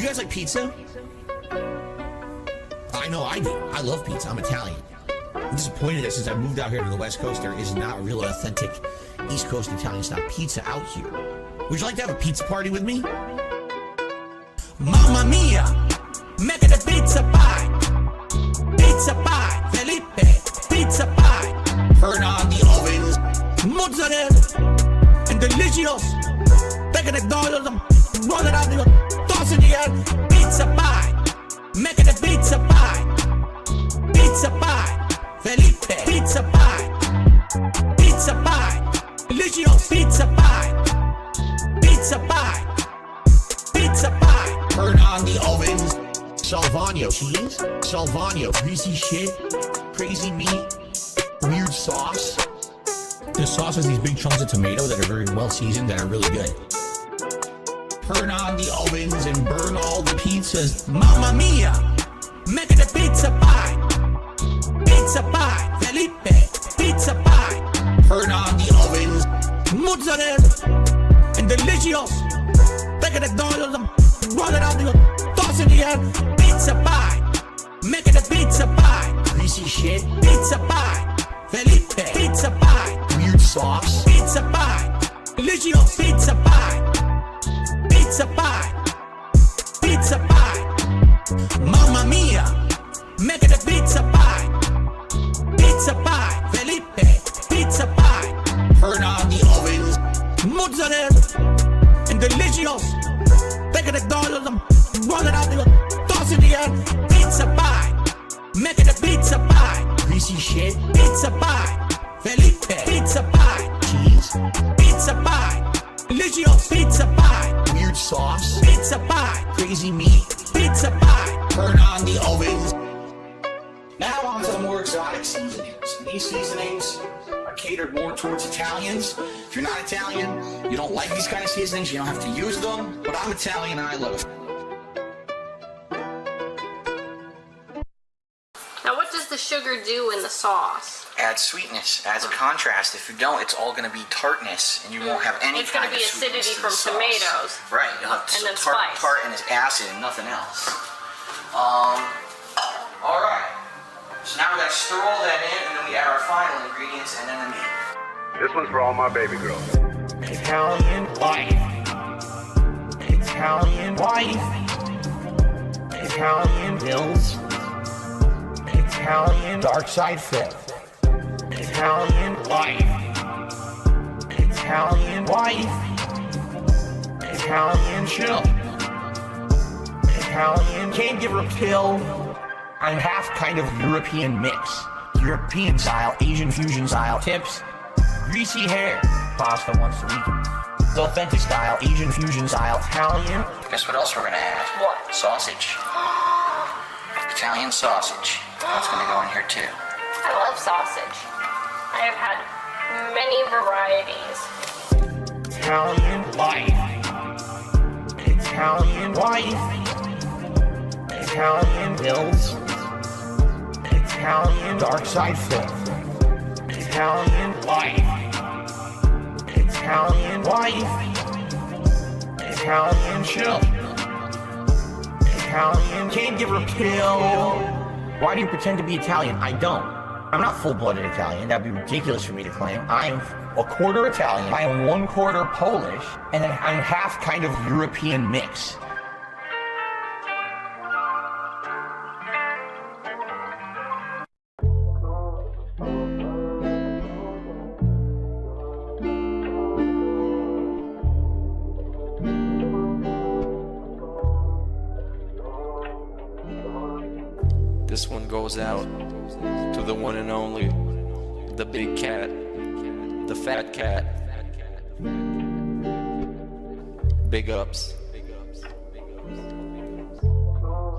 You guys like pizza? I know I do. I love pizza. I'm Italian. I'm disappointed that since I moved out here to the West Coast, there is not a real authentic East Coast Italian style pizza out here. Would you like to have a pizza party with me? Mamma mia! Make it a pizza pie! Pizza pie! Felipe! Pizza pie! Turn on the ovens! Mozzarella! And delicious! Take it dollars and roll it out the toss in the air! Pizza pie! Make it a pizza pie! Pizza pie! Felipe! Pizza pie! Pizza pie! Delicious! Pizza pie! Pizza pie! Pizza pie! Turn on the ovens! Salvano cheese, Salvano greasy shit, crazy meat, weird sauce. The sauce has these big chunks of tomato that are very well seasoned that are really good. Turn on the ovens and burn all the pizzas. Mamma mia! Make it a pizza pie! Pizza pie! Felipe! Pizza pie! Turn on the ovens. Mozzarella! And delicious! Take it dollars and roll it out the toss in the air. Pizza pie! Make it a pizza pie! Greasy shit. Pizza pie! Felipe! Pizza pie! Weird sauce. Pizza pie! Delicious! Pizza pie! Pizza pie! Pizza pie! Mamma mia! Make it a pizza pie! Pizza pie! Felipe! Pizza pie! Turn on the ovens. Mozzarella! And delicious! Take it dollars and roll it out the toss in the air. Pizza pie! Make it a pizza pie! Greasy shit. Pizza pie! Felipe! Pizza pie! Cheese. Pizza pie! Delicious! Pizza pie! Weird sauce. Pizza pie! Crazy meat. Pizza pie! Turn on the ovens. Now on to the more exotic seasonings. These seasonings are catered more towards Italians. If you're not Italian, you don't like these kind of seasonings, you don't have to use them. But I'm Italian and I love it. Now what does the sugar do in the sauce? Adds sweetness, adds a contrast. If you don't, it's all going to be tartness, and you won't have any kind of sweetness. It's going to be acidity from tomatoes. Right, you'll have and then tart and its acid and nothing else. Alright. So now we gotta stir all that in, and then we add our final ingredients, and then the meat. This one's for all my baby girls. Italian wife. Italian wife. Italian bills. Italian dark side flip. Italian wife. Italian wife. Italian chill. Italian can't give her pill. I'm half kind of European mix. European style, Asian fusion style tips. Greasy hair, pasta once a week. Authentic style, Asian fusion style, Italian. Guess what else we're gonna add? What? Sausage. Italian sausage. That's gonna go in here too. I love sausage. I have had many varieties. Italian wife. Italian wife. Italian bills. Italian dark side flip. Italian wife. Italian wife. Italian chill. Italian can't give her pill. Why do you pretend to be Italian? I don't. I'm not full-blooded Italian. That'd be ridiculous for me to claim. I am a quarter Italian. I am 1/4 Polish, and then I'm half kind of European mix. This one goes out to the one and only, the big cat, the fat cat. Big ups.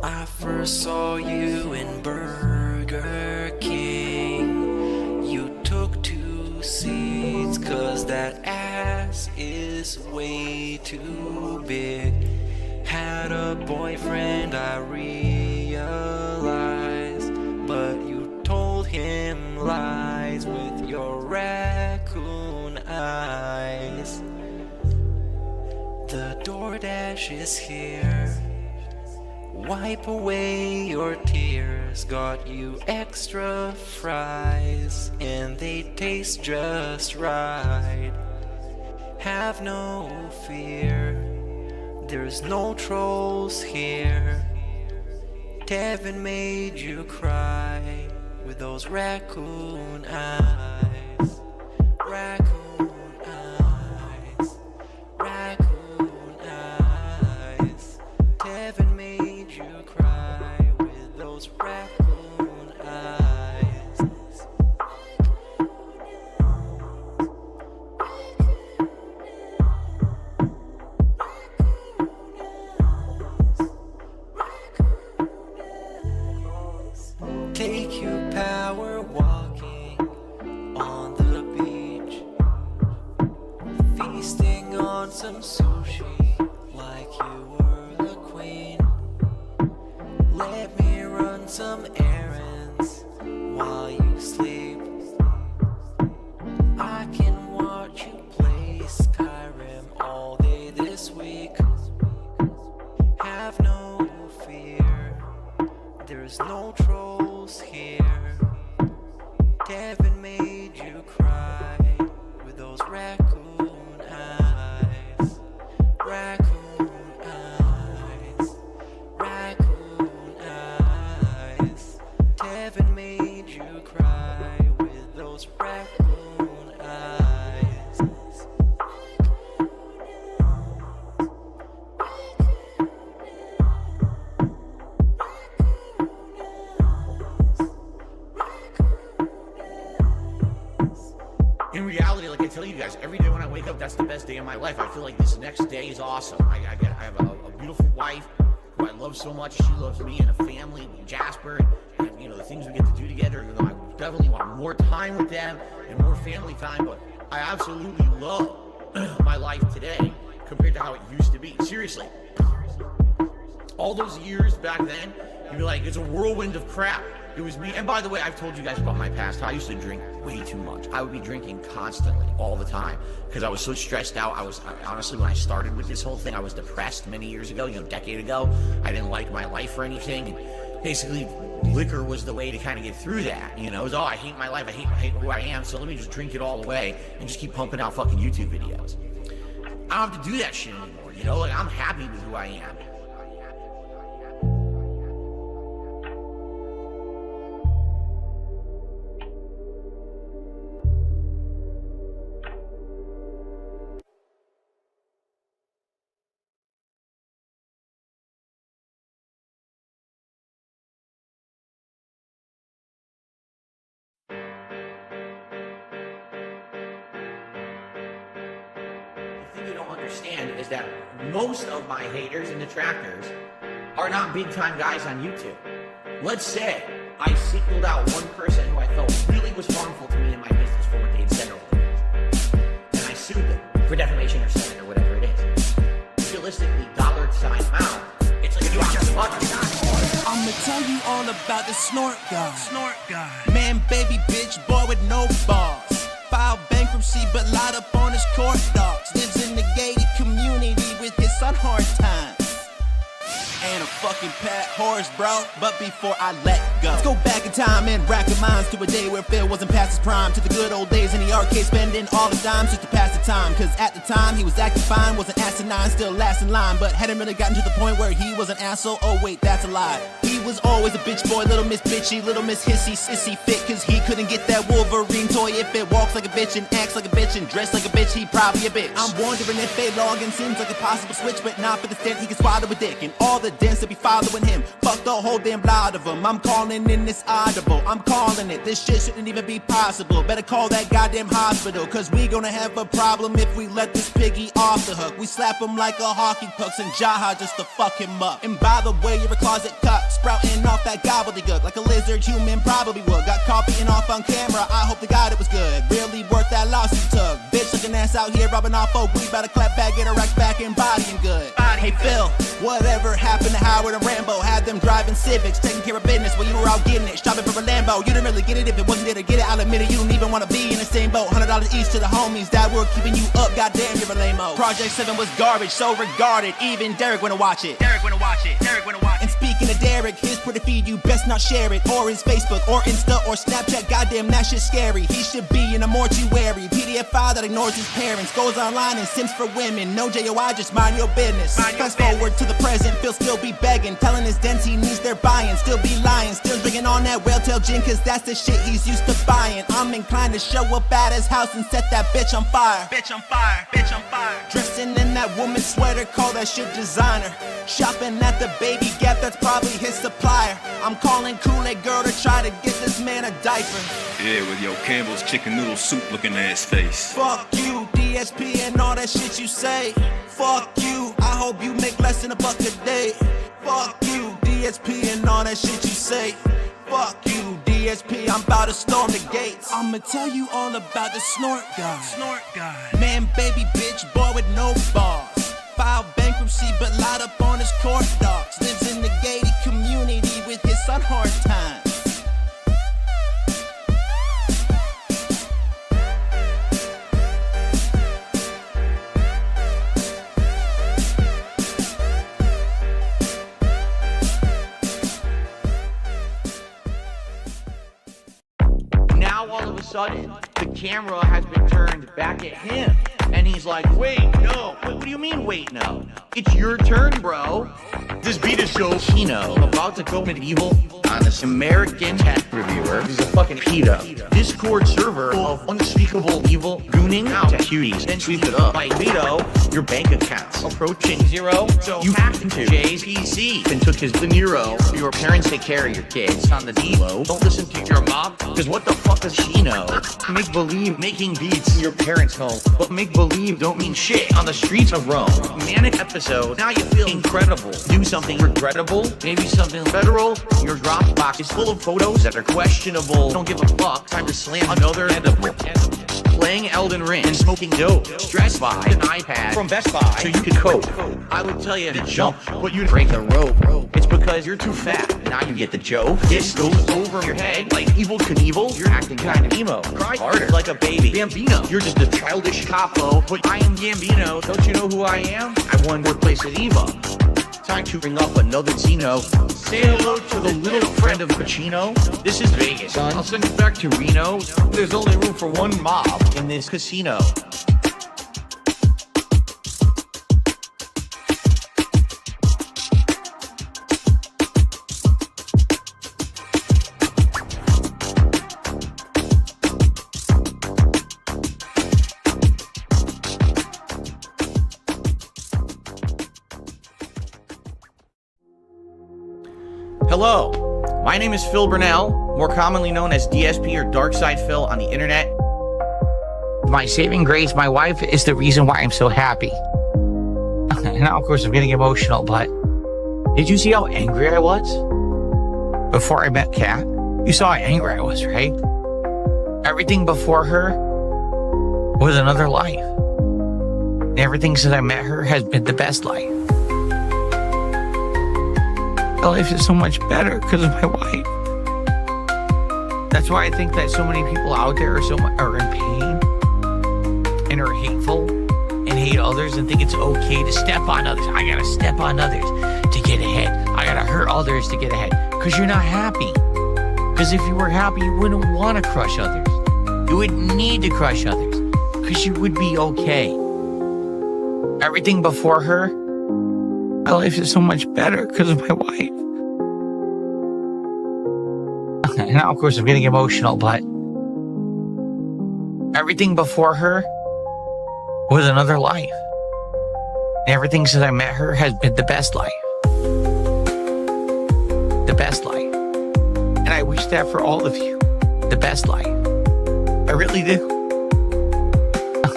I first saw you in Burger King. You took 2 seats 'cause that ass is way too big. Had a boyfriend, I realized, but you told him lies with your raccoon eyes. The DoorDash is here. Wipe away your tears, got you extra fries, and they taste just right. Have no fear, there's no trolls here. Devin made you cry with those raccoon eyes. Raccoon eyes. Raccoon eyes. Devin made you cry with those raccoon eyes. Take you power walking on the beach, feasting on some sushi like you were the queen. Let me run some errands while you sleep. I can watch you play Skyrim all day this week. Have no fear, there's no trolls here. Devin made you cry with those raccoon eyes. Raccoon eyes. Raccoon eyes. Devin made you cry with those raccoon eyes. In reality, like I tell you guys, every day when I wake up, that's the best day of my life. I feel like this next day is awesome. I have a beautiful wife who I love so much. She loves me and a family, Jasper, and you know the things we get to do together. You know, I definitely want more time with them and more family time. But I absolutely love my life today compared to how it used to be. Seriously, all those years back then, you'd be like, it's a whirlwind of crap. It was me. And by the way, I've told you guys about my past. How I used to drink way too much. I would be drinking constantly, all the time, because I was so stressed out. Honestly, when I started with this whole thing, I was depressed many years ago, a decade ago. I didn't like my life or anything. And basically, liquor was the way to kind of get through that. It was, I hate my life. I hate who I am. So let me just drink it all away and just keep pumping out fucking YouTube videos. I don't have to do that shit anymore. Like, I'm happy with who I am. You don't understand is that most of my haters and detractors are not big time guys on YouTube. Let's say I singled out one person who I felt really was harmful to me in my business for what they had said over the years, and I sued them for defamation or something or whatever it is. Realistically, $sign amount, it's like I'ma tell you all about the snort guy. Man, baby, bitch, boy with no balls. Filed bankruptcy, but lied up on his court docs. Lives in the gated community with his son hard times. And a fucking pet horse, bro. But before I let go, let's go back in time and rack our minds to a day where Phil wasn't past his prime. To the good old days in the arcade, spending all the dimes just to pass the time. Cause at the time he was acting fine, wasn't asinine, still last in line. But hadn't really gotten to the point where he was an asshole. Oh wait, that's a lie. He was always a bitch boy, little miss bitchy, little miss hissy, sissy fit. Cause he couldn't get that Wolverine toy. If it walks like a bitch and acts like a bitch and dressed like a bitch, he probably a bitch. I'm wondering if a login seems like a possible switch, but not for the extent he can swallow a dick. And all the dents that be following him, fuck the whole damn lot of them. I'm calling in this audible, I'm calling it. This shit shouldn't even be possible. Better call that goddamn hospital, cause we gonna have a problem if we let this piggy off the hook. We slap him like a hockey puck and Jaha just to fuck him up. And by the way, you're a closet cuck, sprouting off that gobbledygook like a lizard human probably would. Got caught beating off on camera, I hope to God it was good. Really worth that loss you took. Bitch looking ass out here robbing off folk. We better clap back, get our racks back and bodying good. Hey Phil, whatever happened to Howard and Rambo? Had them driving Civics, taking care of business while you were out getting it. Shopping for a Lambo, you didn't really get it if it wasn't there to get it. I'll admit it, you don't even wanna be in the same boat. $100 each to the homies that were keeping you up. Goddamn, you're a lame-o. Project 7 was garbage, so regarded. Even Derek wanna watch it. And speaking of Derek, his Twitter feed, you best not share it. Or his Facebook, or Insta, or Snapchat, goddamn, that shit's scary. He should be in a mortuary. PDF file that ignores his parents. Goes online and sims for women. No JOI, just mind your business. Fast forward to the present, Phil still be begging. Telling his dents he needs their buying. Still be lying, still drinking on that whale tail gin, cause that's the shit he's used to buying. I'm inclined to show up at his house and set that bitch on fire. Bitch on fire, bitch on fire. Dressing in that woman's sweater, call that shit designer. Shopping at the Baby Gap, that's probably his supplier. I'm calling Kool-Aid girl to try to get this man a diaper. Yeah, with your Campbell's chicken noodle soup looking ass face. Fuck you, DSP and all that shit you say. Fuck you, I hope you make less than $1 a day. Fuck you, DSP and all that shit you say. Fuck you, DSP, I'm about to storm the gates. I'ma tell you all about the snort guy. Snort guy. Man, baby, bitch, boy with no balls. Filed bankruptcy, but lied up on his court docs. Lives in the gated community with his son hard times. Now all of a sudden, the camera has been turned back at him. And he's like, wait, no. What do you mean, wait, no? It's your turn, bro. This beat is so Chino. I'm about to go medieval on this American tech reviewer. He's a fucking pedo. Discord server of unspeakable evil gooning out to cuties and sweep it up. Like veto your bank accounts approaching zero. So you hacked into Jay's PC and took his De Niro. Your parents take care of your kids on the D-Lo. Don't listen to your mom, cause what the fuck does she know? Make believe making beats in your parents' home, but make believe don't mean shit on the streets of Rome. Manic episode, now you feel incredible. Do something regrettable, maybe something federal. Your Dropbox is full of photos that are questionable. Don't give a fuck, time to slam another edible. Playing Elden Ring and smoking dope. Stressed by an iPad from Best Buy so you could cope. I would tell you to jump, but you'd break the rope. It's because you're too fat. Now you get the joke. This goes over your head like Evil Knievel. You're acting kind of emo. Cry harder like a baby. Bambino, you're just a childish capo. But I am Gambino. Don't you know who I am? I won workplace at Eva. Time to bring up another Zeno. Say hello to the little friend of Pacino. This is Vegas, son. I'll send you back to Reno. There's only room for one mob in this casino. Hello, my name is Phil Burnell, more commonly known as DSP or Darkside Phil on the internet. My saving grace, my wife, is the reason why I'm so happy. Now, of course, I'm getting emotional, but did you see how angry I was before I met Kat? You saw how angry I was, right? Everything before her was another life. And everything since I met her has been the best life. My life is so much better because of my wife. That's why I think that so many people out there are in pain and are hateful and hate others and think it's okay to step on others. I gotta step on others to get ahead. I gotta hurt others to get ahead. Because you're not happy. Because if you were happy, you wouldn't want to crush others. You would need to crush others. Because you would be okay. Everything before her, my life is so much better because of my wife. Now, of course, I'm getting emotional, but everything before her was another life. And everything since I met her has been the best life. The best life. And I wish that for all of you. The best life. I really do.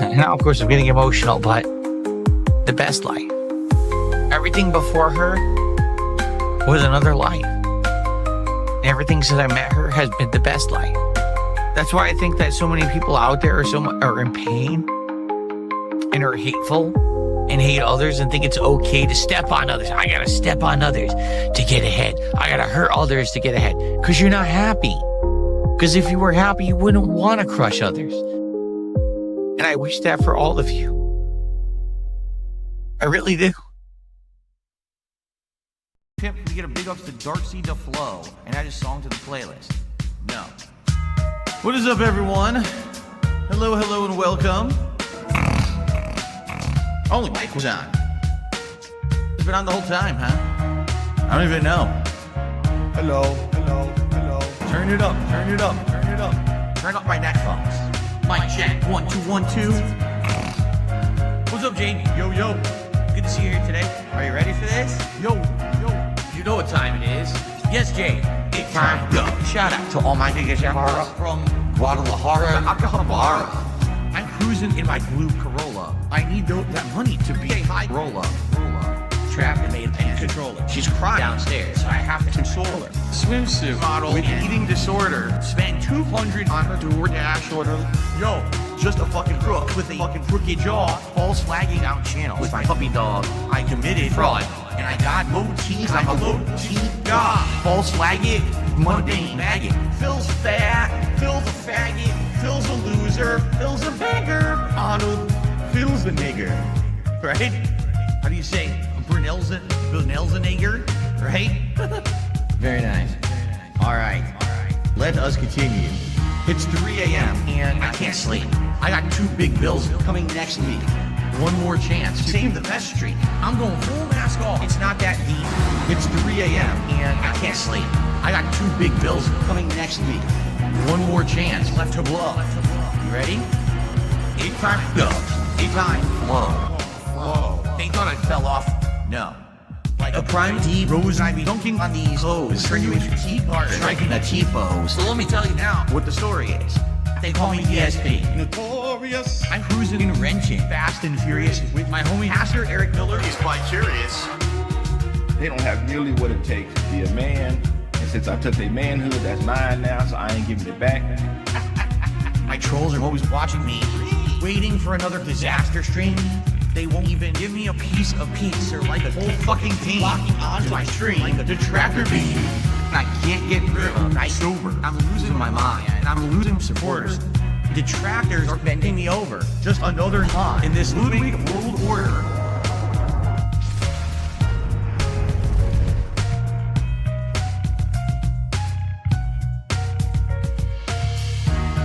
Now, of course, I'm getting emotional, but the best life. Everything before her was another life. And everything since I met her has been the best life. That's why I think that so many people out there are in pain and are hateful and hate others and think it's okay to step on others. I gotta step on others to get ahead. I gotta hurt others to get ahead. Because you're not happy. Because if you were happy, you wouldn't want to crush others. And I wish that for all of you. I really do. We get a big up to Darcy DeFlo and add a song to the playlist? No. What is up, everyone? Hello, hello, and welcome. Only mic was on. It's been on the whole time, huh? I don't even know. Hello, hello, hello. Turn it up, turn it up, turn it up. Turn up my headphones. Mic check, 1, 2, 1, 2. What's up, Jamie? Yo, yo. Good to see you here today. Are you ready for this? Yo, yo. You know what time it is. Yes, Jay. It's time to go. Shout out to all my niggas from Guadalajara, Acapulco. I'm cruising in my blue Corolla. I need that money to be a high roller. Trapped and made a controller. She's crying downstairs, so I have to console her. Swimsuit model with eating disorder. Spent $200 on her DoorDash order. Yo, just a fucking crook with a fucking crooked jaw. False flagging out channel with my puppy dog. I committed fraud, and I got low T's. I'm a low T god. False flagging, mundane maggot. Phil's fat, Phil's a faggot, Phil's a loser, Phil's a beggar. Arnold, Phil's a nigger. Right? How do you say? Brunel's a nigger, right? Very nice. All right. Let us continue. It's 3 a.m. and I can't sleep. I got 2 big bills coming next week. One more chance to save the best streak. I'm going full mask off. It's not that deep. It's 3 a.m. and I can't sleep. I got 2 big bills coming next week. One more chance left to blow. You ready? 8 time go. 8 time flow. Whoa. They thought I fell off. No. Like a prime D rose, I be dunking on these hoes. Turn you into T-part, striking a T-pose. So let me tell you now what the story is. They call me DSP. Notorious. I'm cruising and wrenching, fast and furious, with my homie Pastor Eric Miller. He's quite curious. They don't have nearly what it takes to be a man. And since I took their manhood, that's mine now, so I ain't giving it back. My trolls are always watching me, waiting for another disaster stream. They won't even give me a piece of pizza, like a whole fucking team locking onto my stream like a detractor beam. And I can't get rid of them. I'm sober. I'm losing my mind, and I'm losing supporters. Detractors are bending me over. Just another knot in this looming world order.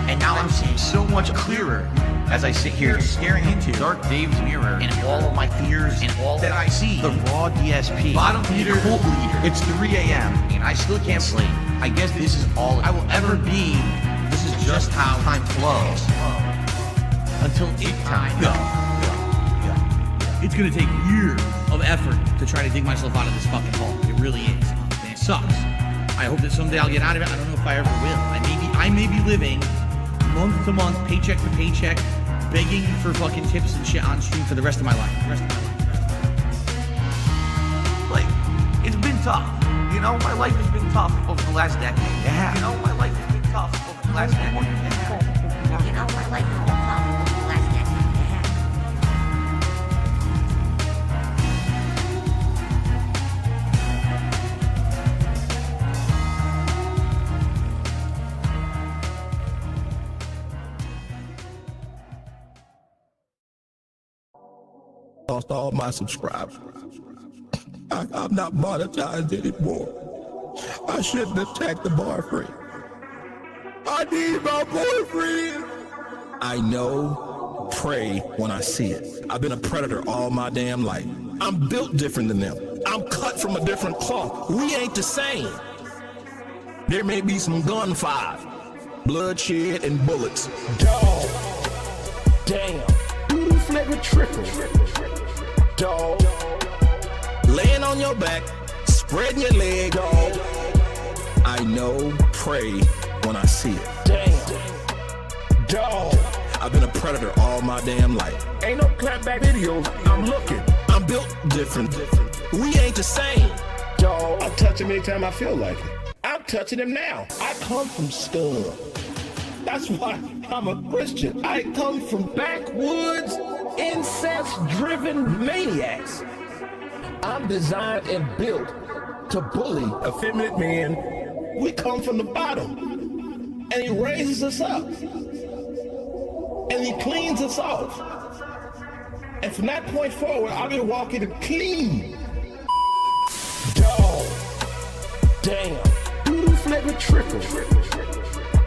And now I'm seeing so much clearer as I sit here staring into Dark Dave's mirror and all of my fears and all that I see. The raw DSP, bottom leader, cult leader. It's 3 a.m. and I still can't sleep. I guess this is all I will ever be. This is just how time flows. Until 8 time go. It's gonna take years of effort to try to dig myself out of this fucking hole. It really is. And it sucks. I hope that someday I'll get out of it. I don't know if I ever will. I may be living month to month, paycheck to paycheck, begging for fucking tips and shit on stream for the rest of my life. Like, it's been tough. You know, my life has been tough over the last decade. Yeah. You know, my life has been tough over the last decade. Yeah. You know, my life has been tough over the last decade. Lost all my subscribers. I'm not monetized anymore. I shouldn't attack the boyfriend. I need my boyfriend. I know, pray when I see it. I've been a predator all my damn life. I'm built different than them. I'm cut from a different cloth. We ain't the same. There may be some gunfire, bloodshed, and bullets. Dog. Damn. Blue flavor trickle. Dog. Laying on your back, spreading your leg, dog. I know, pray when I see it. Damn. Dog. I've been a predator all my damn life. Ain't no clapback videos, I'm looking. I'm built different. We ain't the same. Dog. I touch him anytime I feel like it. I'm touching him now. I come from scum. That's why I'm a Christian. I come from backwoods, incest-driven maniacs. I'm designed and built to bully effeminate men. We come from the bottom, and he raises us up, and he cleans us off. And from that point forward, I'll be walking clean. Dog. Damn. Doodle flavor trickle.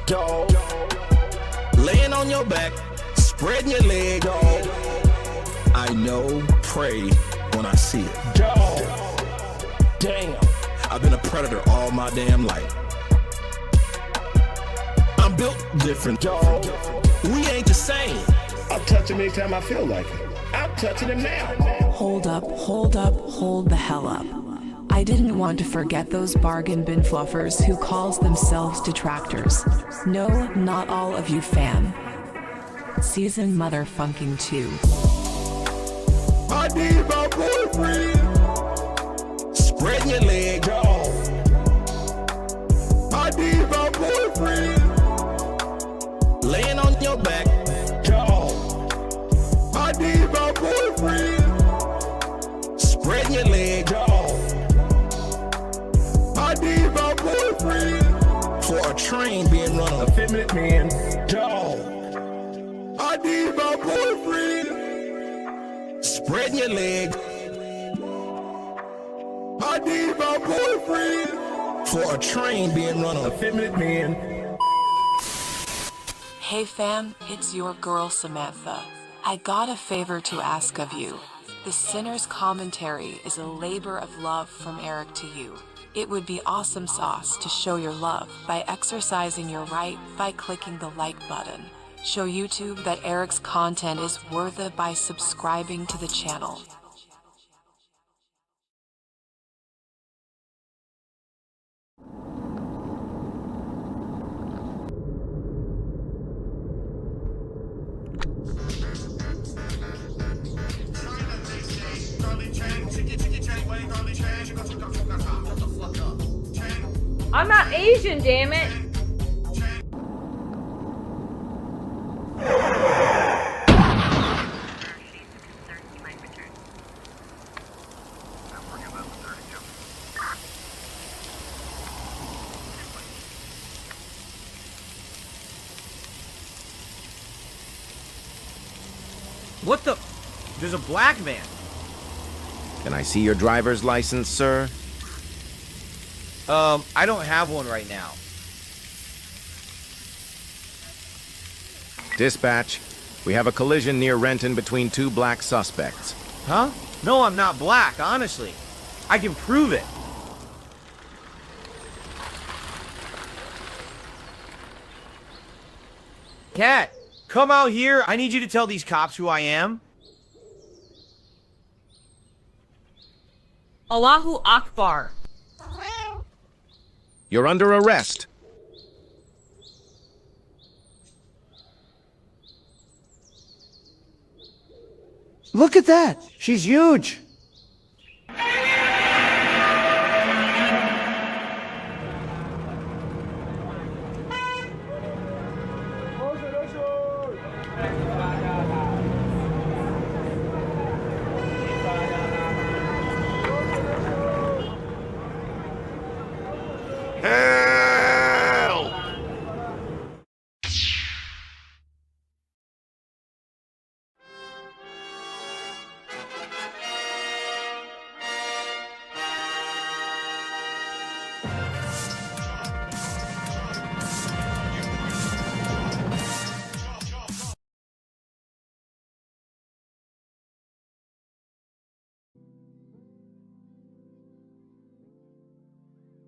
Dog. Laying on your back, spreading your leg, dog. I know, pray when I see it. Dog. Damn. I've been a predator all my damn life. I'm built different, dog. We ain't the same. I'll touch him anytime I feel like it. I'm touching him now. Hold up, hold up, hold the hell up. I didn't want to forget those bargain bin fluffers who calls themselves detractors. No, not all of you, fam. Season motherfucking 2. I need my boyfriend. Spreading your leg, dog. I need my boyfriend. Laying on your back, dog. I need my boyfriend. Spreading your leg, dog. I need my boyfriend. For a train being run on effeminate men, dog. I need my boyfriend. Spreading your leg. I need my boyfriend. For a train being run on effeminate men. Hey fam, it's your girl Samantha. I got a favor to ask of you. The Sinner's Commentary is a labor of love from Eric to you. It would be awesome sauce to show your love by exercising your right by clicking the like button. Show YouTube that Eric's content is worth it by subscribing to the channel. I'm not Asian, damn it. What the? There's a black man. Can I see your driver's license, sir? I don't have one right now. Dispatch, we have a collision near Renton between two black suspects. Huh? No, I'm not black, honestly. I can prove it. Cat, come out here. I need you to tell these cops who I am. Allahu Akbar. You're under arrest. Look at that! She's huge!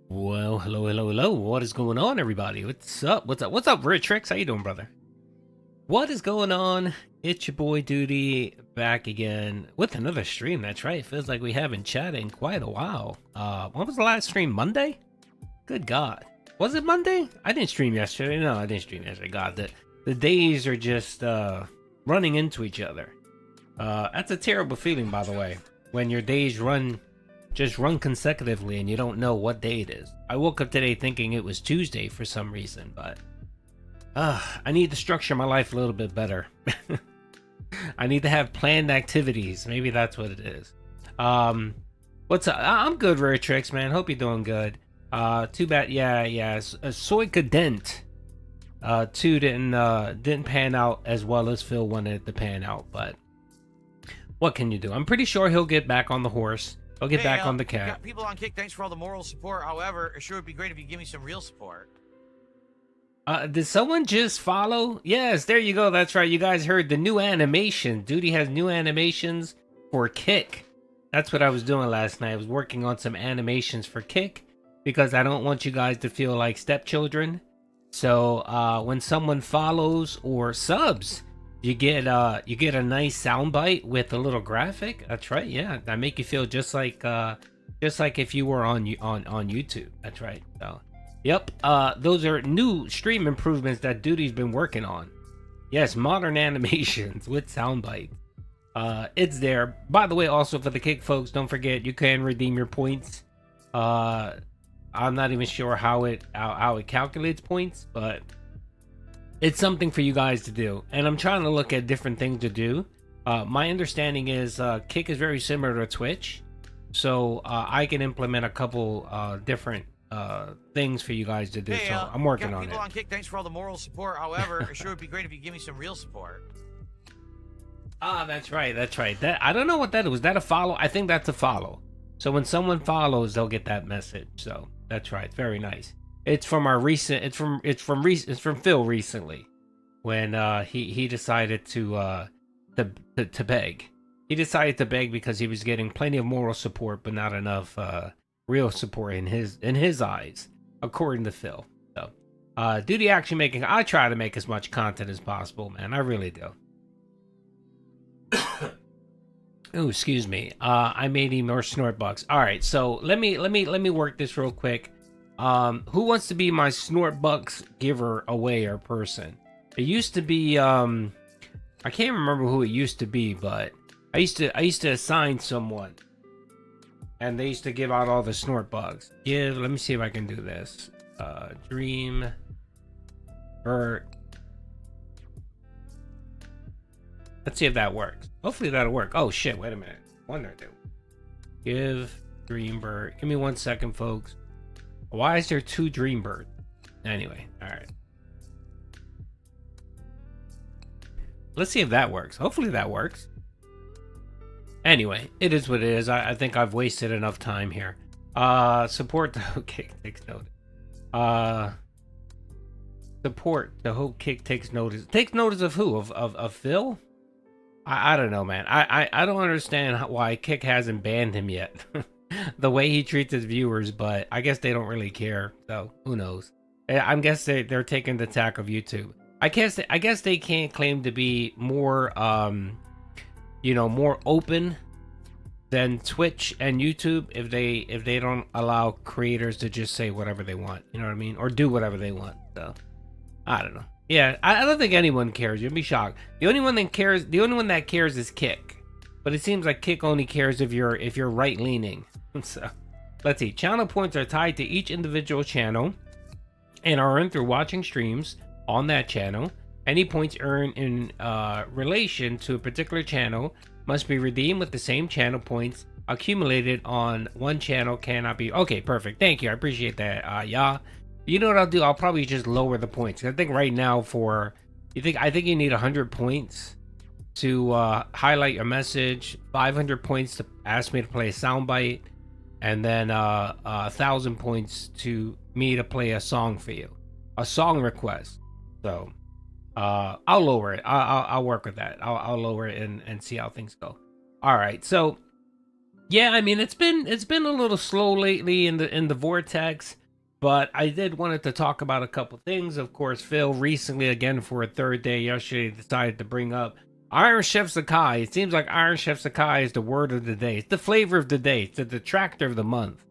Well, hello. What is going on, everybody? What's up? What's up, Retrix? How you doing, brother? What is going on? It's your boy Doody back again with another stream. That's right. It feels like we haven't chatted in quite a while. When was the last stream? Monday? Good God. Was it Monday? I didn't stream yesterday. No, I didn't stream yesterday. God, the days are just running into each other. That's a terrible feeling, by the way, when your days just run consecutively and you don't know what day it is. I woke up today thinking it was Tuesday for some reason, but I need to structure my life a little bit better. I need to have planned activities. Maybe that's what it is. What's up? I'm good, Retrix, man. Hope you're doing good. Too bad. Yeah. Soika Dent 2 didn't pan out as well as Phil wanted it to pan out, but what can you do? I'm pretty sure he'll get back on the horse. Go get back on the cat. People on Kick, thanks for all the moral support. However, it sure would be great if you give me some real support. Did someone just follow? Yes, there you go. That's right. You guys heard the new animation. Doody has new animations for Kick. That's what I was doing last night. I was working on some animations for Kick because I don't want you guys to feel like stepchildren. So when someone follows or subs, you get a nice soundbite with a little graphic. That's right. Yeah, that make you feel just like if you were on YouTube. That's right. So. Yep, those are new stream improvements that Doody's been working on. Yes, modern animations with soundbite. It's there. By the way, also for the Kick folks, don't forget you can redeem your points. I'm not even sure how it calculates points, but it's something for you guys to do. And I'm trying to look at different things to do. My understanding is Kick is very similar to Twitch, so I can implement a couple different things for you guys to do. Hey, so I'm working on it. People on Kick, thanks for all the moral support. However, it sure would be great if you give me some real support. That's right. That I don't know what that is. Was that a follow? I think that's a follow. So when someone follows, they'll get that message. So that's right. Very nice. It's from our recent. It's from Phil recently, when he decided to beg. He decided to beg because he was getting plenty of moral support, but not enough real support in his eyes, according to Phil. So Doody actually I try to make as much content as possible, man. I really do. Oh, excuse me. I made him more snort bucks. All right, so let me work this real quick. Who wants to be my snort bucks giver away or person? It used to be I can't remember who it used to be, but I used to assign someone. And they used to give out all the snort bugs. Let me see if I can do this. Dream Bert. Let's see if that works. Hopefully that'll work. Oh shit, wait a minute. Wonder do. Give Dreambird. Give me 1 second, folks. Why is there 2 Dreambirds? Anyway, alright. Let's see if that works. Hopefully that works. Anyway, it is what it is. I think I've wasted enough time here. Support the Hope Kick takes notice. Support the Hope Kick takes notice. Takes notice of who? Of Phil? I don't know, man. I don't understand why Kick hasn't banned him yet. The way he treats his viewers, but I guess they don't really care. So who knows? I guess they're taking the tack of YouTube. I guess they can't claim to be more more open than Twitch and YouTube if they don't allow creators to just say whatever they want, you know what I mean, or do whatever they want. So I don't know. Yeah, I don't think anyone cares. You'd be shocked. The only one that cares is Kick, but it seems like Kick only cares if you're right leaning. So let's see. Channel points are tied to each individual channel and are earned through watching streams on that channel. Any points earned in relation to a particular channel must be redeemed with the same channel points accumulated on one channel cannot be. Okay, perfect. Thank you. I appreciate that. Yeah. You know what I'll do? I'll probably just lower the points. I think right now I think you need 100 points to highlight your message, 500 points to ask me to play a soundbite, and then 1,000 points to me to play a song for you, a song request. So I'll lower it. I'll work with that. I'll lower it and see how things go. All right. So yeah, I mean it's been a little slow lately in the vortex, but I did wanted to talk about a couple things. Of course, Phil recently, again for a third day yesterday, decided to bring up IronChefSakai. It seems like IronChefSakai is the word of the day. It's the flavor of the day. It's the detractor of the month.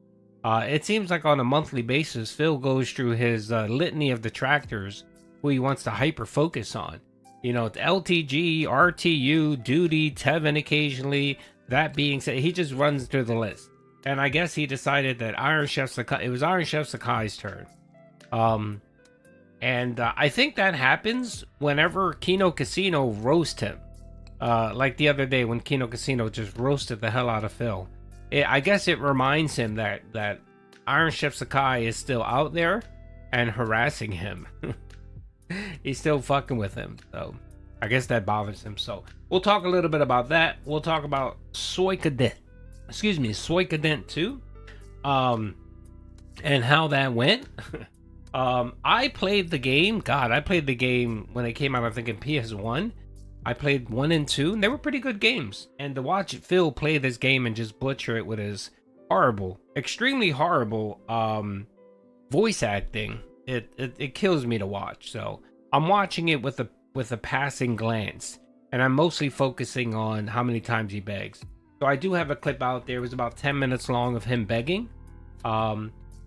It seems like on a monthly basis, Phil goes through his litany of detractors who he wants to hyper focus on. You know, the LTG, RTU, Doody, Tevin occasionally. That being said, he just runs through the list. And I guess he decided that it was IronChefSakai's turn. And I think that happens whenever Kino Casino roast him. Like the other day when Kino Casino just roasted the hell out of Phil. I guess it reminds him that IronChefSakai is still out there and harassing him. He's still fucking with him. So I guess that bothers him. So we'll talk a little bit about that. We'll talk about Soy Cadet. Suikoden 2, and how that went. I played the game. God, I played the game when it came out, I think in PS1. I played 1 and 2, and they were pretty good games. And to watch Phil play this game and just butcher it with his horrible, extremely horrible voice acting, it kills me to watch. So I'm watching it with a passing glance, and I'm mostly focusing on how many times he begs. So I do have a clip out there. It was about 10 minutes long of him begging,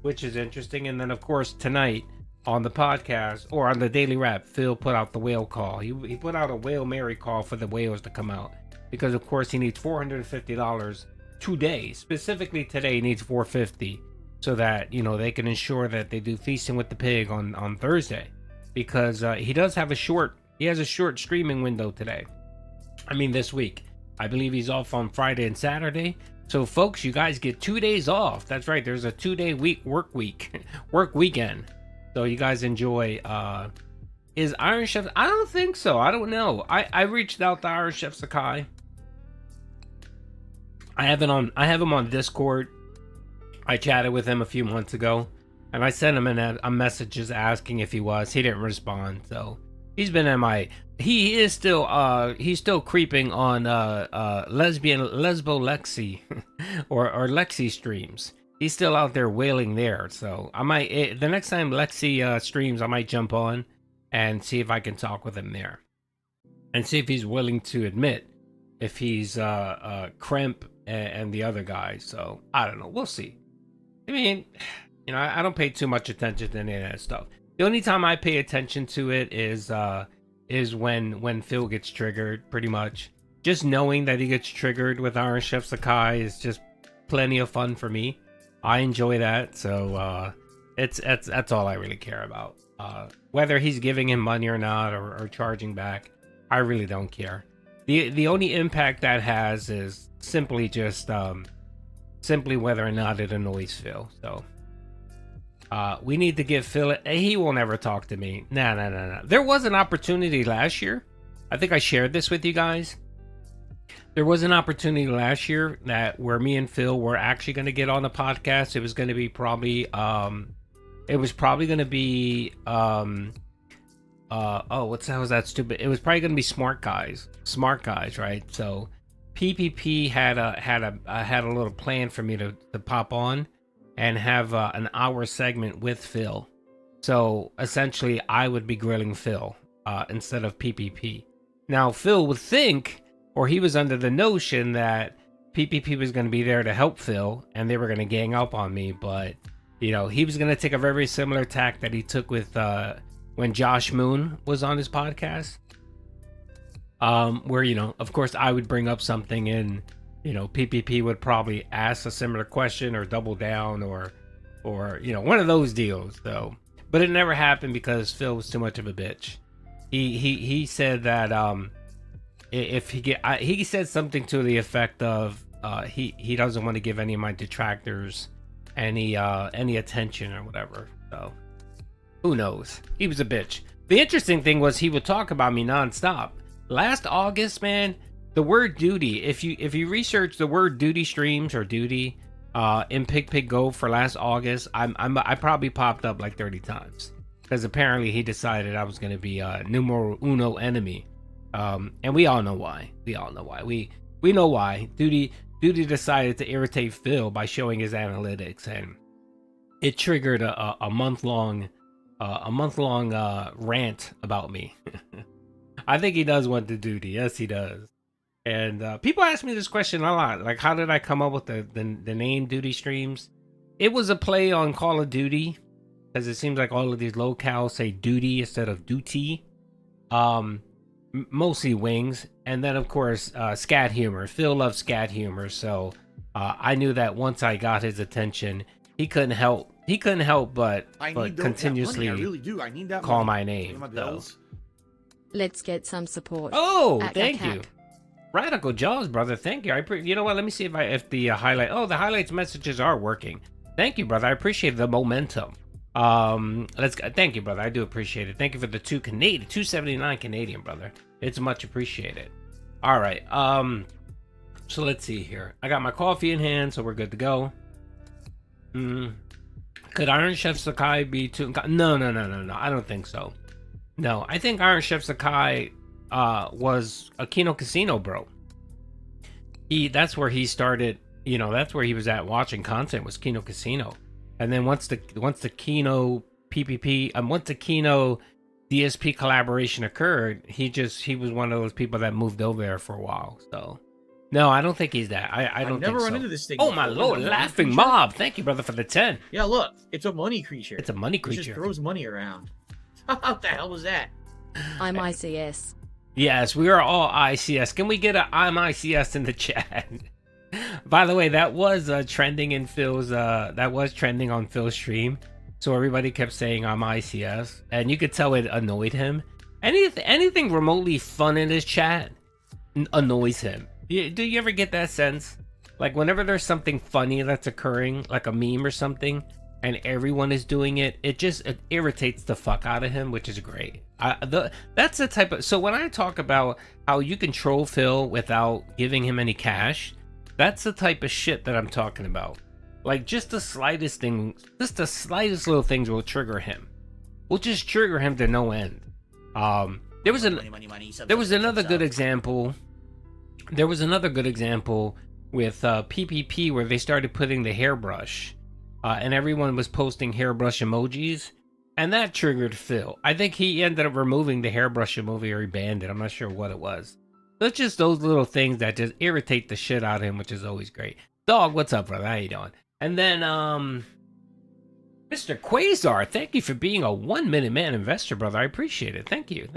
which is interesting. And then, of course, tonight on the podcast, or on the Daily Wrap, Phil put out the whale call. He put out a Whale Mary call for the whales to come out, because, of course, he needs $450 today. Specifically today, he needs $450 so that, you know, they can ensure that they do Feasting with the Pig on Thursday, because he has a short streaming window today. I mean, this week. I believe he's off on Friday and Saturday. So, folks, you guys get 2 days off. That's right. There's a 2-day work weekend. So you guys enjoy. Is Iron Chef? I don't think so. I don't know. I reached out to IronChefSakai. I have him on Discord. I chatted with him a few months ago, and I sent him a message just asking if he was. He didn't respond. So he's been MIA. He is still he's still creeping on lesbo Lexi or Lexi streams. He's still out there wailing there. So I might, the next time Lexi streams, I might jump on and see if I can talk with him there, and see if he's willing to admit if he's Kremp and the other guy. So I don't know. We'll see. I mean, you know, I don't pay too much attention to any of that stuff. The only time I pay attention to it is when Phil gets triggered. Pretty much, just knowing that he gets triggered with IronChefSakai is just plenty of fun for me. I enjoy that, so that's all I really care about. Whether he's giving him money or not, or charging back, I really don't care. The only impact that has is simply just simply whether or not it annoys Phil. So we need to give Phil. He will never talk to me. Nah. There was an opportunity last year. I think I shared this with you guys. There was an opportunity last year where me and Phil were actually going to get on the podcast. It was going to be probably what's that stupid? It was probably going to be Smart Guys, right? So PPP had a little plan for me to pop on and have an hour segment with Phil. So essentially, I would be grilling Phil instead of PPP. Now Phil would think, or he was under the notion that PPP was going to be there to help Phil, and they were going to gang up on me. But, you know, he was going to take a very similar tack that he took with when Josh Moon was on his podcast, where, you know, of course, I would bring up something, and, you know, PPP would probably ask a similar question or double down, or you know, one of those deals. So, but it never happened because Phil was too much of a bitch. He said that he said something to the effect of he doesn't want to give any of my detractors any attention or whatever. So who knows? He was a bitch. The interesting thing was he would talk about me nonstop. Last August, man, the word Doody. If you research the word Doody streams or Doody in Pig Go for last August, I probably popped up like 30 times, because apparently he decided I was going to be numero uno enemy. And we all know why. We know why. Doody decided to irritate Phil by showing his analytics, and it triggered a month-long rant about me. I think he does want the Doody. Yes, he does. And people ask me this question a lot. Like, how did I come up with the name Doody Streams? It was a play on Call of Duty, because it seems like all of these locales say duty instead of duty. Mostly wings, and then of course scat humor. Phil loves scat humor, so I knew that once I got his attention, he couldn't help but continuously call my name. So. Let's get some support. Oh, thank you, Radical Jaws, brother. Thank you. You know what? Let me see if the highlight. Oh, the highlights messages are working. Thank you, brother. I appreciate the momentum. Thank you, brother. I do appreciate it. Thank you for the $2.79 Canadian, brother. It's much appreciated. All right. So let's see here. I got my coffee in hand, so we're good to go. Could IronChefSakai be too? No. I don't think so. No, I think IronChefSakai was a Kino Casino bro. That's where he started. You know, that's where he was at watching content, was Kino Casino. And then once the Kino PPP, once the Kino DSP collaboration occurred, he was one of those people that moved over there for a while. So no, I don't think he's that. I don't never think run so. into this thing. Oh my lord, laughing mob! Thank you, brother, for the 10. Yeah, look, it's a money creature. It's a money It creature. just throws money around. What the hell was that? I'm ICS. Yes, we are all ICS. Can we get a I'm ICS in the chat? By the way, that was trending in Phil's. That was trending on Phil's stream. So everybody kept saying I'm ICS, and you could tell it annoyed him. Anything remotely fun in his chat annoys him. Do you ever get that sense? Like whenever there's something funny that's occurring, like a meme or something, and everyone is doing it, it irritates the fuck out of him, which is great. That's the type of. So when I talk about how you can troll Phil without giving him any cash, that's the type of shit that I'm talking about. Like just the slightest thing, just the slightest little things will trigger him. Will just trigger him to no end. There was another good example. There was another good example with PPP where they started putting the hairbrush, and everyone was posting hairbrush emojis, and that triggered Phil. I think he ended up removing the hairbrush emoji, or he banned it. I'm not sure what it was. So it's just those little things that just irritate the shit out of him, which is always great. Dog, what's up, brother? How you doing? And then, Mr. Quasar, thank you for being a 1 minute man investor, brother. I appreciate it. Thank you.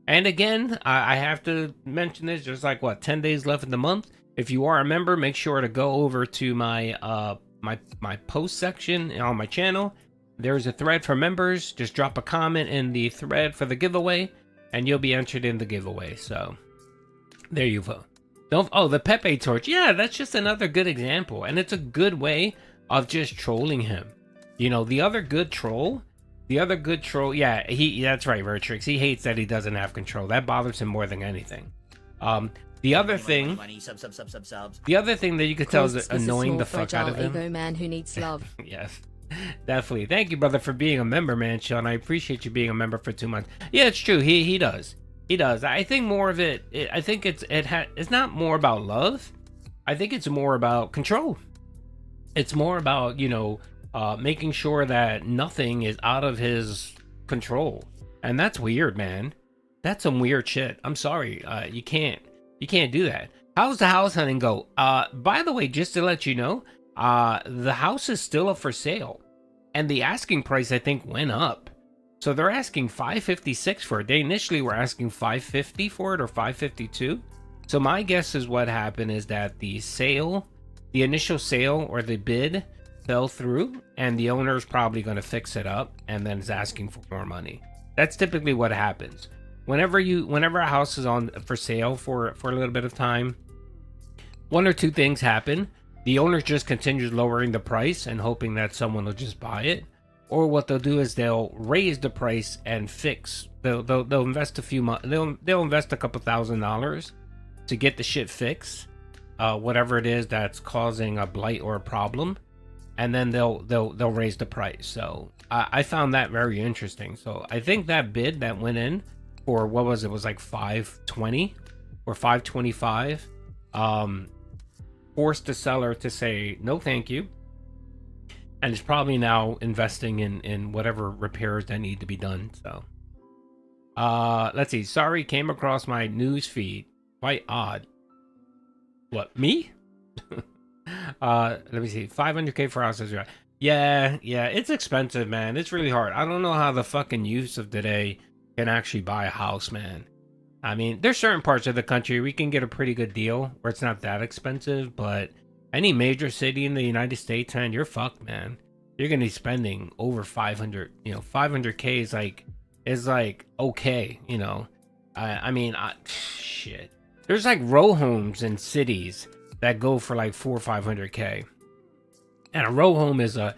And again, I have to mention this. There's like, 10 days left in the month. If you are a member, make sure to go over to my my post section on my channel. There's a thread for members. Just drop a comment in the thread for the giveaway, and you'll be entered in the giveaway. So there you go. The Pepe torch. Yeah, that's just another good example, and it's a good way of just trolling him. You know, the other good troll, yeah, that's right, Vertrix. He hates that he doesn't have control. That bothers him more than anything. The other thing that you could tell is annoying the fuck out of him. Ego man who needs love. Yes, definitely. Thank you, brother, for being a member, man, Sean. I appreciate you being a member for 2 months. Yeah, it's true. He does. I think more of it. I think it's not more about love. I think it's more about control. It's more about making sure that nothing is out of his control, and that's weird, man. That's some weird shit. I'm sorry. You can't do that. How's the house hunting go? By the way, just to let you know, the house is still up for sale, and the asking price I think went up. So they're asking $556 for it. They initially were asking $550 for it, or $552. So my guess is what happened is that the initial sale or the bid fell through, and the owner is probably going to fix it up and then is asking for more money. That's typically what happens. Whenever a house is on for sale for a little bit of time, one or two things happen. The owner just continues lowering the price and hoping that someone will just buy it. Or what they'll do is they'll raise the price and fix. They'll invest they'll invest a couple $1,000s to get the shit fixed, whatever it is that's causing a blight or a problem, and then they'll raise the price. So I found that very interesting. So I think that bid that went in for what was it was like $520 or $525, forced the seller to say no, thank you. And is probably now investing in whatever repairs that need to be done. So, let's see. Sorry, came across my news feed. Quite odd. What, me? Let me see. 500K for houses. Yeah, it's expensive, man. It's really hard. I don't know how the fucking youths of today can actually buy a house, man. I mean, there's certain parts of the country we can get a pretty good deal where it's not that expensive, but any major city in the United States, man, you're fucked, man. You're gonna be spending over 500. 500K is like okay, I mean, shit. There's like row homes in cities that go for like 400 or 500K, and a row home is a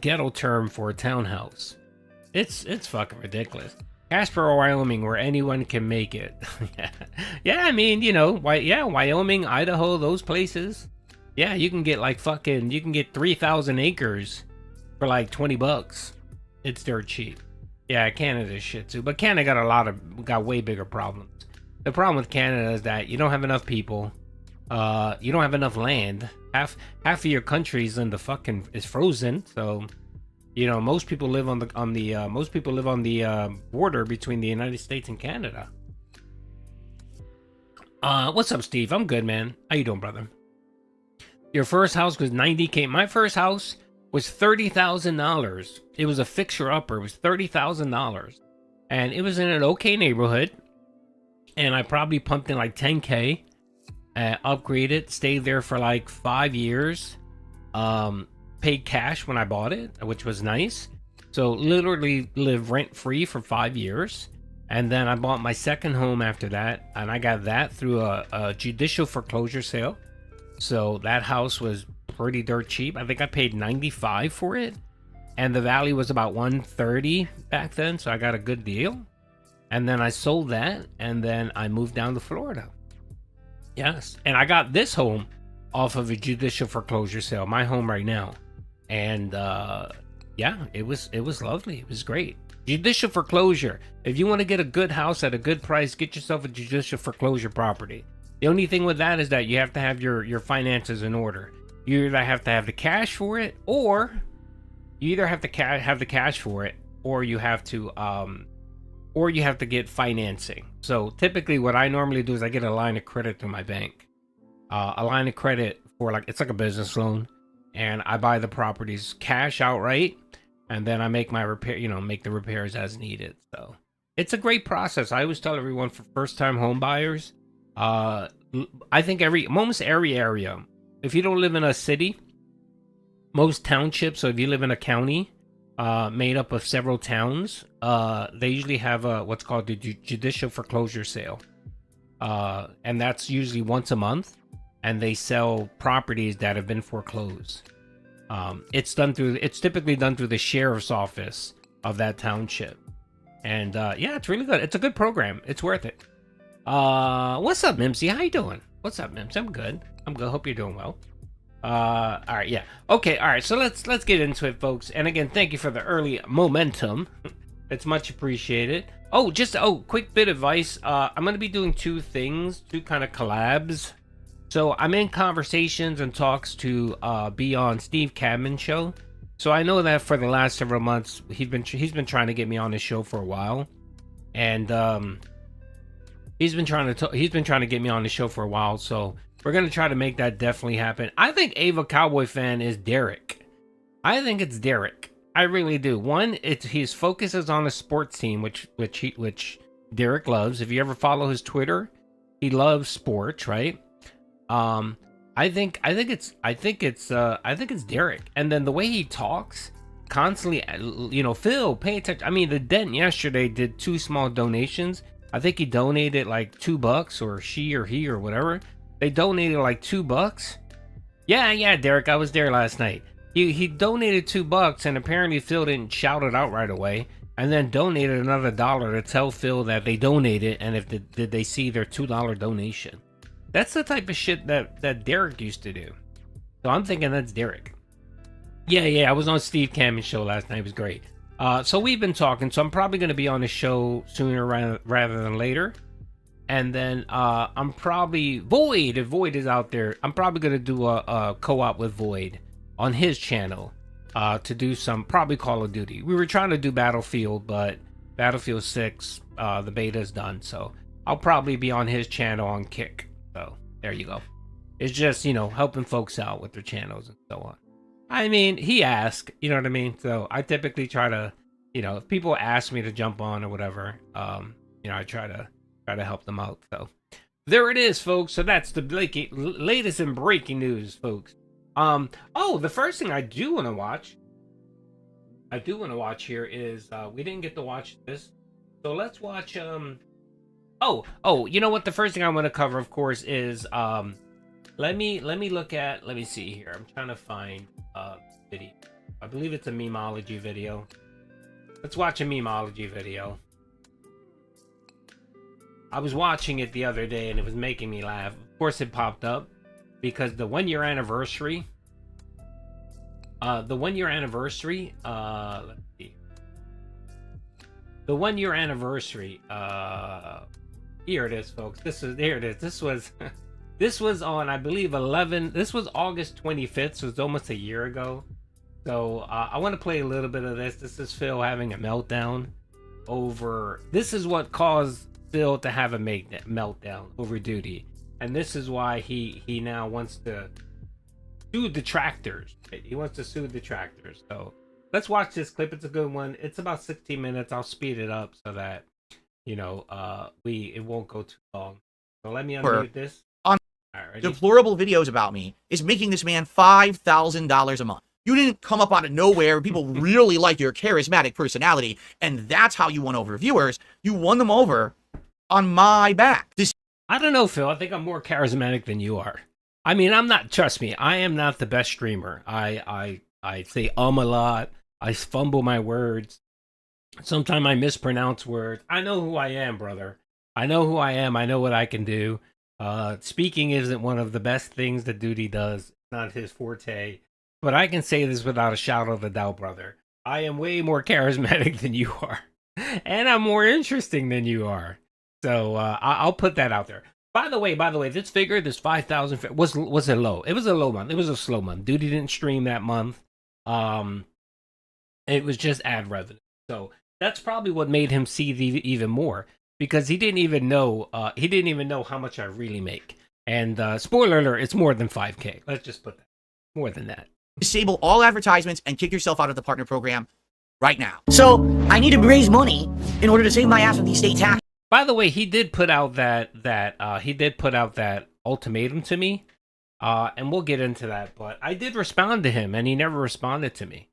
ghetto term for a townhouse. It's fucking ridiculous. Casper, Wyoming, where anyone can make it. Yeah, I mean, you know, Wyoming, Idaho, those places. Yeah, you can get like you can get 3,000 acres for like $20. It's dirt cheap. Yeah, Canada's shit too, but Canada got way bigger problems. The problem with Canada is that you don't have enough people. You don't have enough land. Half of your country's is frozen, so you know most people live on the border between the United States and Canada. What's up, Steve? I'm good, man. How you doing, brother? Your first house was $90K. My first house was $30,000. It was a fixer-upper. It was $30,000, and it was in an okay neighborhood. And I probably pumped in like $10K. Upgraded, stayed there for like 5 years. Paid cash when I bought it, which was nice. So literally lived rent-free for 5 years. And then I bought my second home after that, and I got that through a judicial foreclosure sale. So that house was pretty dirt cheap. I think I paid $95 for it, and the value was about $130 back then, so I got a good deal. And then I sold that, and then I moved down to Florida. Yes, and I got this home off of a judicial foreclosure sale, my home right now. And yeah, it was lovely. It was great. Judicial foreclosure. If you want to get a good house at a good price, get yourself a judicial foreclosure property. The only thing with that is that you have to have your finances in order. You either have to have the cash for it, or you either have to have the cash for it, or you have to get financing. So typically what I normally do is I get a line of credit through my bank. A line of credit for it's like a business loan, and I buy the properties cash outright, and then I make my make the repairs as needed. So it's a great process. I always tell everyone, for first-time home buyers, I think almost every area, if you don't live in a city, most townships, so if you live in a county made up of several towns, they usually have what's called the judicial foreclosure sale, and that's usually once a month, and they sell properties that have been foreclosed. It's typically done through the sheriff's office of that township, and yeah, it's really good. It's a good program. It's worth it. What's up, Mimsy? How you doing? What's up, Mims? I'm good. Hope you're doing well. All right, yeah. Okay, all right. So let's get into it, folks. And again, thank you for the early momentum. It's much appreciated. Oh, quick bit of advice. I'm gonna be doing two kind of collabs. So I'm in conversations and talks to be on Steve Cadman's show. So I know that for the last several months he's been trying to get me on his show for a while, and he's been trying to get me on the show for a while. So we're gonna try to make that definitely happen. I think Ava Cowboy Fan is Derek. I think it's Derek. I really do. One, his focus is on a sports team, which Derek loves. If you ever follow his Twitter, he loves sports, right? I think it's Derek. And then the way he talks constantly, Phil, pay attention. I mean, the Dent yesterday did 2 small donations. I think he donated like $2, or she or he or whatever. They donated like $2. Yeah, Derek, I was there last night. He donated $2, and apparently Phil didn't shout it out right away, and then donated another $1 to tell Phil that they donated, and did they see their $2 donation. That's the type of shit that Derek used to do. So I'm thinking that's Derek. Yeah, I was on Steve Cadman's show last night. It was great. So we've been talking, so I'm probably going to be on the show sooner rather than later. And then I'm probably, Void, if Void is out there, I'm probably going to do a co-op with Void on his channel to do some, probably Call of Duty. We were trying to do Battlefield, but Battlefield 6, the beta is done. So I'll probably be on his channel on Kick. So there you go. It's just, helping folks out with their channels and so on. I mean, he asked, you know what I mean? So I typically try to, if people ask me to jump on or whatever, I try to help them out. So there it is, folks. So that's the latest and breaking news, folks. The first thing I do want to watch here is, we didn't get to watch this. So let's watch, you know what? The first thing I want to cover, of course, is, let me see here. I'm trying to find video. I believe it's a memeology video. Let's watch a memeology video. I was watching it the other day and it was making me laugh. Of course, it popped up because the 1 year anniversary. Let's see. The 1 year anniversary. Here it is, folks. Here it is. This was on, I believe, 11. This was August 25th, so it's almost a year ago. So I want to play a little bit of this. This is Phil having a meltdown over. This is what caused Phil to have a meltdown over Doody, and this is why he now wants to sue detractors. He wants to sue detractors. So let's watch this clip. It's a good one. It's about 16 minutes. I'll speed it up so that it won't go too long. So let me unmute this. On deplorable videos about me is making this man $5,000 a month. You didn't come up out of nowhere. People really like your charismatic personality, and that's how you won over viewers. You won them over on my back. I don't know, Phil. I think I'm more charismatic than you are. I mean, I'm not. Trust me, I am not the best streamer. I say a lot. I fumble my words. Sometimes I mispronounce words. I know who I am, brother. I know who I am. I know what I can do. Speaking isn't one of the best things that Doody does. It's not his forte. But I can say this without a shadow of a doubt, brother. I am way more charismatic than you are. And I'm more interesting than you are. So I'll put that out there. By the way, this figure, this 5,000 was a low. It was a low month. It was a slow month. Doody didn't stream that month. It was just ad revenue. So that's probably what made him see even more, because he didn't even know how much I really make. And spoiler alert, it's more than 5K. Let's just put that. More than that. Disable all advertisements and kick yourself out of the partner program right now. So I need to raise money in order to save my ass from these state taxes. By the way, he did put out that ultimatum to me, and we'll get into that. But I did respond to him, and he never responded to me.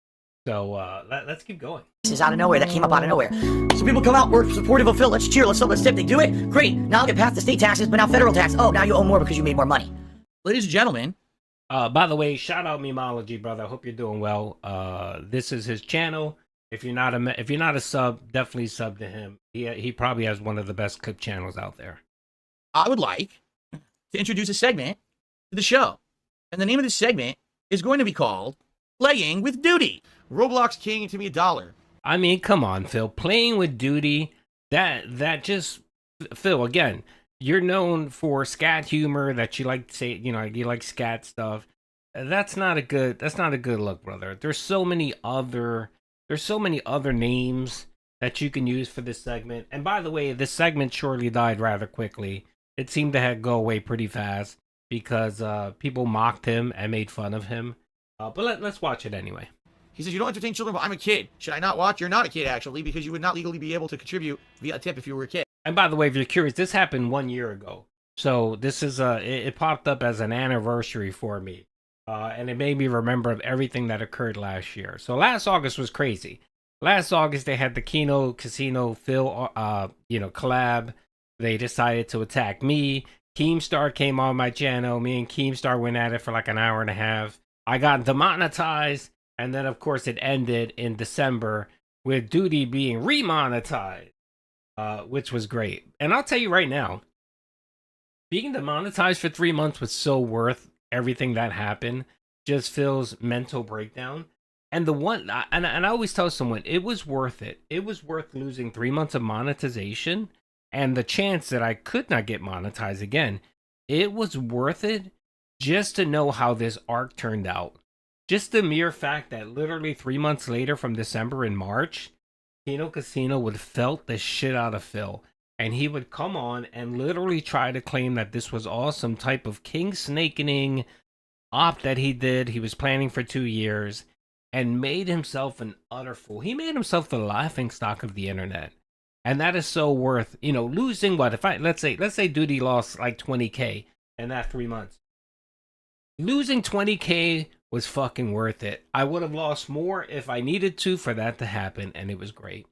So let's keep going. This is out of nowhere. That came up out of nowhere. So people come out, we're supportive of Phil. Let's cheer. Let's tip. They do it. Great. Now I'll get past the state taxes, but now federal tax. Oh, now you owe more because you made more money. Ladies and gentlemen. By the way, shout out Memology, brother. I hope you're doing well. This is his channel. If you're not a sub, definitely sub to him. He probably has one of the best clip channels out there. I would like to introduce a segment to the show. And the name of this segment is going to be called Playing with Doody. Roblox King, to me $1. I mean, come on, Phil. Playing with Doody, that just... Phil, again, you're known for scat humor, that you like to say, you like scat stuff. That's not a good look, brother. There's so many other names that you can use for this segment. And by the way, this segment surely died rather quickly. It seemed to go away pretty fast because people mocked him and made fun of him. But let's watch it anyway. He says, you don't entertain children, but I'm a kid. Should I not watch? You're not a kid, actually, because you would not legally be able to contribute via a tip if you were a kid. And by the way, if you're curious, this happened 1 year ago. So this is it popped up as an anniversary for me. And it made me remember of everything that occurred last year. So last August was crazy. Last August, they had the Kino Casino Phil, collab. They decided to attack me. Keemstar came on my channel. Me and Keemstar went at it for like an hour and a half. I got demonetized. And then, of course, it ended in December with Doody being remonetized, which was great. And I'll tell you right now, being demonetized for 3 months was so worth everything that happened. Just Phil's mental breakdown. And I always tell someone, it was worth it. It was worth losing 3 months of monetization and the chance that I could not get monetized again. It was worth it just to know how this arc turned out. Just the mere fact that literally 3 months later, from December and March, Kino Casino would felt the shit out of Phil. And he would come on and literally try to claim that this was all some type of king snakening op that he did. He was planning for 2 years and made himself an utter fool. He made himself the laughingstock of the internet. And that is so worth, losing what? Let's say Doody lost like 20K in that 3 months. Losing 20K was fucking worth it. I would have lost more if I needed to for that to happen, and it was great.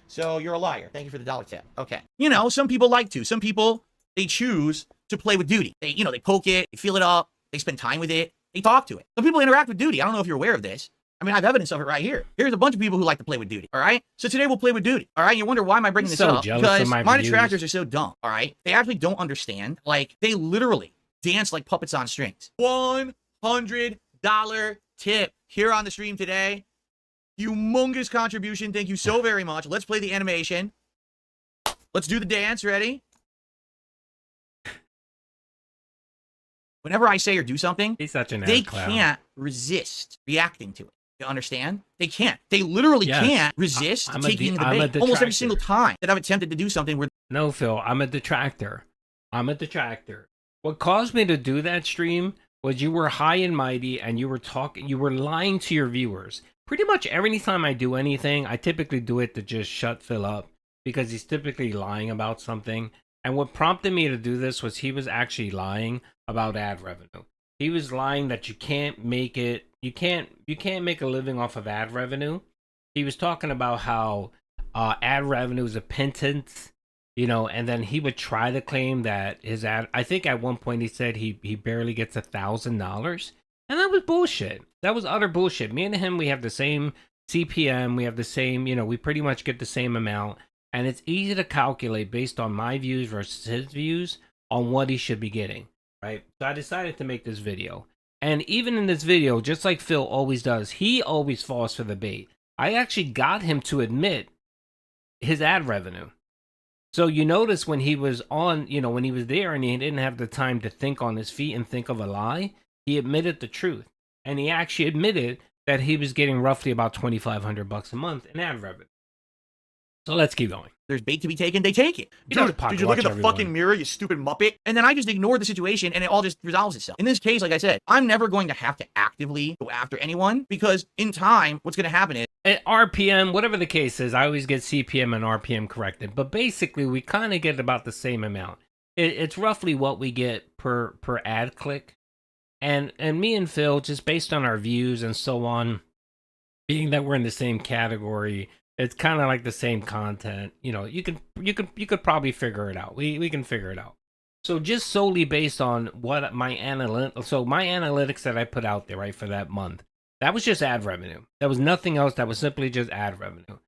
So you're a liar. Thank you for the $1 tip. Okay. Some people like to. Some people, they choose to play with Doody. They poke it, they feel it up, they spend time with it, they talk to it. Some people interact with Doody. I don't know if you're aware of this. I mean, I have evidence of it right here. Here's a bunch of people who like to play with Doody, all right? So today we'll play with Doody, all right? You wonder why am I bringing this up? Because my detractors are so dumb, all right? They actually don't understand. Like, they literally dance like puppets on strings. $100 tip here on the stream today. Humongous contribution. Thank you so very much. Let's play the animation. Let's do the dance. Ready? Whenever I say or do something, he's such an they clown. can't resist reacting to it. You understand? They can't. They literally can't resist taking the bait. Almost every single time that I've attempted to do something where... No, Phil, I'm a detractor. I'm a detractor. What caused me to do that stream was you were high and mighty and you were lying to your viewers. Pretty much every time I do anything, I typically do it to just shut Phil up because he's typically lying about something. And what prompted me to do this was he was actually lying about ad revenue. He was lying that you can't make it, you can't make a living off of ad revenue. He was talking about how ad revenue is a pittance, you know, and then he would try to claim that his ad, I think at one point he said he barely gets $1,000. And that was bullshit. That was utter bullshit. Me and him, we have the same CPM, we have the same, you know, we pretty much get the same amount. And it's easy to calculate based on my views versus his views on what he should be getting, right? So I decided to make this video. And even in this video, just like Phil always does, he always falls for the bait. I actually got him to admit his ad revenue. So you notice when he was on, you know, when he was there and he didn't have the time to think on his feet and think of a lie, he admitted the truth. And he actually admitted that he was getting roughly about $2,500 a month in ad revenue. So let's keep going. There's bait to be taken, they take it. Did you look at the fucking mirror, you stupid muppet? And then I just ignored the situation and it all just resolves itself. In this case, like I said, I'm never going to have to actively go after anyone because in time, what's going to happen is... At RPM, whatever the case is, I always get CPM and RPM corrected. But basically, we kind of get about the same amount. It's roughly what we get per ad click. And me and Phil, just based on our views and so on, being that we're in the same category... It's kind of like the same content, you know. You could probably figure it out. We can figure it out. So just solely based on what my analytics that I put out there, right, for that month, that was just ad revenue. That was nothing else. That was simply just ad revenue.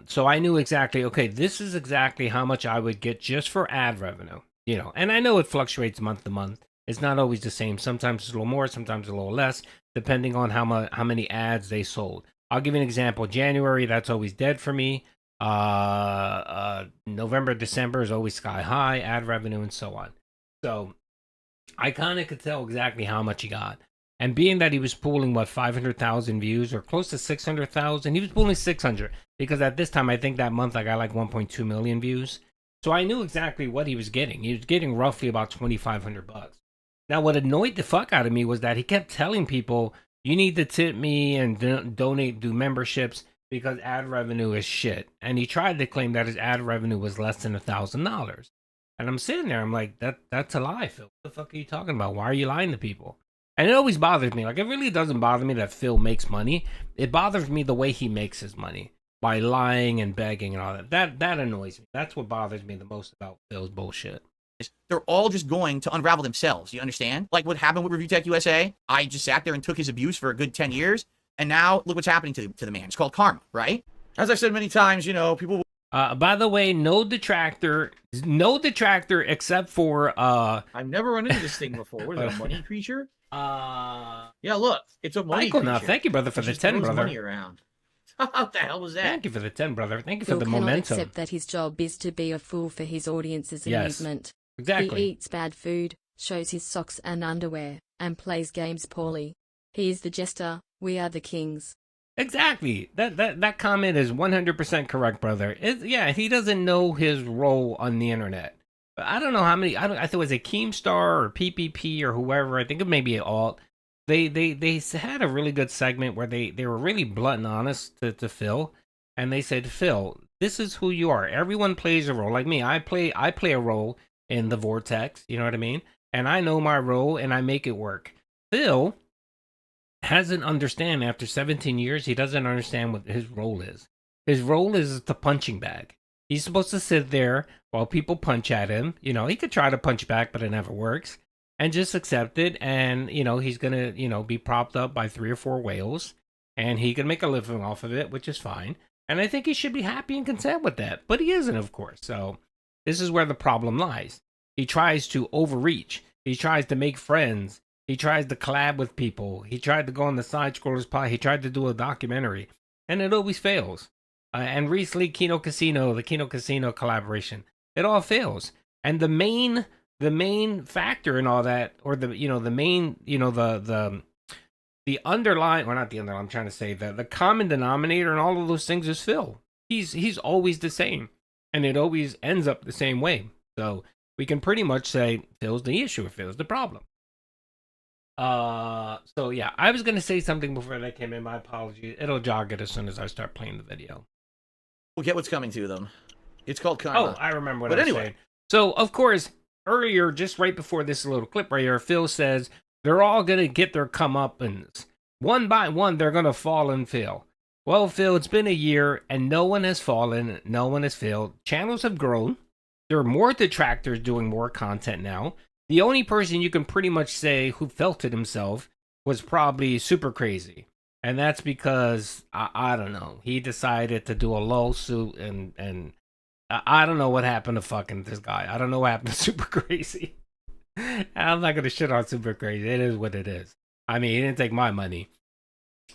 So I knew exactly, okay, this is exactly how much I would get just for ad revenue, you know. And I know it fluctuates month to month. It's not always the same. Sometimes it's a little more, sometimes a little less, depending on how many ads they sold. I'll give you an example. January, that's always dead for me. November, December is always sky high, ad revenue, and so on. So I kind of could tell exactly how much he got. And being that he was pulling, 500,000 views or close to 600,000, he was pulling 600 because at this time, I think that month I got like 1.2 million views. So I knew exactly what he was getting. He was getting roughly about $2,500. Now, what annoyed the fuck out of me was that he kept telling people, you need to tip me and donate, do memberships because ad revenue is shit. And he tried to claim that his ad revenue was less than $1,000. And I'm sitting there, I'm like, that's a lie, Phil. What the fuck are you talking about? Why are you lying to people? And it always bothers me. Like, it really doesn't bother me that Phil makes money. It bothers me the way he makes his money by lying and begging and all that. That annoys me. That's what bothers me the most about Phil's bullshit. They're all just going to unravel themselves. You understand? Like what happened with Review Tech USA. I just sat there and took his abuse for a good 10 years. And now look what's happening to the man. It's called karma, right? As I've said many times, you know, people... by the way, no detractor except for... I've never run into this thing before. What is that, a money creature? Yeah, look. It's a money creature. Now, thank you, brother, for the 10, brother. Money around. What the hell was that? Thank you for the 10, brother. Thank you Phil for the cannot momentum. accept that his job is to be a fool for his audience's amusement. Exactly. He eats bad food, shows his socks and underwear, and plays games poorly. He is the jester, we are the kings. Exactly. That comment is 100% correct, brother. Yeah, he doesn't know his role on the internet. But I don't know how many, I think it was a Keemstar or PPP or whoever, I think it may be alt. They had a really good segment where they were really blunt and honest to Phil. And they said, Phil, this is who you are. Everyone plays a role. Like me, I play a role in the vortex, you know what I mean? And I know my role and I make it work. Phil hasn't understand after 17 years, he doesn't understand what his role is. His role is the punching bag. He's supposed to sit there while people punch at him. You know, he could try to punch back, but it never works. And just accept it. And, you know, he's going to, you know, be propped up by 3 or 4 whales. and he can make a living off of it, which is fine. And I think he should be happy and content with that, but he isn't, of course. So this is where the problem lies. He tries to overreach. He tries to make friends. He tries to collab with people. He tried to go on the Side Scrollers Pod. He tried to do a documentary, and it always fails. And recently, the Kino Casino collaboration, it all fails. And the main factor in all that, or the main, the underlying, or not the underlying, I'm trying to say the common denominator in all of those things is Phil. He's always the same, and it always ends up the same way. So we can pretty much say Phil's the issue, or Phil's the problem. So yeah, I was gonna say something before that came in. My apologies. It'll jog it as soon as I start playing the video. We'll get what's coming to them. It's called karma. Oh, I remember what I was saying. So of course, earlier, just right before this little clip right here, Phil says they're all gonna get their comeuppance. One by one, they're gonna fall and fail. Well, Phil, it's been a year and no one has fallen, no one has failed. Channels have grown. There are more detractors doing more content now. The only person you can pretty much say who felt it himself was probably Super Crazy. And that's because, I don't know, he decided to do a lawsuit and I don't know what happened to fucking this guy. I don't know what happened to Super Crazy. I'm not going to shit on Super Crazy. It is what it is. I mean, he didn't take my money.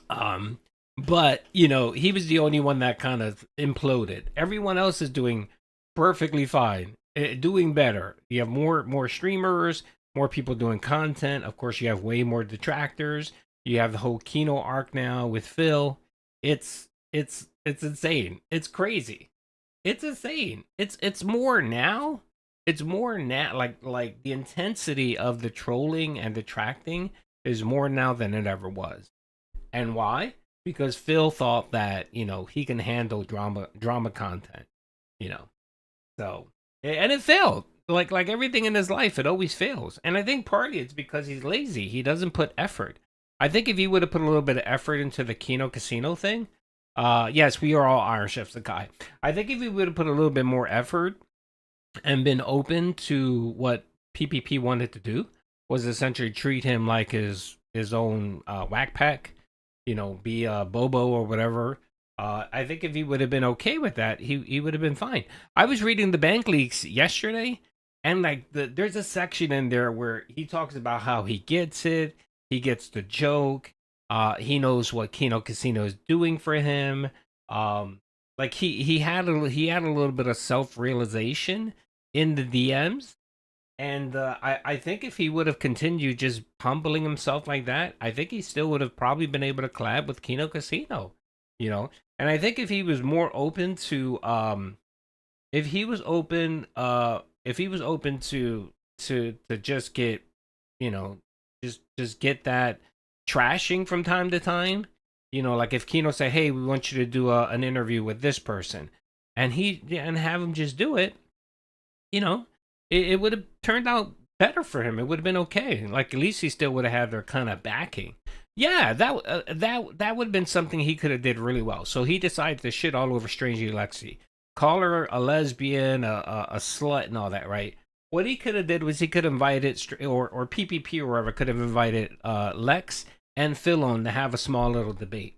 But, he was the only one that kind of imploded. Everyone else is doing perfectly fine. Doing better. You have more streamers, more people doing content. Of course, you have way more detractors. You have the whole Kino arc now with Phil. It's insane. It's crazy. It's insane. It's more now. It's more now. Like the intensity of the trolling and detracting is more now than it ever was. And why? Because Phil thought that he can handle drama content. So. And it failed. Like everything in his life, it always fails. And I think partly it's because he's lazy. He doesn't put effort. I think if he would have put a little bit of effort into the Kino Casino thing, yes, we are all IronChefSakai. I think if he would have put a little bit more effort and been open to what PPP wanted to do, was essentially treat him like his own whack pack, be a Bobo or whatever. I think if he would have been okay with that, he would have been fine. I was reading the bank leaks yesterday, and there's a section in there where he talks about how he gets it, he gets the joke, he knows what Kino Casino is doing for him. He had a little bit of self-realization in the DMs, and I think if he would have continued just humbling himself like that, I think he still would have probably been able to collab with Kino Casino. And I think if he was more open to, if he was open to just get, just get that trashing from time to time, like if Kino say, hey, we want you to do an interview with this person, and have him just do it, it would have turned out better for him. It would have been okay. Like at least he still would have had their kind of backing. Yeah, that would have been something he could have did really well. So he decided to shit all over Strangely Lexi, call her a lesbian, a slut, and all that. Right? What he could have did was he could have invited, or PPP or whoever could have invited Lex and Phil on to have a small little debate,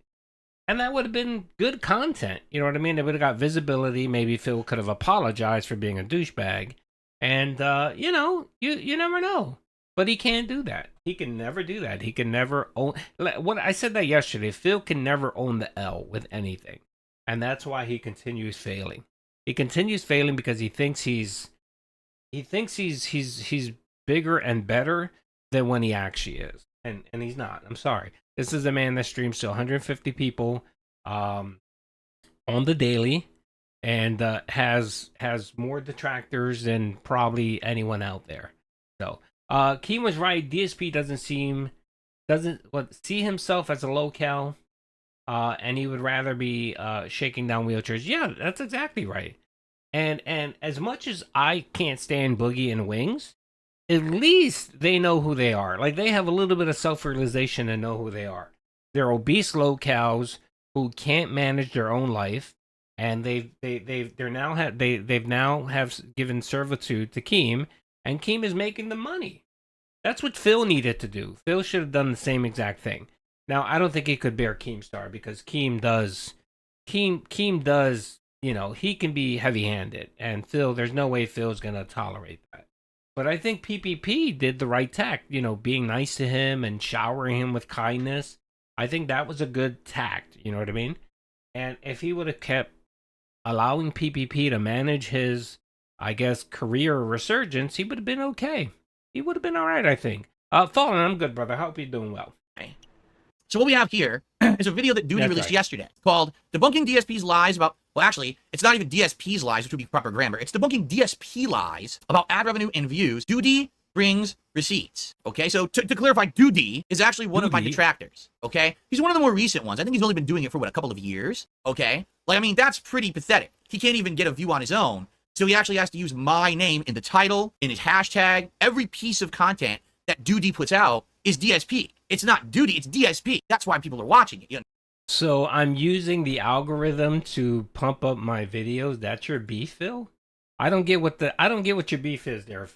and that would have been good content. You know what I mean? It would have got visibility. Maybe Phil could have apologized for being a douchebag, and you never know. But he can't do that. He can never do that. He can never own. What I said that yesterday. Phil can never own the L with anything, and that's why he continues failing. He continues failing because he thinks he's bigger and better than when he actually is, and he's not. I'm sorry. This is a man that streams to 150 people on the daily, and has more detractors than probably anyone out there. So. Keem was right. DSP doesn't see himself as a locale, and he would rather be shaking down wheelchairs. Yeah, that's exactly right. And as much as I can't stand Boogie and Wings, at least they know who they are. Like they have a little bit of self-realization and know who they are. They're obese locales who can't manage their own life, and they've now have given servitude to Keem. And Keem is making the money. That's what Phil needed to do. Phil should have done the same exact thing. Now, I don't think he could bear Keemstar because Keem does, you know, he can be heavy-handed, and Phil, there's no way Phil's gonna tolerate that. But I think PPP did the right tact, you know, being nice to him and showering him with kindness. I think that was a good tact, you know what I mean? And if he would have kept allowing PPP to manage his, I guess, career resurgence, he would have been okay. He would have been all right, I think. Fallen, I'm good, brother. Hope you're doing well. So what we have here is a video that Doody released yesterday called Debunking DSP's Lies About... Well, actually, it's not even DSP's lies, which would be proper grammar. It's debunking DSP lies about ad revenue and views. Doody brings receipts. Okay, so to clarify, Doody is actually one of my detractors. Okay, he's one of the more recent ones. I think he's only been doing it for, what, a couple of years? Okay, like, I mean, that's pretty pathetic. He can't even get a view on his own. So he actually has to use my name in the title, in his hashtag. Every piece of content that Doody puts out is DSP. It's not Doody, it's DSP. That's why people are watching it. You know? So I'm using the algorithm to pump up my videos. That's your beef, Phil? I don't get what your beef is there.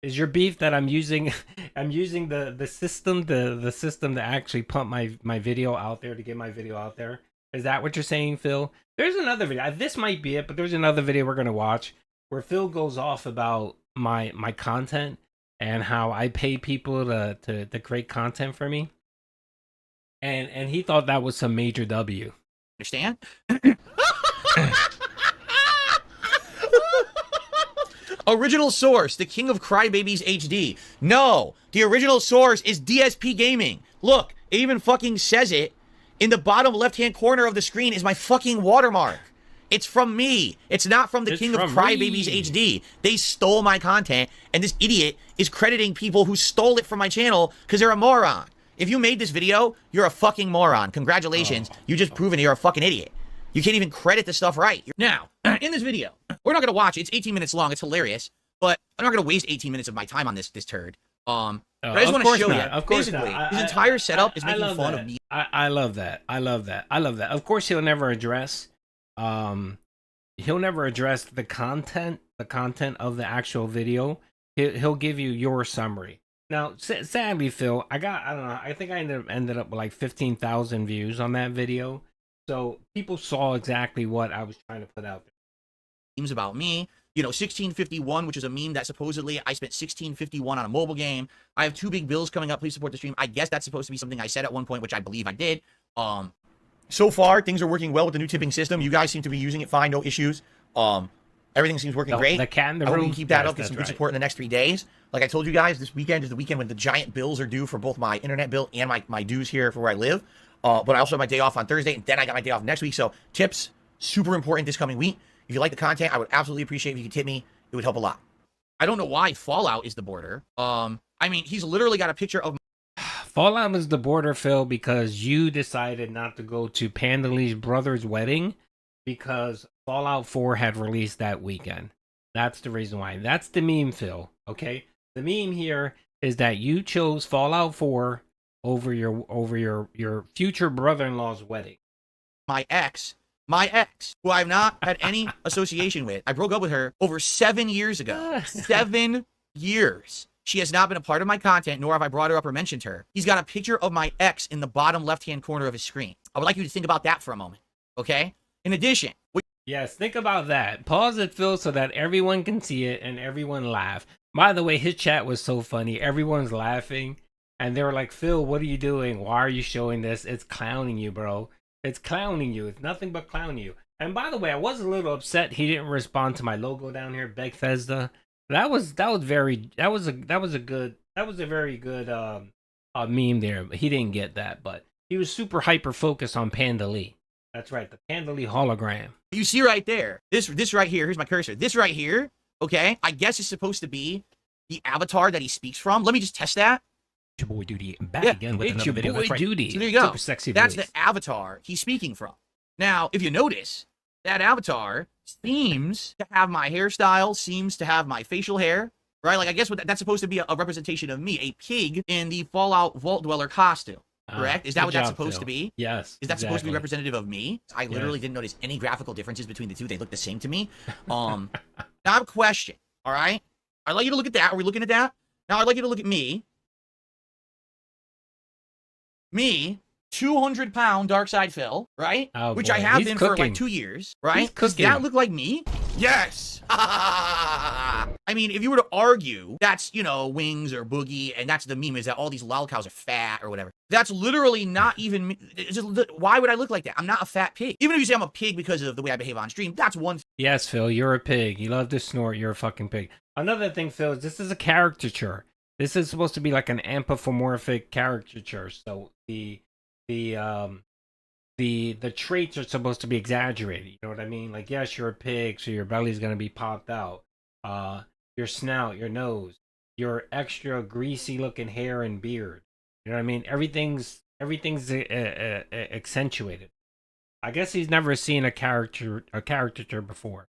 Is your beef that I'm using the system to actually pump my video out there, to get my video out there? Is that what you're saying, Phil? There's another video. This might be it, but there's another video we're gonna watch where Phil goes off about my content and how I pay people to create content for me. And he thought that was some major W. Understand? Original source, the king of crybabies HD. No, the original source is DSP Gaming. Look, it even fucking says it. In the bottom left-hand corner of the screen is my fucking watermark. It's from me. It's not from the king of crybabies HD. They stole my content, and this idiot is crediting people who stole it from my channel because they're a moron. If you made this video, you're a fucking moron. Congratulations. You just proven you're a fucking idiot. You can't even credit the stuff right. Now, in this video, we're not going to watch it. It's 18 minutes long. It's hilarious. But I'm not going to waste 18 minutes of my time on this turd. But I just want to show you. Basically, his entire setup is making fun of me. I love that. I love that. I love that. Of course, he'll never address the content of the actual video. He'll give you your summary. Now, sadly, Phil, I don't know. I think I ended up with like 15,000 views on that video. So people saw exactly what I was trying to put out there. Memes about me. You know, 1651, which is a meme that supposedly I spent 1651 on a mobile game. I have 2 big bills coming up. Please support the stream. I guess that's supposed to be something I said at one point, which I believe I did. So far, things are working well with the new tipping system. You guys seem to be using it fine, no issues. Everything seems working great. The cat in the room. I hope we can keep that up, get some good support in the next 3 days. Like I told you guys, this weekend is the weekend when the giant bills are due for both my internet bill and my dues here for where I live. But I also have my day off on Thursday, and then I got my day off next week. So tips, super important this coming week. If you like the content, I would absolutely appreciate if you could tip me. It would help a lot. I don't know why Fallout is the border. I mean, he's literally got a picture of... Fallout is the border, Phil, because you decided not to go to Pandalee's brother's wedding because Fallout 4 had released that weekend. That's the reason why. That's the meme, Phil. Okay? The meme here is that you chose Fallout 4 over your future brother-in-law's wedding. My ex, who I've not had any association with. I broke up with her over 7 years ago. 7 years. She has not been a part of my content, nor have I brought her up or mentioned her. He's got a picture of my ex in the bottom left-hand corner of his screen. I would like you to think about that for a moment, okay? In addition... Yes, think about that. Pause it, Phil, so that everyone can see it and everyone laugh. By the way, his chat was so funny. Everyone's laughing, and they were like, Phil, what are you doing? Why are you showing this? It's clowning you, bro. It's clowning you. It's nothing but clowning you. And by the way, I was a little upset he didn't respond to my logo down here, Bethesda. That was a very good meme there. He didn't get that, but he was super hyper focused on Pandalee. That's right, the Pandalee hologram. You see right there, this right here, here's my cursor. This right here, okay, I guess is supposed to be the avatar that he speaks from. Let me just test that. Your boy Doody back again with another video. That's right. Doody. So there you go. Super sexy That's voice. the avatar he's speaking from. Now, if you notice, that avatar seems to have my hairstyle, seems to have my facial hair, right? Like, I guess that's supposed to be a representation of me, a pig in the Fallout Vault Dweller costume. Correct? Is that what that's supposed to be? Yes. Is that supposed to be representative of me? I literally didn't notice any graphical differences between the two. They look the same to me. Now I have a question, all right? I'd like you to look at that. Are we looking at that? Now I'd like you to look at me. Me 200-pound Dark Side Phil, right? Oh, Which boy. I have He's been for cooking. like 2 years, right? He's Does cooking. that look like me? Yes. I mean, if you were to argue that's, you know, Wings or Boogie, and that's the meme is that all these lolcows are fat or whatever. That's literally not even me. It's just, why would I look like that? I'm not a fat pig. Even if you say I'm a pig because of the way I behave on stream, that's one. Yes, Phil, you're a pig. You love to snort. You're a fucking pig. Another thing, Phil, is this is a caricature. This is supposed to be like an anthropomorphic caricature. So the traits are supposed to be exaggerated. You know what I mean? Like, yes, you're a pig, so your belly's gonna be popped out. Your snout, your nose, your extra greasy looking hair and beard. You know what I mean? Everything's accentuated. I guess he's never seen a caricature before.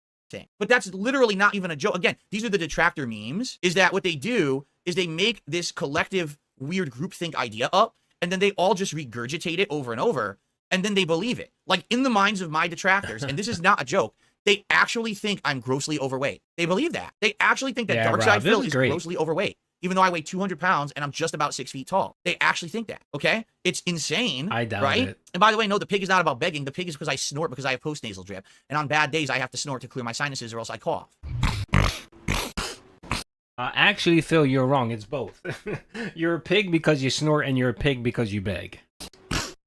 But that's literally not even a joke. Again, these are the detractor memes. Is that what they do? Is they make this collective weird groupthink idea up, and then they all just regurgitate it over and over, and then they believe it. Like, in the minds of my detractors, and this is not a joke, they actually think I'm grossly overweight. They believe that. They actually think that Dark Side Phil is grossly overweight, even though I weigh 200 pounds and I'm just about 6 feet tall. They actually think that, okay? It's insane, I doubt right? it. And by the way, no, the pig is not about begging. The pig is because I snort because I have post-nasal drip. And on bad days, I have to snort to clear my sinuses or else I cough. Actually, Phil, you're wrong. It's both. You're a pig because you snort, and you're a pig because you beg.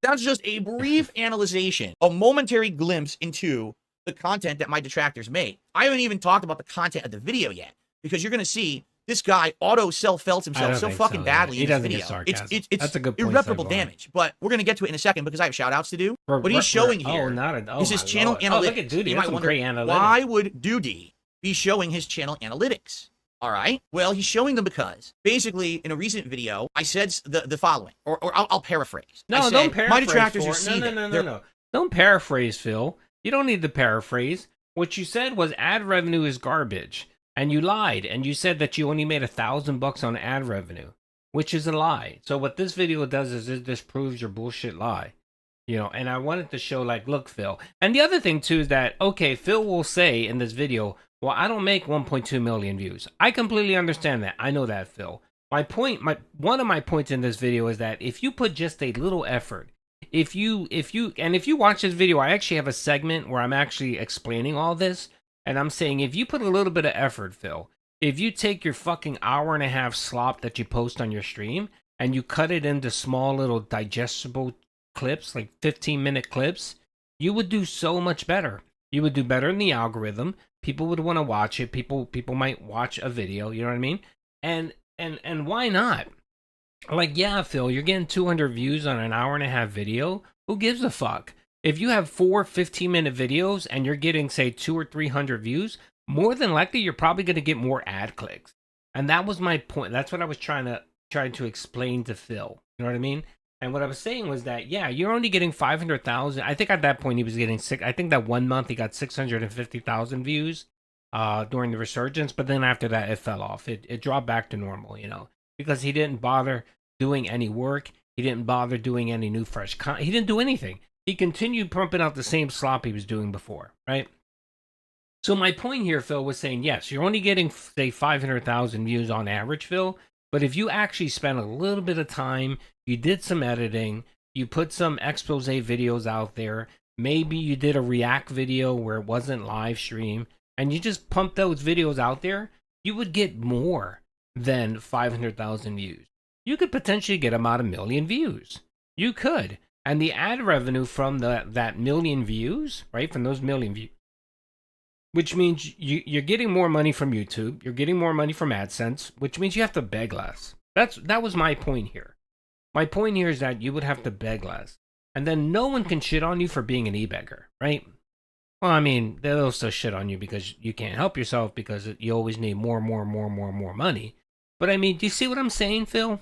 That's just a brief analyzation, a momentary glimpse into the content that my detractors make. I haven't even talked about the content of the video yet, because you're going to see this guy self-felts himself so fucking badly in this video. It's That's a good point, irreparable Sidebar. damage, but we're going to get to it in a second because I have shout-outs to do. We're- What he's showing we're- here oh, is his my channel Lord. analytics. Oh, look at Doody. You That's might some wonder, great analytics. why would Doody be showing his channel analytics? All right. Well, he's showing them because basically in a recent video, I said the following, or I'll paraphrase. No, I said, don't paraphrase. my detractors are for it. seething. No. Don't paraphrase, Phil. You don't need to paraphrase. What you said was ad revenue is garbage, and you lied, and you said that you only made $1,000 on ad revenue, which is a lie. So what this video does is it disproves your bullshit lie. You know, and I wanted to show, like, look, Phil. And the other thing, too, is that, okay, Phil will say in this video, well, I don't make 1.2 million views. I completely understand that. I know that, Phil. One of my points in this video is that if you put just a little effort, if you watch this video, I actually have a segment where I'm actually explaining all this, and I'm saying if you put a little bit of effort, Phil, if you take your fucking hour-and-a-half slop that you post on your stream and you cut it into small little digestible clips, like 15-minute clips, you would do so much better. You would do better in the algorithm. People would want to watch it. People might watch a video. You know what I mean? And why not? Like, yeah, Phil, you're getting 200 views on an hour-and-a-half video. Who gives a fuck? If you have 4 15-minute videos and you're getting, say, 200 or 300 views, more than likely you're probably going to get more ad clicks. And that was my point. That's what I was trying to explain to Phil. You know what I mean? And what I was saying was that, yeah, you're only getting 500,000. I think at that point he was getting I think that 1 month he got 650,000 views during the resurgence. But then after that, it fell off. It dropped back to normal, you know, because he didn't bother doing any work. He didn't bother doing any new fresh content. He didn't do anything. He continued pumping out the same slop he was doing before, right? So my point here, Phil, was saying, yes, you're only getting, say, 500,000 views on average, Phil. But if you actually spent a little bit of time, you did some editing, you put some expose videos out there, maybe you did a react video where it wasn't live stream, and you just pumped those videos out there, you would get more than 500,000 views. You could potentially get about 1 million views. You could. And the ad revenue from that million views, right, from those million views, which means you're getting more money from YouTube, you're getting more money from AdSense, which means you have to beg less. That was my point here. My point here is that you would have to beg less. And then no one can shit on you for being an e-beggar, right? Well, I mean, they'll still shit on you because you can't help yourself because you always need more money. But I mean, do you see what I'm saying, Phil?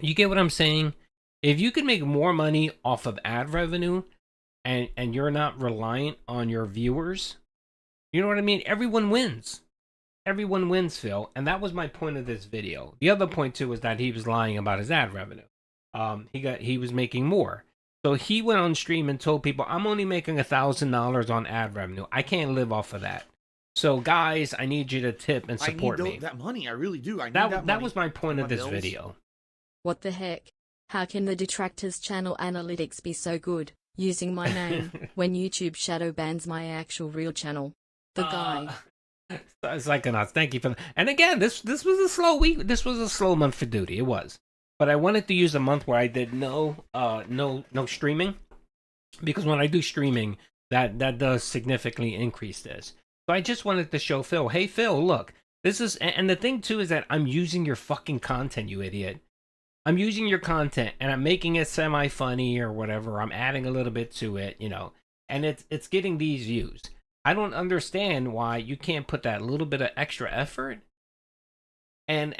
You get what I'm saying? If you can make more money off of ad revenue and you're not reliant on your viewers, you know what I mean? Everyone wins. Everyone wins, Phil. And that was my point of this video. The other point, too, was that he was lying about his ad revenue. He was making more. So he went on stream and told people, I'm only making $1,000 on ad revenue. I can't live off of that. So, guys, I need you to tip and support me. That money. I really do. I need that that that money was my point for of my this bills. video. What the heck? How can the detractors channel analytics be so good, using my name, when YouTube shadow bans my actual real channel? The guy. Psychonauts, thank you for that. And again, this was a slow week. This was a slow month for Doody. It was. But I wanted to use a month where I did no streaming. Because when I do streaming, that does significantly increase this. So I just wanted to show Phil, hey Phil, look, this is, and the thing too is that I'm using your fucking content, you idiot. I'm using your content and I'm making it semi-funny or whatever. I'm adding a little bit to it, you know, and it's getting these views. I don't understand why you can't put that little bit of extra effort and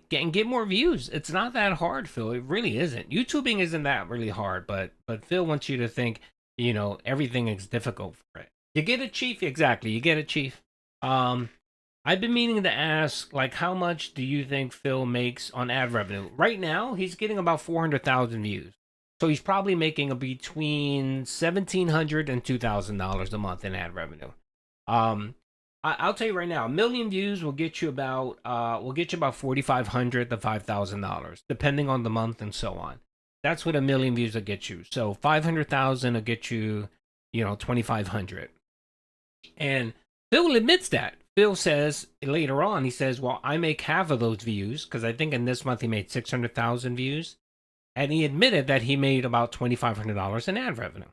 get more views. It's not that hard, Phil. It really isn't. YouTubing isn't that really hard, but Phil wants you to think, you know, everything is difficult for it. You get it, Chief. Exactly. You get it, Chief. I've been meaning to ask, like, how much do you think Phil makes on ad revenue? Right now, he's getting about 400,000 views. So he's probably making between $1,700 and $2,000 a month in ad revenue. I'll tell you right now, 1 million views will get you about $4,500 to $5,000, depending on the month and so on. That's what 1 million views will get you. So 500,000 will get you, you know, 2,500. And Phil admits that. Phil says later on, he says, well, I make half of those views, because I think in this month he made 600,000 views. And he admitted that he made about $2,500 in ad revenue.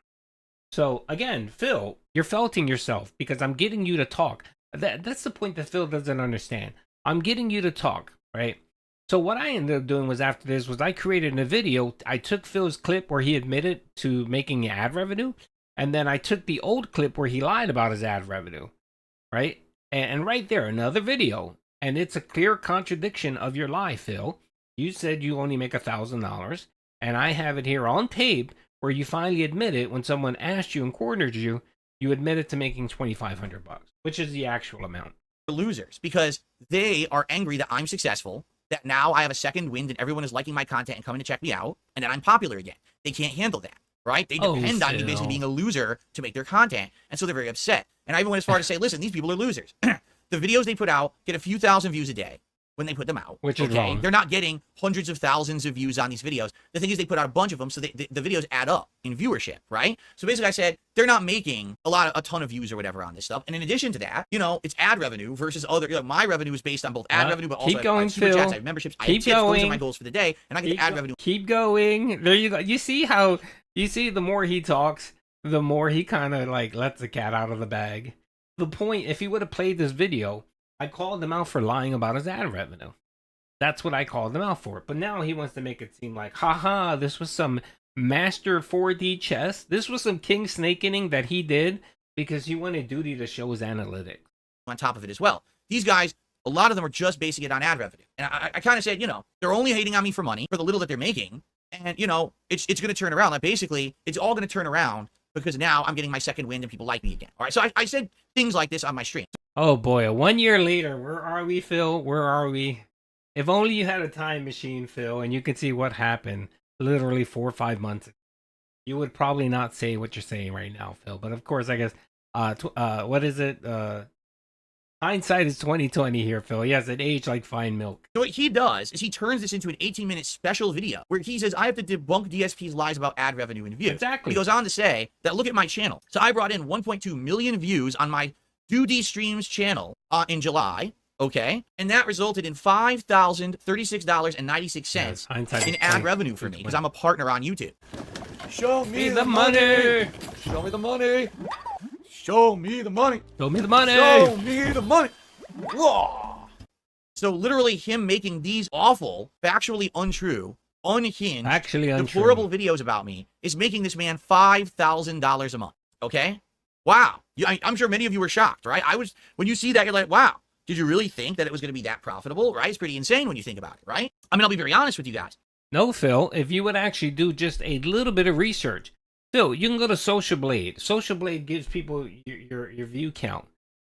So again, Phil, you're felting yourself because I'm getting you to talk. That's the point that Phil doesn't understand. I'm getting you to talk, right? So what I ended up doing was after this was I created a video. I took Phil's clip where he admitted to making ad revenue. And then I took the old clip where he lied about his ad revenue, right? And right there, another video. And it's a clear contradiction of your lie, Phil. You said you only make $1,000. And I have it here on tape where you finally admitted when someone asked you and cornered you, you admitted to making $2,500, which is the actual amount. Losers, because they are angry that I'm successful, that now I have a second wind and everyone is liking my content and coming to check me out, and that I'm popular again. They can't handle that, right? They depend on me basically being a loser to make their content, and so they're very upset. And I even went as far to say, listen, these people are losers. The videos they put out get a few thousand views a day when they put them out. Which is wrong. They're not getting hundreds of thousands of views on these videos. The thing is they put out a bunch of them, so the videos add up in viewership, right? So basically I said, they're not making a ton of views or whatever on this stuff. And in addition to that, you know, it's ad revenue versus other, you know, my revenue is based on both ad revenue, but also I have super chats, I have memberships, I have tips, those are my goals for the day, and I get the ad revenue. Keep going. There you go. You see the more he talks, the more he kind of like lets the cat out of the bag. The point, if he would have played this video, I called him out for lying about his ad revenue. That's what I called him out for. But now he wants to make it seem like, haha, this was some master 4D chess. This was some king snake inning that he did because he wanted Doody to show his analytics. On top of it as well. These guys, a lot of them are just basing it on ad revenue. And I kind of said, you know, they're only hating on me for money, for the little that they're making. And, you know, it's going to turn around. Like, basically, it's all going to turn around because now I'm getting my second wind and people like me again. All right, so I said things like this on my stream. Oh, boy. 1 year later, where are we, Phil? Where are we? If only you had a time machine, Phil, and you could see what happened literally 4 or 5 months ago, you would probably not say what you're saying right now, Phil. But of course, I guess, what is it? Hindsight is 20/20 here, Phil. Yes, it aged like fine milk. So what he does is he turns this into an 18-minute special video where he says, I have to debunk DSP's lies about ad revenue and views. Exactly. He goes on to say that, look at my channel. So I brought in 1.2 million views on my Doody Streams channel in July. Okay, and that resulted in $5,036.96 in ad revenue for me because I'm a partner on YouTube. Show me the money. Show me the money. Show me the money. Show me the money. Show me the money. Whoa. So literally him making these awful, factually untrue, unhinged, deplorable videos about me is making this man $5,000 a month. Okay? Wow. I'm sure many of you were shocked, right? When you see that, you're like, wow. Did you really think that it was going to be that profitable, right? It's pretty insane when you think about it, right? I mean, I'll be very honest with you guys. No, Phil, if you would actually do just a little bit of research, Phil, you can go to Social Blade. Social Blade gives people your view count.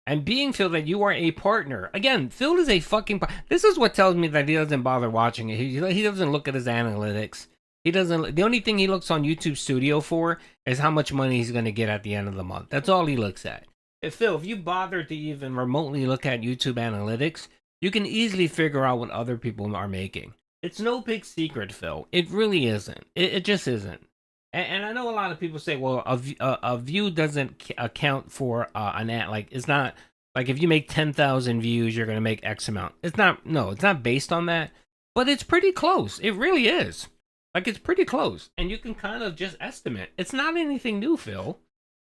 And being, Phil, that you are a partner. Again, Phil is a fucking... This is what tells me that he doesn't bother watching it. He doesn't look at his analytics. He doesn't... The only thing he looks on YouTube Studio for is how much money he's going to get at the end of the month. That's all he looks at. Phil, if you bother to even remotely look at YouTube analytics, you can easily figure out what other people are making. It's no big secret, Phil. It really isn't. It just isn't. And I know a lot of people say, well, a view doesn't account for an ad. Like, it's not like if you make 10,000 views, you're going to make X amount. It's not. No, it's not based on that. But it's pretty close. It really is. Like, it's pretty close. And you can kind of just estimate. It's not anything new, Phil.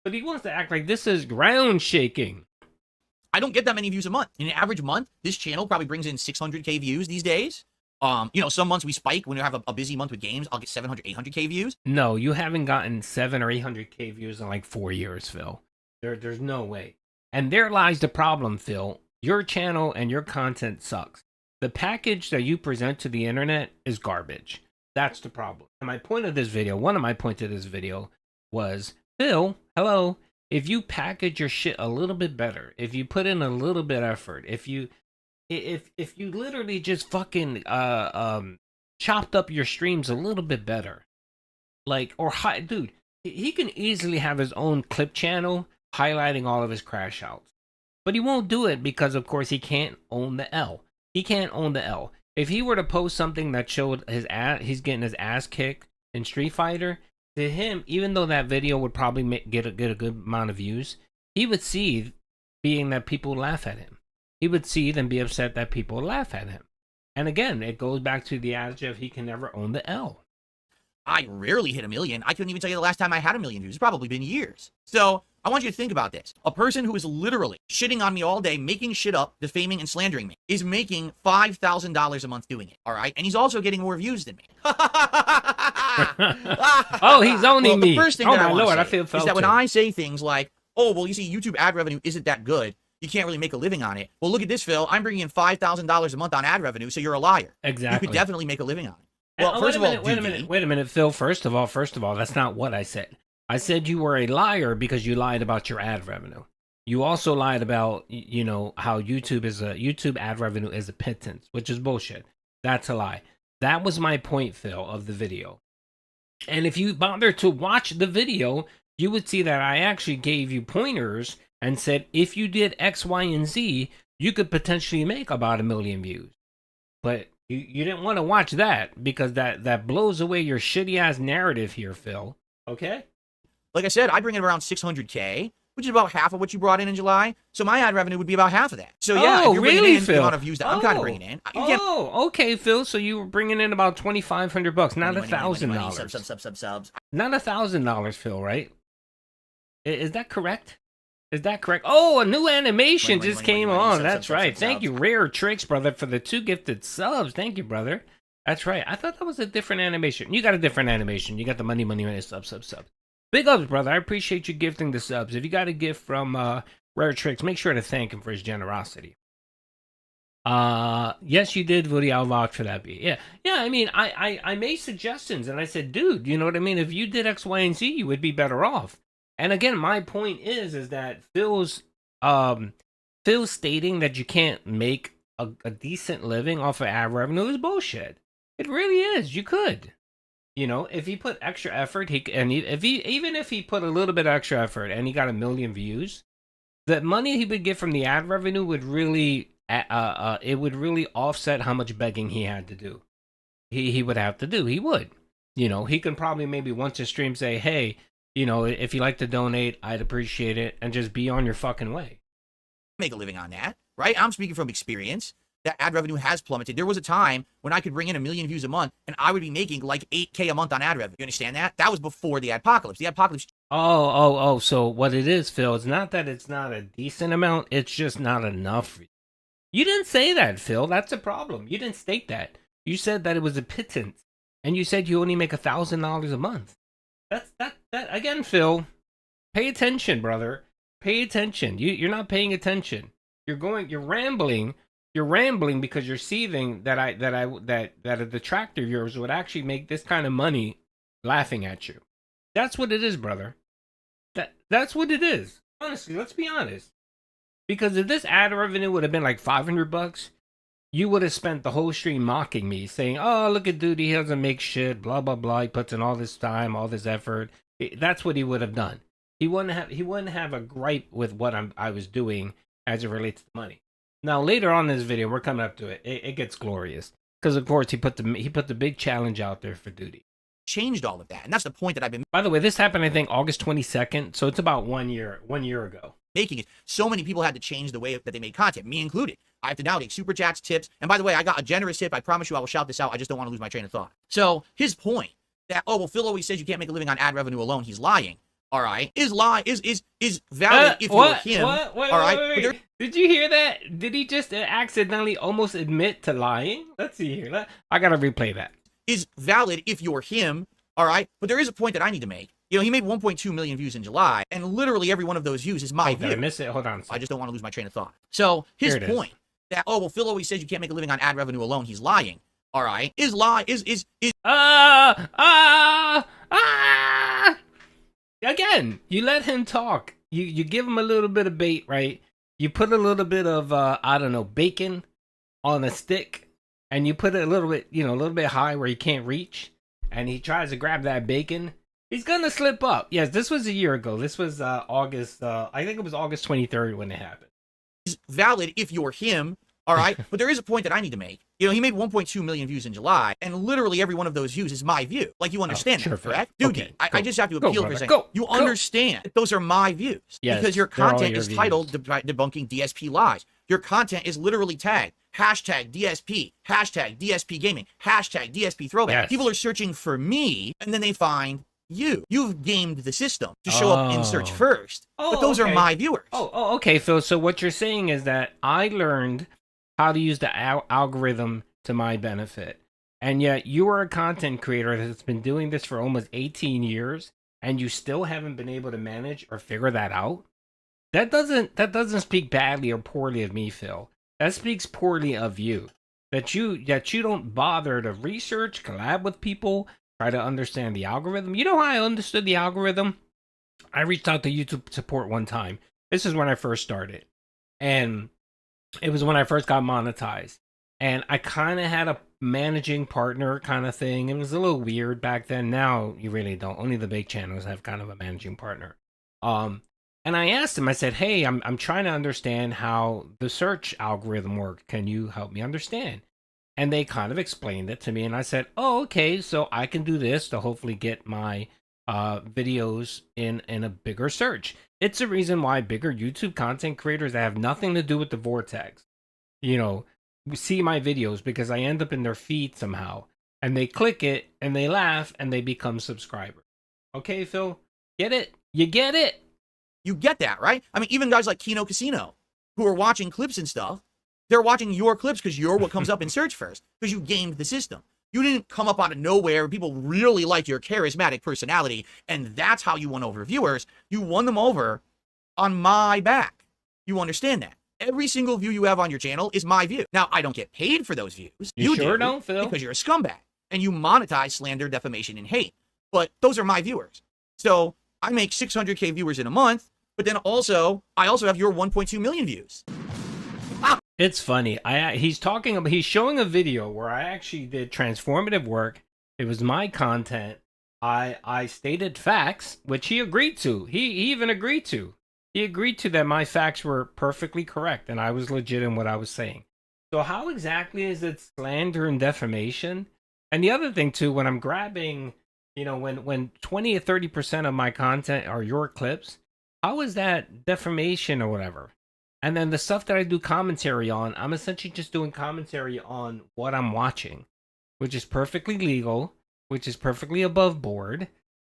But he wants to act like this is ground shaking. I don't get that many views a month. In an average month, this channel probably brings in 600K views these days. Some months we spike. When we have a busy month with games, I'll get 700, 800K views. No, you haven't gotten 700 or 800K views in like 4 years, Phil. There's no way. And there lies the problem, Phil. Your channel and your content sucks. The package that you present to the internet is garbage. That's the problem. And one of my points of this video was, Phil, hello, if you package your shit a little bit better, if you put in a little bit effort, if you literally just fucking chopped up your streams a little bit better, dude, he can easily have his own clip channel highlighting all of his crash outs, but he won't do it because, of course, he can't own the L. He can't own the L. If he were to post something that showed he's getting his ass kicked in Street Fighter, to him, even though that video would probably get a good amount of views, he would see being that people laugh at him. He would see them be upset that people laugh at him. And again, it goes back to the adage of he can never own the L. I rarely hit 1 million. I couldn't even tell you the last time I had 1 million views. It's probably been years. So I want you to think about this. A person who is literally shitting on me all day, making shit up, defaming and slandering me, is making $5,000 a month doing it. All right. And he's also getting more views than me. Oh, he's owning me. The first thing oh, that I my want Lord, to I feel say is that when I say things like, oh, well, you see, YouTube ad revenue isn't that good. You can't really make a living on it. Well, look at this, Phil. I'm bringing in $5,000 a month on ad revenue, so you're a liar. Exactly. You could definitely make a living on it. Well, first of all, wait a minute, Phil. First of all, that's not what I said. I said you were a liar because you lied about your ad revenue. You also lied about, how YouTube ad revenue is a pittance, which is bullshit. That's a lie. That was my point, Phil, of the video. And if you bother to watch the video, you would see that I actually gave you pointers and said if you did X, Y, and Z, you could potentially make about 1 million views. But you didn't want to watch that because that blows away your shitty ass narrative here, Phil. Okay? Like I said, I bring in around 600K, which is about half of what you brought in July. So my ad revenue would be about half of that. So yeah, if you're bringing in the amount of views that I'm kind of bringing in. Okay, Phil. So you were bringing in about $2,500, not $1,000. Subs. Not $1,000, Phil, right? Is that correct? Is that correct? Oh, a new animation just came on. That's right. Thank you, Rare Tricks, brother, for the 2 gifted subs. Thank you, brother. That's right. I thought that was a different animation. You got a different animation. You got the money, sub. Big ups, brother. I appreciate you gifting the subs. If you got a gift from Rare Tricks, make sure to thank him for his generosity. Yes, you did, Woody. I'll vouch for that. Yeah. I mean, I made suggestions, and I said, dude, you know what I mean? If you did X, Y, and Z, you would be better off. And again, my point is that Phil's stating that you can't make a decent living off of ad revenue is bullshit. It really is. You could, if he put extra effort, even if he put a little bit of extra effort and he got 1 million views, the money he would get from the ad revenue would really offset how much begging he had to do. He would have to do. He would, he can probably maybe once a stream say, hey, if you like to donate, I'd appreciate it, and just be on your fucking way. Make a living on that, right? I'm speaking from experience. That ad revenue has plummeted. There was a time when I could bring in 1 million views a month, and I would be making like 8K a month on ad revenue. You understand that? That was before the adpocalypse. The adpocalypse. Oh. So what it is, Phil, it's not that it's not a decent amount. It's just not enough. You didn't say that, Phil. That's a problem. You didn't state that. You said that it was a pittance, and you said you only make $1,000 a month. That again, Phil. Pay attention, brother. Pay attention. You're not paying attention. You're rambling. You're rambling because you're seething that a detractor of yours would actually make this kind of money laughing at you. That's what it is, brother. That's what it is. Honestly, let's be honest. Because if this ad revenue would have been like $500, you would have spent the whole stream mocking me, saying, "Oh, look at Doody, he doesn't make shit, blah blah blah. He puts in all this time, all this effort." That's what he would have done. He wouldn't have a gripe with what I was doing as it relates to money. Now later on in this video, we're coming up to it. It gets glorious. Because of course he put the big challenge out there for Doody. Changed all of that, and that's the point that I've been. By the way, this happened I think August 22nd, so it's about 1 year ago. Making it. So many people had to change the way that they made content, me included. I have to now take super chats, tips, and by the way, I got a generous tip. I promise you I will shout this out. I just don't want to lose my train of thought. So his point that, oh, well, Phil always says you can't make a living on ad revenue alone. He's lying. All right. Is valid if you're him. What? All right. Wait. Did you hear that? Did he just accidentally almost admit to lying? Let's see here. I got to replay that. Is valid if you're him. All right. But there is a point that I need to make. You know, he made 1.2 million views in July, and literally every one of those views is my view. Did I miss it? Hold on. I just don't want to lose my train of thought. So his point that, oh, well, Phil always says you can't make a living on ad revenue alone. He's lying. All right. Is Again, you let him talk. You give him a little bit of bait, right? You put a little bit of I don't know, bacon on a stick, and you put it a little bit high where he can't reach, and he tries to grab that bacon. He's gonna slip up. Yes, this was a year ago. This was August. I think it was August 23rd when it happened. Is valid if you're him. All right. But there is a point that I need to make. You know, he made 1.2 million views in July, and literally every one of those views is my view. Like, you understand that, correct? Dude, okay, I just have to appeal for a second. You understand that those are my views. Yes, because your content is titled Debunking DSP Lies. Your content is literally tagged #DSP, #DSP Gaming, #DSP Throwback. Yes. People are searching for me, and then they find you. You've gamed the system to show up in search first. But those are my viewers. Okay, Phil. So what you're saying is that I learned how to use the algorithm to my benefit, and yet you are a content creator that's been doing this for almost 18 years, and you still haven't been able to manage or figure that out. That doesn't speak badly or poorly of me, Phil. That speaks poorly of you. That you don't bother to research, collab with people, try to understand the algorithm. You know how I understood the algorithm? I reached out to YouTube support one time. This is when I first started, and it was when I first got monetized, and I kind of had a managing partner kind of thing. It was a little weird back then. Now you really don't. Only the big channels have kind of a managing partner. And I asked him, I said, hey, I'm trying to understand how the search algorithm works. Can you help me understand? And they kind of explained it to me, and I said, oh, okay, so I can do this to hopefully get my videos in a bigger search. It's a reason why bigger YouTube content creators that have nothing to do with the vortex, see my videos, because I end up in their feed somehow, and they click it and they laugh and they become subscribers. Okay, Phil, get it? You get it? You get that, right? I mean, even guys like Kino Casino who are watching clips and stuff, they're watching your clips because you're what comes up in search first, because you gamed the system. You didn't come up out of nowhere. People really like your charismatic personality, and that's how you won over viewers. You won them over on my back. You understand that? Every single view you have on your channel is my view. Now, I don't get paid for those views. You sure don't, Phil? Because you're a scumbag, and you monetize slander, defamation, and hate. But those are my viewers. So I make 600K viewers in a month, but then I also have your 1.2 million views. It's funny. He's showing a video where I actually did transformative work. It was my content. I stated facts, which he agreed to. He even agreed to. He agreed to that my facts were perfectly correct and I was legit in what I was saying. So how exactly is it slander and defamation? And the other thing too, when I'm grabbing, when 20 or 30% of my content are your clips, how is that defamation or whatever? And then the stuff that I do commentary on, I'm essentially just doing commentary on what I'm watching, which is perfectly legal, which is perfectly above board.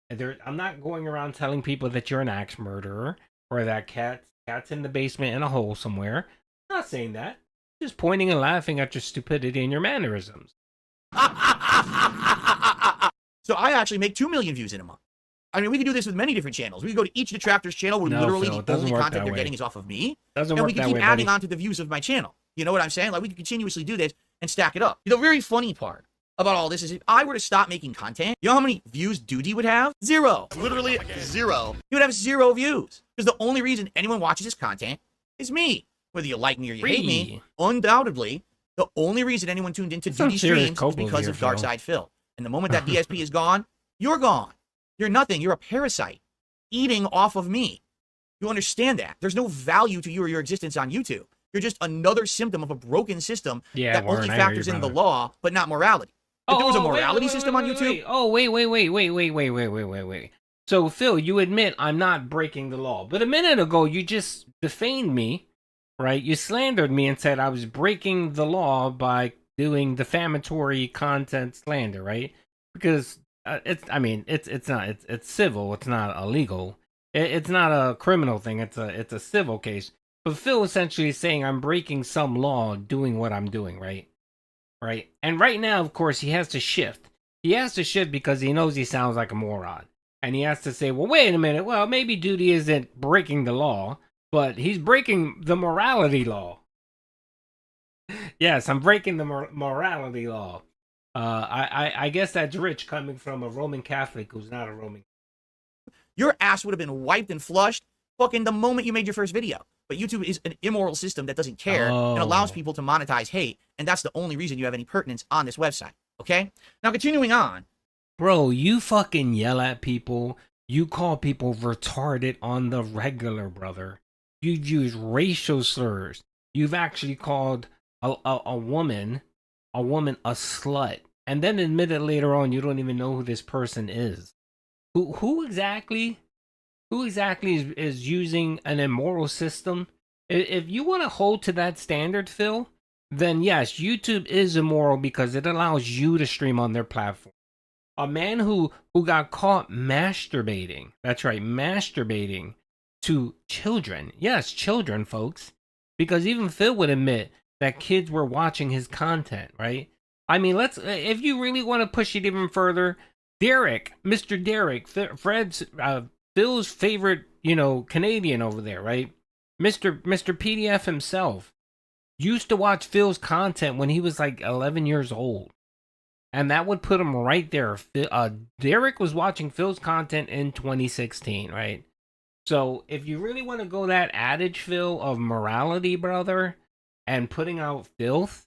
I'm not going around telling people that you're an axe murderer or that cat's in the basement in a hole somewhere. I'm not saying that. I'm just pointing and laughing at your stupidity and your mannerisms. So I actually make 2 million views in a month. I mean, we can do this with many different channels. We can go to each detractor's channel where literally Phil, the only content they're getting is off of me. And we can keep adding on to the views of my channel. You know what I'm saying? Like, we can continuously do this and stack it up. The very funny part about all this is if I were to stop making content, you know how many views Doody would have? 0. Literally 0. He would have 0 views. Because the only reason anyone watches his content is me. Whether you like me or you hate me, undoubtedly, the only reason anyone tuned into Doody streams is because of Darkside Phil. And the moment that DSP is gone, you're gone. You're nothing. You're a parasite eating off of me. You understand that? There's no value to you or your existence on YouTube. You're just another symptom of a broken system Yeah, that only factors in the law, but not morality. If there was a morality system on YouTube... Wait. So, Phil, you admit I'm not breaking the law. But a minute ago, you just defamed me, right? You slandered me and said I was breaking the law by doing defamatory content slander, right? Because it's civil. It's not illegal. It's not a criminal thing. It's a civil case. But Phil essentially is saying I'm breaking some law doing what I'm doing, right? Right? And right now, of course, he has to shift. He has to shift because he knows he sounds like a moron. And he has to say, well, wait a minute. Well, maybe Doody isn't breaking the law, but he's breaking the morality law. Yes, I'm breaking the morality law. I guess that's rich coming from a Roman Catholic who's not a Roman. Your ass would have been wiped and flushed fucking the moment you made your first video. But YouTube is an immoral system that doesn't care and allows people to monetize hate, and that's the only reason you have any pertinence on this website, okay? Now, continuing on. Bro, you fucking yell at people. You call people retarded on the regular, brother. You use racial slurs. You've actually called a woman a slut. And then admitted later on you don't even know who this person is. Who exactly is using an immoral system? If you want to hold to that standard, Phil, then yes, YouTube is immoral because it allows you to stream on their platform. A man who got caught masturbating, that's right, masturbating to children. Yes, children, folks. Because even Phil would admit that kids were watching his content, right? I mean, if you really want to push it even further, Derek, Mr. Derek, Phil's favorite, Canadian over there, right? Mr. PDF himself used to watch Phil's content when he was like 11 years old. And that would put him right there. Derek was watching Phil's content in 2016, right? So if you really want to go that adage, Phil, of morality, brother, and putting out filth,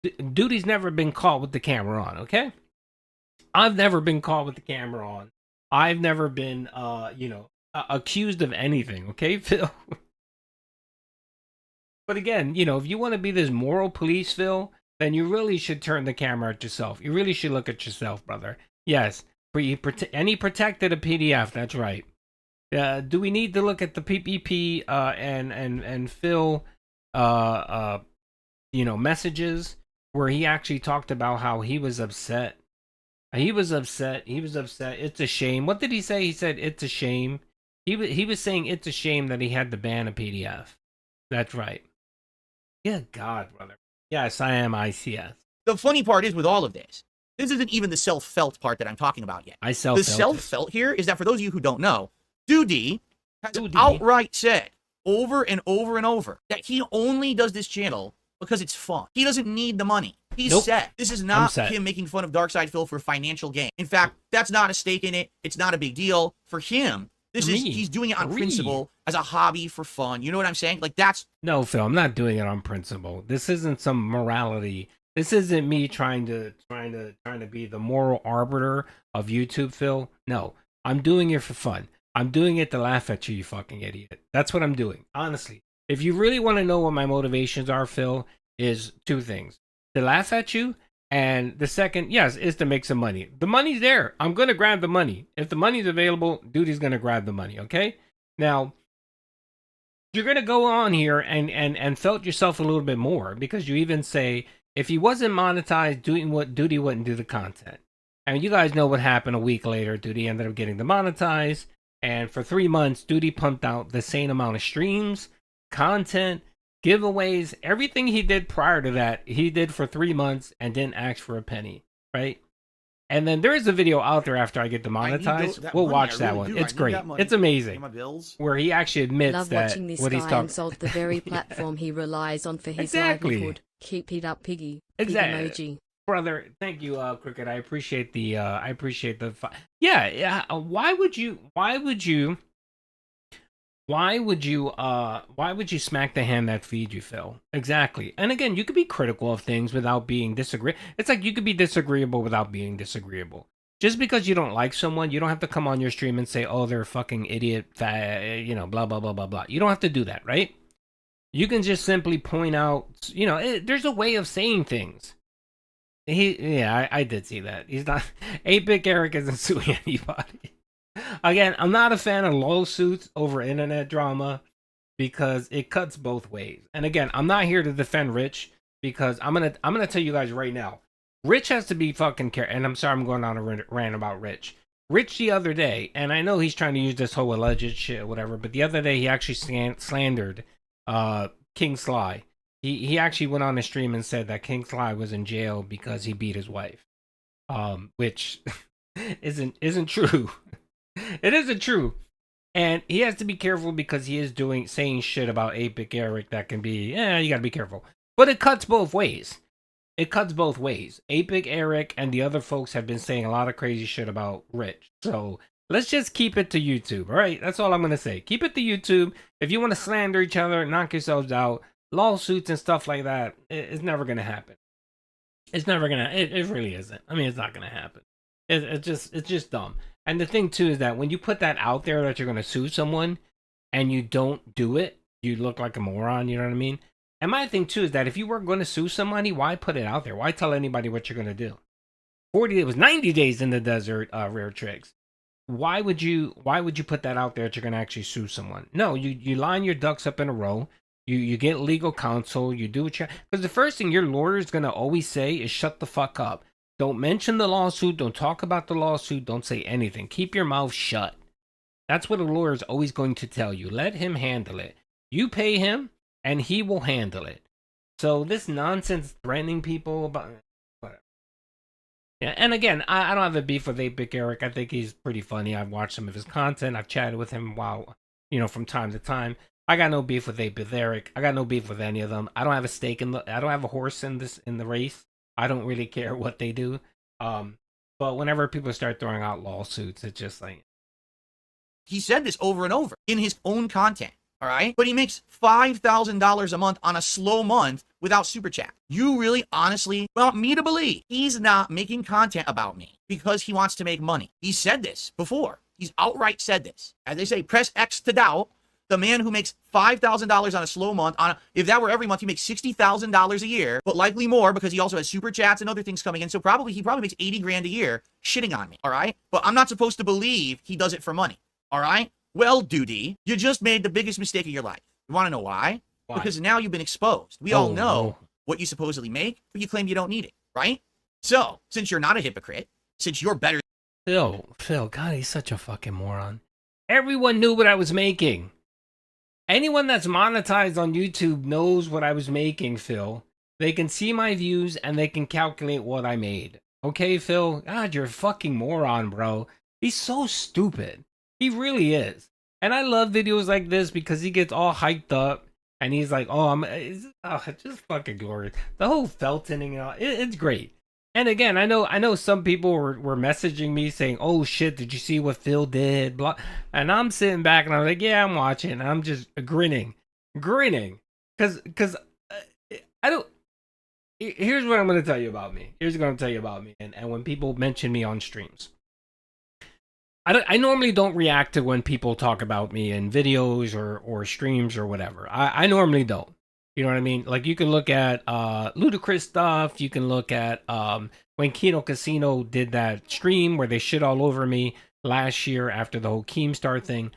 Doody's never been caught with the camera on, okay? I've never been caught with the camera on. I've never been, accused of anything, okay, Phil? But again, if you want to be this moral police, Phil, then you really should turn the camera at yourself. You really should look at yourself, brother. Yes, and he protected a PDF, that's right. Do we need to look at the PPP and Phil, messages where he actually talked about how he was upset? He was upset. It's a shame. What did he say? He said it's a shame. He was saying it's a shame that he had to ban a PDF. That's right. Yeah, God, brother. Yes, I am ICS. The funny part is with all of this isn't even the self-felt part that I'm talking about yet. The self-felt here is that for those of you who don't know, Doody has outright said over and over and over that he only does this channel because it's fun. He doesn't need the money. He's set. This is not him making fun of Darkside Phil for financial gain. In fact, that's not a stake in it. It's not a big deal. For him, he's doing it on principle as a hobby for fun. You know what I'm saying? Like that's... No, Phil, I'm not doing it on principle. This isn't some morality. This isn't me trying to be the moral arbiter of YouTube, Phil. No, I'm doing it for fun. I'm doing it to laugh at you, you fucking idiot. That's what I'm doing. Honestly, if you really want to know what my motivations are, Phil, is two things. To laugh at you, and the second, yes, is to make some money. The money's there. I'm going to grab the money. If the money's available, Doody's going to grab the money, okay? Now, you're going to go on here and felt yourself a little bit more because you even say, if he wasn't monetized, Doody wouldn't do the content. And you guys know what happened a week later. Doody ended up getting demonetized. And for 3 months, Doody pumped out the same amount of streams, content, giveaways, everything he did prior to that, he did for 3 months and didn't ask for a penny, right? And then there is a video out there after I get demonetized. We'll watch that one. It's great. It's amazing. Where he actually admits Love that watching this what he's guy talking insult the very platform he relies on for his Exactly. livelihood. Keep it up, piggy. Big Exactly. emoji. Brother, thank you, Cricket. I appreciate the yeah. Why would you smack the hand that feeds you, Phil? Exactly. And again, you could be critical of things without being disagreeable. It's like you could be disagreeable without being disagreeable. Just because you don't like someone, you don't have to come on your stream and say, oh, they're a fucking idiot, blah, blah, blah, blah, blah. You don't have to do that, right? You can just simply point out, you know, there's a way of saying things. I did see that. He's not, 8-Bit Eric isn't suing anybody. Again, I'm not a fan of lawsuits over internet drama because it cuts both ways. And again, I'm not here to defend Rich because I'm gonna tell you guys right now, Rich has to be fucking careful. And I'm sorry I'm going on a rant about Rich. Rich the other day, and I know he's trying to use this whole alleged shit or whatever, but the other day he actually slandered King Sly. He actually went on the stream and said that King Sly was in jail because he beat his wife, which isn't true. It isn't true, and he has to be careful because he is saying shit about 8-Bit Eric that can be, you gotta be careful. But it cuts both ways. It cuts both ways. 8-Bit Eric and the other folks have been saying a lot of crazy shit about Rich, so let's just keep it to YouTube, all right? That's all I'm gonna say. Keep it to YouTube. If you want to slander each other, knock yourselves out. Lawsuits and stuff like that, it's never gonna happen. It's never gonna. It really isn't. I mean, it's not gonna happen. It's just dumb. And the thing too is that when you put that out there that you're gonna sue someone, and you don't do it, you look like a moron. You know what I mean? And my thing too is that if you were going to sue somebody, why put it out there? Why tell anybody what you're gonna do? It was 90 days in the desert. Rare Tricks. Why would you put that out there that you're gonna actually sue someone? No, you line your ducks up in a row. You get legal counsel. You do what you, because the first thing your lawyer is gonna always say is shut the fuck up. Don't mention the lawsuit. Don't talk about the lawsuit. Don't say anything. Keep your mouth shut. That's what a lawyer is always going to tell you. Let him handle it. You pay him, and he will handle it. So this nonsense threatening people about whatever. Yeah, and again, I don't have a beef with 8-Bit Eric. I think he's pretty funny. I've watched some of his content. I've chatted with him from time to time. I got no beef with 8-Bit Eric. I got no beef with any of them. I don't have a stake I don't have a horse in the race. I don't really care what they do. But whenever people start throwing out lawsuits, it's just like, he said this over and over in his own content. All right. But he makes $5,000 a month on a slow month without super chat. You really honestly want me to believe he's not making content about me because he wants to make money. He said this before. He's outright said this. As they say, press X to doubt. The man who makes $5,000 on a slow month, if that were every month, he makes $60,000 a year, but likely more because he also has super chats and other things coming in. So he probably makes 80 grand a year shitting on me. All right. But I'm not supposed to believe he does it for money. All right. Well, Doody, you just made the biggest mistake of your life. You want to know why? Because now you've been exposed. We all know what you supposedly make, but you claim you don't need it. Right. So since you're not a hypocrite, since you're better. Phil, God, he's such a fucking moron. Everyone knew what I was making. Anyone that's monetized on YouTube knows what I was making, Phil. They can see my views and they can calculate what I made. Okay, Phil? God, you're a fucking moron, bro. He's so stupid. He really is. And I love videos like this because he gets all hyped up and he's like, it's just fucking glorious. The whole Feltoning and all, it's great. And again, I know some people were messaging me saying, "Oh shit, did you see what Phil did?" Blah. And I'm sitting back and I'm like, "Yeah, I'm watching." And I'm just grinning, because I don't. Here's what I'm going to tell you about me. And when people mention me on streams, I normally don't react to when people talk about me in videos or streams or whatever. I normally don't. You know what I mean? Like, you can look at ludicrous stuff. You can look at when Kino Casino did that stream where they shit all over me last year after the whole Keemstar thing.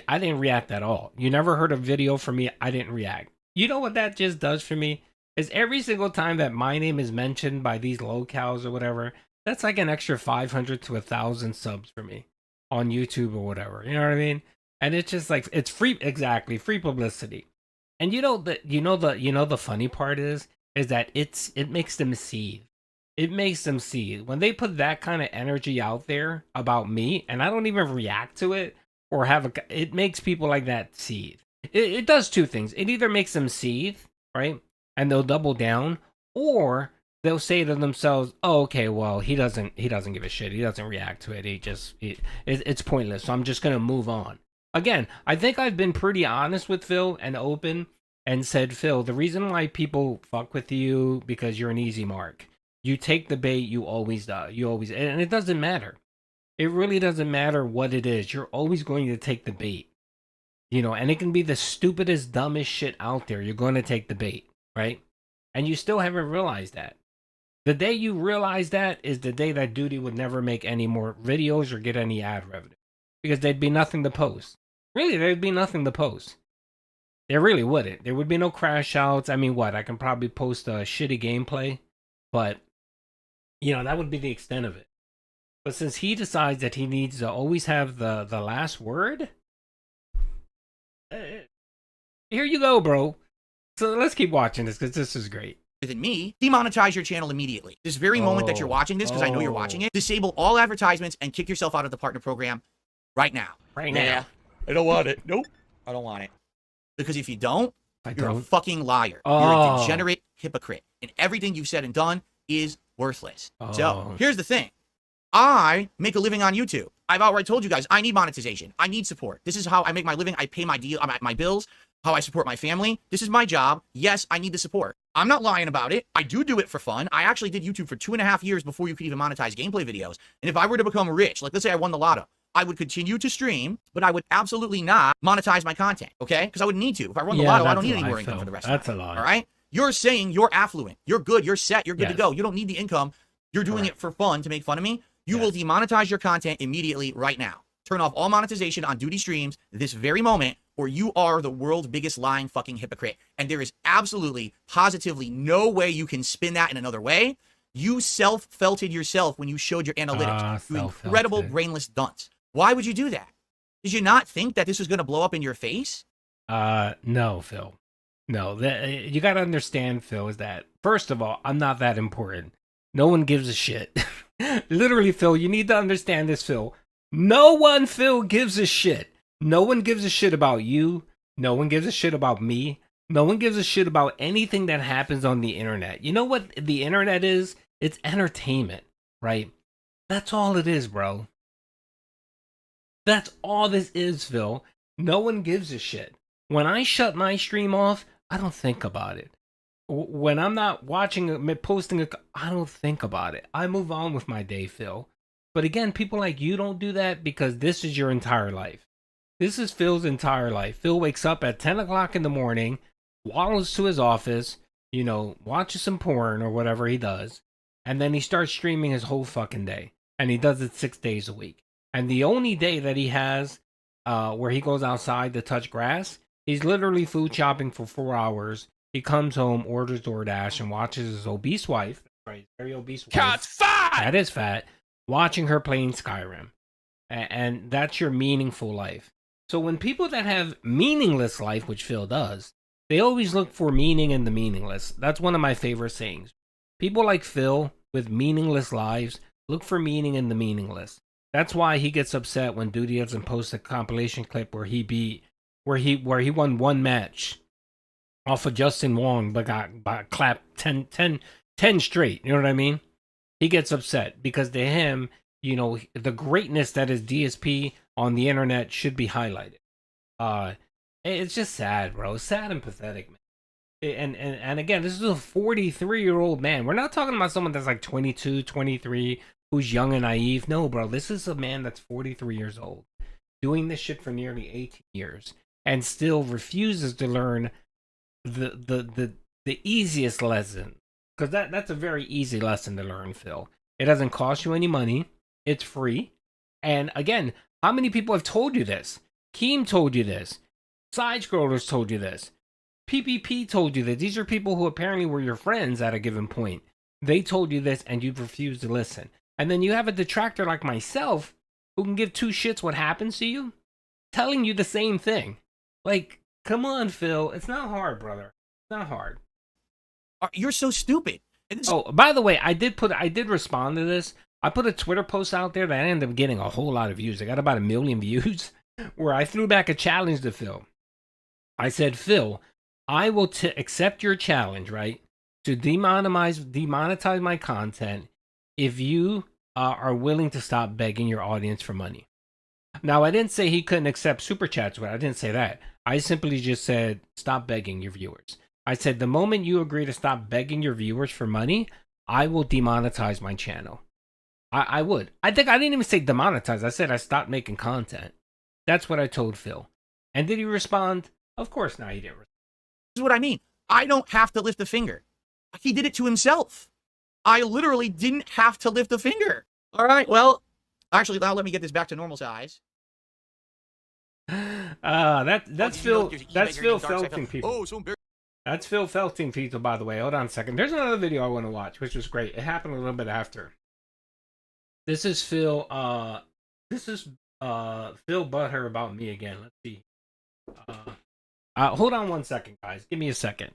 I didn't react at all. You never heard a video from me. I didn't react. You know what that just does for me? Is every single time that my name is mentioned by these locals or whatever, that's like an extra 500 to 1,000 subs for me on YouTube or whatever. You know what I mean? And it's just like, it's free, exactly, free publicity. And the funny part is that it makes them seethe. It makes them seethe when they put that kind of energy out there about me, and I don't even react to it or it makes people like that seethe. It does two things. It either makes them seethe, right, and they'll double down, or they'll say to themselves, "Oh, okay, well, he doesn't give a shit. He doesn't react to it. It's pointless. So I'm just gonna move on." Again, I think I've been pretty honest with Phil and open and said, "Phil, the reason why people fuck with you because you're an easy mark. You take the bait, you always do. And it doesn't matter. It really doesn't matter what it is. You're always going to take the bait. You know, and it can be the stupidest, dumbest shit out there. You're going to take the bait, right? And you still haven't realized that. The day you realize that is the day that Doody would never make any more videos or get any ad revenue. Because there'd be nothing to post. Really, there'd be nothing to post. There really wouldn't. There would be no crash outs. I mean, what? I can probably post a shitty gameplay. But, you know, that would be the extent of it. But since he decides that he needs to always have the last word, here you go, bro. So let's keep watching this because this is great. Than me, demonetize your channel immediately. This very moment that you're watching this, because I know you're watching it, disable all advertisements and kick yourself out of the partner program right now. Right now. I don't want it. Nope. I don't want it. Because if you don't, you're a fucking liar. You're a degenerate hypocrite. And everything you've said and done is worthless. So here's the thing. I make a living on YouTube. I've outright told you guys, I need monetization. I need support. This is how I make my living. I pay my bills, how I support my family. This is my job. Yes, I need the support. I'm not lying about it. I do it for fun. I actually did YouTube for 2.5 years before you could even monetize gameplay videos. And if I were to become rich, like let's say I won the lotto, I would continue to stream, but I would absolutely not monetize my content, okay? Because I wouldn't need to. If I won the lotto, I don't need any more income for the rest of my life. That's a lie. All right? You're saying you're affluent. You're good. You're set. You're good to go. You don't need the income. You're doing it for fun to make fun of me. You will demonetize your content immediately right now. Turn off all monetization on Doody streams this very moment, or you are the world's biggest lying fucking hypocrite. And there is absolutely, positively no way you can spin that in another way. You self-felted yourself when you showed your analytics. You incredible brainless dunce. Why would you do that? Did you not think that this was going to blow up in your face? No, Phil. No, you got to understand, Phil, is that, first of all, I'm not that important. No one gives a shit. Literally, Phil, you need to understand this, Phil. No one, Phil, gives a shit. No one gives a shit about you. No one gives a shit about me. No one gives a shit about anything that happens on the internet. You know what the internet is? It's entertainment, right? That's all it is, bro. That's all this is, Phil. No one gives a shit. When I shut my stream off, I don't think about it. When I'm not watching, posting, I don't think about it. I move on with my day, Phil. But again, people like you don't do that because this is your entire life. This is Phil's entire life. Phil wakes up at 10 o'clock in the morning, waddles to his office, you know, watches some porn or whatever he does, and then he starts streaming his whole fucking day. And he does it 6 days a week. And the only day that he has where he goes outside to touch grass, he's literally food shopping for 4 hours. He comes home, orders DoorDash, and watches his obese wife, right, very obese wife. Cat's fat! That is fat. Watching her playing Skyrim. And that's your meaningful life. So when people that have meaningless life, which Phil does, they always look for meaning in the meaningless. That's one of my favorite sayings. People like Phil with meaningless lives look for meaning in the meaningless. That's why he gets upset when Doody doesn't post a compilation clip where he won one match off of Justin Wong but got clapped 10 straight. You know what I mean? He gets upset because to him, you know, the greatness that is DSP on the internet should be highlighted. It's just sad, bro. It's sad and pathetic, man. And again, this is a 43-year-old man. We're not talking about someone that's like 22, 23, who's young and naive. No, bro. This is a man that's 43 years old, doing this shit for nearly 18 years, and still refuses to learn the easiest lesson. Because that's a very easy lesson to learn, Phil. It doesn't cost you any money. It's free. And again, how many people have told you this? Keem told you this. Side Scrollers told you this. PPP told you that. These are people who apparently were your friends at a given point. They told you this and you've refused to listen. And then you have a detractor like myself who can give two shits what happens to you, telling you the same thing. Like, come on, Phil. It's not hard, brother. It's not hard. You're so stupid. Oh, by the way, I did respond to this. I put a Twitter post out there that ended up getting a whole lot of views. I got about 1 million views where I threw back a challenge to Phil. I said, Phil, I will accept your challenge, right, to demonetize my content if you are willing to stop begging your audience for money. Now, I didn't say he couldn't accept super chats, but I didn't say that. I simply just said, stop begging your viewers. I said, the moment you agree to stop begging your viewers for money, I will demonetize my channel. I would. I think I didn't even say demonetize. I said I stopped making content. That's what I told Phil. And did he respond? Of course not, he didn't respond. This is what I mean. I don't have to lift a finger. He did it to himself. I literally didn't have to lift a finger. All right, well, actually, now let me get this back to normal size. That's Phil Felting people. Oh, so embarrassing. That's Phil Felting people, by the way. Hold on a second. There's another video I want to watch, which was great. It happened a little bit after. This is Phil Butthurt about me again. Let's see. Hold on one second, guys. Give me a second.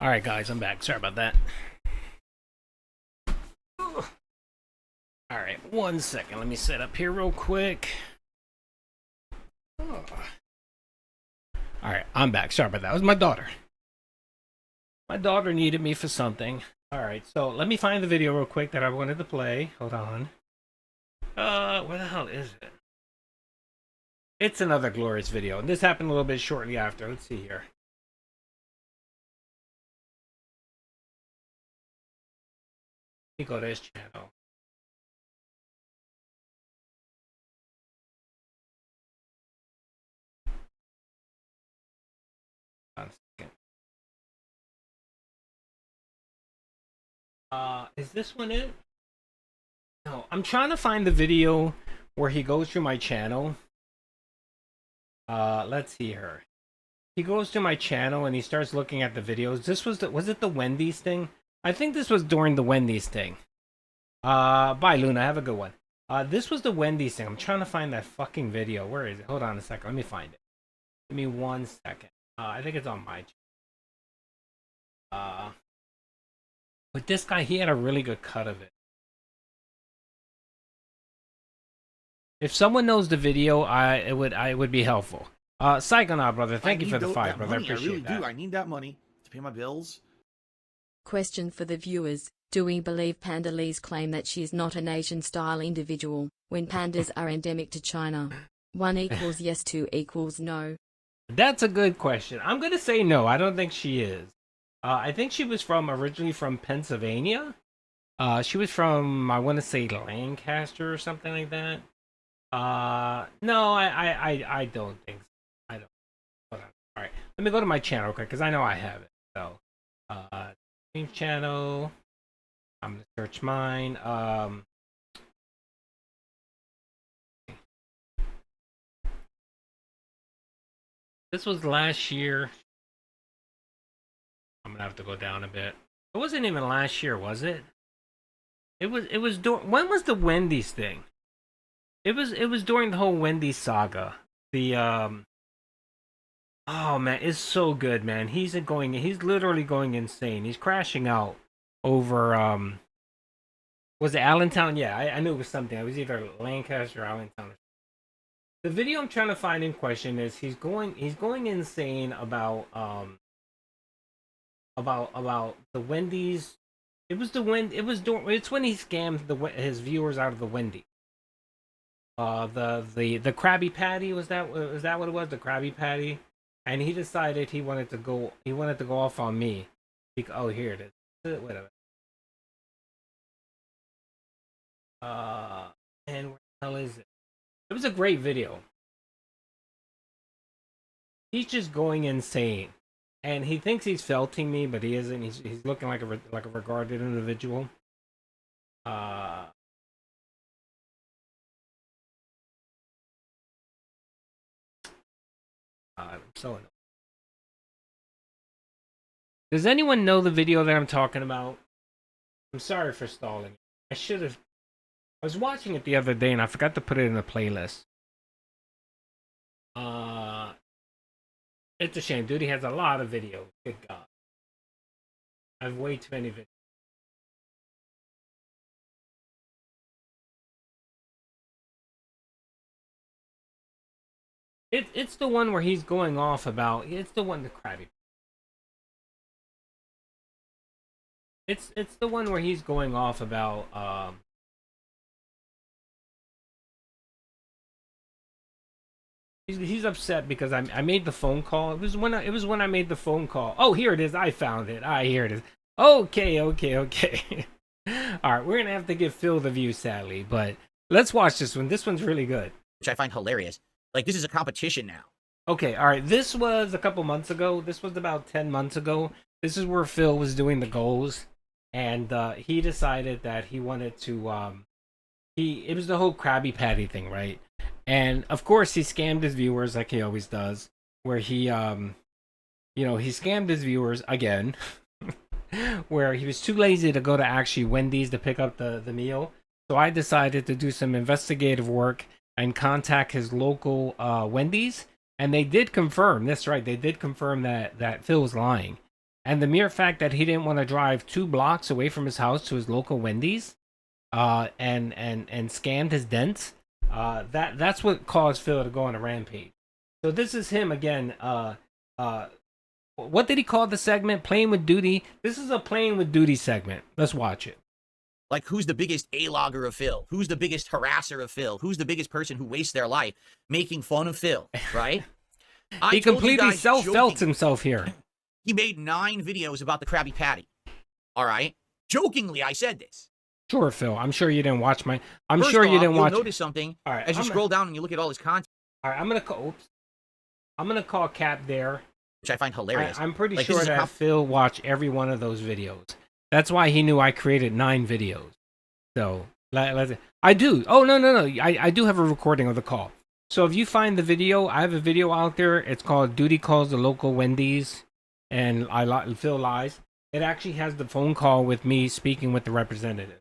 All right, guys, I'm back. Sorry about that. All right, 1 second. Let me set up here real quick. All right, I'm back. Sorry about that. That was my daughter. My daughter needed me for something. All right, so let me find the video real quick that I wanted to play. Hold on. Where the hell is it? It's another glorious video, and this happened a little bit shortly after. Let's see here. Let me go to his channel. Hold on a second. Is this one it? No, I'm trying to find the video where he goes through my channel. Let's see here. He goes to my channel and he starts looking at the videos. This was it the Wendy's thing? I think this was during the Wendy's thing. Bye Luna, have a good one. This was the Wendy's thing. I'm trying to find that fucking video. Where is it? Hold on a second. Let me find it. Give me 1 second. I think it's on my channel. But this guy, he had a really good cut of it. If someone knows the video, it would be helpful. Psychonaut, brother, thank you for the 5, brother. I appreciate I really that. do. I need that money to pay my bills. Question for the viewers. Do we believe Panda Lee's claim that she is not an Asian-style individual, when pandas are endemic to China? 1 equals yes, 2 equals no. That's a good question. I'm going to say no. I don't think she is. I think she was originally from Pennsylvania. She was from, I want to say, Lancaster or something like that. No, I don't think so. I don't. Hold on. All right. Let me go to my channel real quick, because I know I have it. So, stream channel. I'm going to search mine. This was last year. I'm gonna have to go down a bit. It wasn't even last year, was it? It was when was the Wendy's thing? It was during the whole Wendy's saga. The oh man, it's so good, man. He's literally going insane. He's crashing out over was it Allentown? Yeah, I knew it was something. It was either Lancaster or Allentown. The video I'm trying to find in question is he's going insane about the Wendy's. It's when he scammed his viewers out of the Wendy's. The Krabby Patty, was that what it was? The Krabby Patty, and he decided he wanted to go off on me. Oh, here it is. Wait a minute. And where the hell is it? It was a great video. He's just going insane. and he thinks he's felting me, but he isn't. He's looking like a regarded individual. I'm so annoyed. Does anyone know the video that I'm talking about? I'm sorry for stalling. I should have. I was watching it the other day and I forgot to put it in the playlist. It's a shame. Doody has a lot of videos. Good God. I have way too many videos. It's the one where he's going off about. It's the one, the Krabby. It's the one where he's going off about. He's upset because I made the phone call. It was when I made the phone call. Oh, here it is. I found it. Here it is. Okay. All right, we're gonna have to give Phil the view, sadly, but let's watch this one. This one's really good. Which I find hilarious. Like, this is a competition now. Okay, all right. This was a couple months ago. This was about 10 months ago. This is where Phil was doing the goals, and he decided that he wanted to. It was the whole Krabby Patty thing, right? And of course, he scammed his viewers like he always does. Where he scammed his viewers again. Where he was too lazy to go to actually Wendy's to pick up the meal. So I decided to do some investigative work and contact his local Wendy's, and they did confirm. That's right, they did confirm that Phil was lying. And the mere fact that he didn't want to drive 2 blocks away from his house to his local Wendy's, and scammed his dents, that's what caused Phil to go on a rampage. So this is him again. What did he call the segment? Playing with Doody. This is a playing with Doody segment. Let's watch it. Like, who's the biggest A-logger of Phil? Who's the biggest harasser of Phil? Who's the biggest person who wastes their life making fun of Phil, right? He completely self-felt himself here. He made 9 videos about the Krabby Patty. All right? Jokingly, I said this. Sure, Phil. I'm sure you didn't watch my... First off, you'll notice something as you scroll down and you look at all his content. All right, I'm going to call Cap there. Which I find hilarious. I'm pretty sure that Phil watched every one of those videos. That's why he knew I created 9 videos. So, I do. Oh, no. I do have a recording of the call. So if you find the video, I have a video out there. It's called Doody Calls the Local Wendy's and Phil Lies. It actually has the phone call with me speaking with the representative.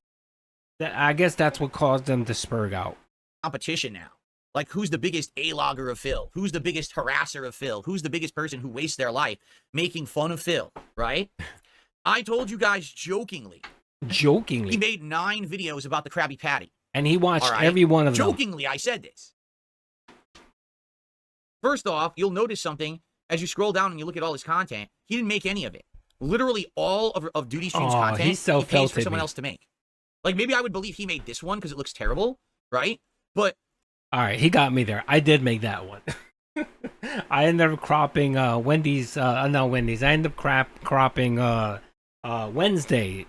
I guess that's what caused them to spurg out. Competition now. Like, who's the biggest A-logger of Phil? Who's the biggest harasser of Phil? Who's the biggest person who wastes their life making fun of Phil, right? I told you guys jokingly. Jokingly? He made 9 videos about the Krabby Patty. And he watched every one of them. Jokingly, I said this. First off, you'll notice something as you scroll down and you look at all his content. He didn't make any of it. Literally all of Doody Stream's content, he pays for someone else to make. Like, maybe I would believe he made this one because it looks terrible, right? But... All right, he got me there. I did make that one. I ended up cropping Wendy's, not Wendy's. I ended up cropping Wednesday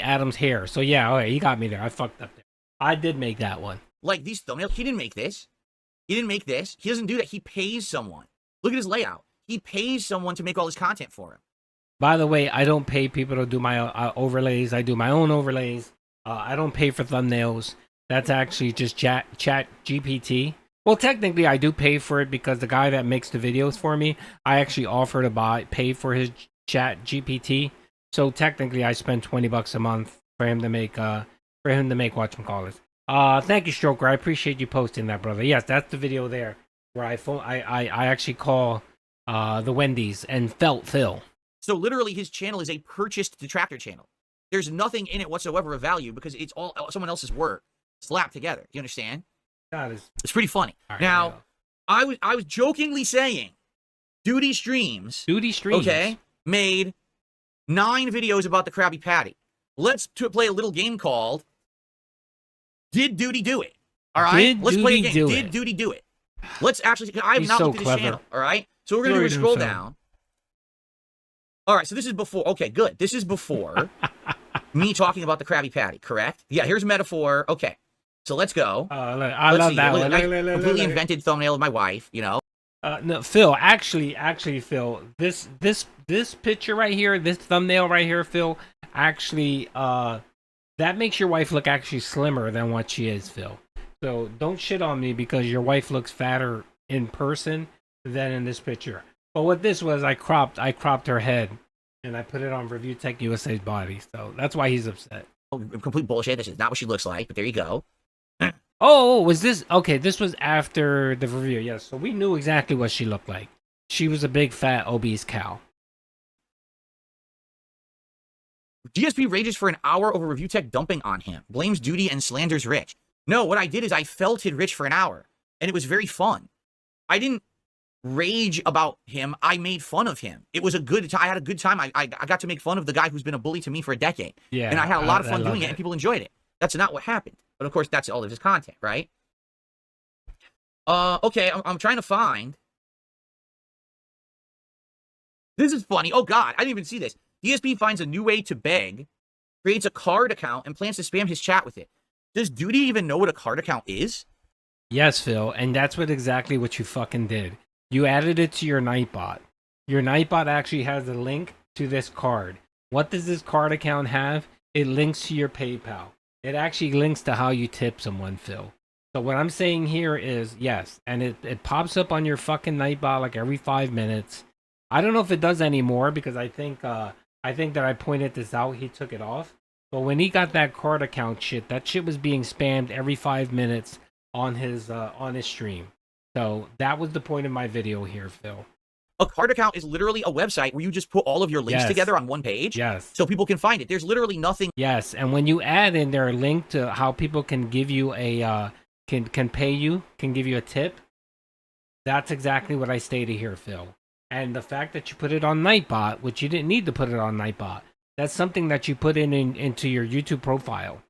Adam's hair. So yeah, all right, he got me there. I fucked up there. I did make that one. Like, these thumbnails, he didn't make this. He didn't make this. He doesn't do that. He pays someone. Look at his layout. He pays someone to make all his content for him. By the way, I don't pay people to do my overlays. I do my own overlays. I don't pay for thumbnails. That's actually just chat GPT. Well, technically, I do pay for it because the guy that makes the videos for me, I actually offer to pay for his chat GPT. So technically, I spend $20 a month for him to make whatchamacallit. Thank you, Stroker. I appreciate you posting that, brother. Yes, that's the video there where I actually call the Wendy's and felt Phil. So literally, his channel is a purchased detractor channel. There's nothing in it whatsoever of value because it's all someone else's work slapped together. You understand? It's pretty funny. Right, now, I was jokingly saying, Doody Streams, okay, made 9 videos about the Krabby Patty. Let's play a little game called Did Doody Do It? All right, let's play a game. Did Doody do it? Let's actually. I have not looked at his channel. All right, so we're gonna do a scroll down. All right, so this is before. Okay, good. This is before me talking about the Krabby Patty, correct? Yeah, here's a metaphor. Okay, so let's go. I love that one. Completely invented thumbnail of my wife, you know. No, Phil. Actually, Phil. This picture right here, this thumbnail right here, Phil. Actually, that makes your wife look actually slimmer than what she is, Phil. So don't shit on me because your wife looks fatter in person than in this picture. But what this was, I cropped her head and I put it on Review Tech USA's body. So that's why he's upset. Oh, complete bullshit. This is not what she looks like, but there you go. Oh, was this okay? This was after the review, yes. So we knew exactly what she looked like. She was a big, fat, obese cow. DSP rages for an hour over Review Tech dumping on him, blames Doody and slanders Rich. No, what I did is I felted Rich for an hour, and it was very fun. I didn't rage about him. I made fun of him. It was a good time. I had a good time. I got to make fun of the guy who's been a bully to me for a decade. Yeah, and I had a lot of fun doing it, it, and people enjoyed it. That's not what happened. But of course, that's all of his content, right? Okay, I'm trying to find. This is funny. Oh, God, I didn't even see this. DSP finds a new way to beg, creates a card account, and plans to spam his chat with it. Does Doody even know what a card account is? Yes, Phil, and that's exactly what you fucking did. You added it to your Nightbot. Your Nightbot actually has a link to this card. What does this card account have? It links to your PayPal. It actually links to how you tip someone, Phil. So what I'm saying here is, yes, and it pops up on your fucking Nightbot like every 5 minutes. I don't know if it does anymore because I think that I pointed this out. He took it off. But when he got that card account shit, that shit was being spammed every 5 minutes on his stream. So that was the point of my video here, Phil. A card account is literally a website where you just put all of your links together on one page. Yes. So people can find it. There's literally nothing. Yes, and when you add in there a link to how people can give you a can pay you, can give you a tip, that's exactly what I stated here, Phil. And the fact that you put it on Nightbot, which you didn't need to put it on Nightbot, that's something that you put into your YouTube profile.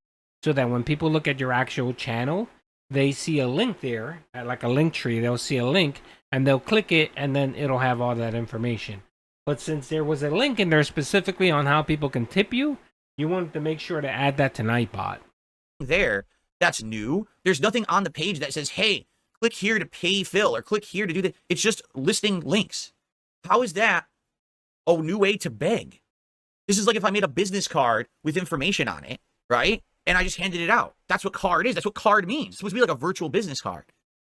So that when people look at your actual channel, they see a link there, like a link tree, they'll see a link, and they'll click it, and then it'll have all that information. But since there was a link in there specifically on how people can tip you, you wanted to make sure to add that to Nightbot. That's new. There's nothing on the page that says, hey, click here to pay Phil, or click here to do that. It's just listing links. How is that a new way to beg? This is like if I made a business card with information on it, right? And I just handed it out. That's what card is. That's what card means. It's supposed to be like a virtual business card.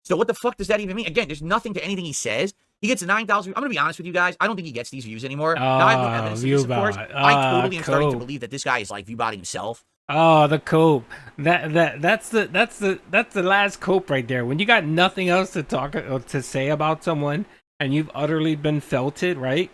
So what the fuck does that even mean? Again, there's nothing to anything he says. He gets 9,000. I'm going to be honest with you guys. I don't think he gets these views anymore. Now I have no evidence of this, of course. I totally am starting to believe that this guy is like viewbotting himself. Oh, the cope. That's the last cope right there. When you got nothing else to say about someone and you've utterly been felted, right?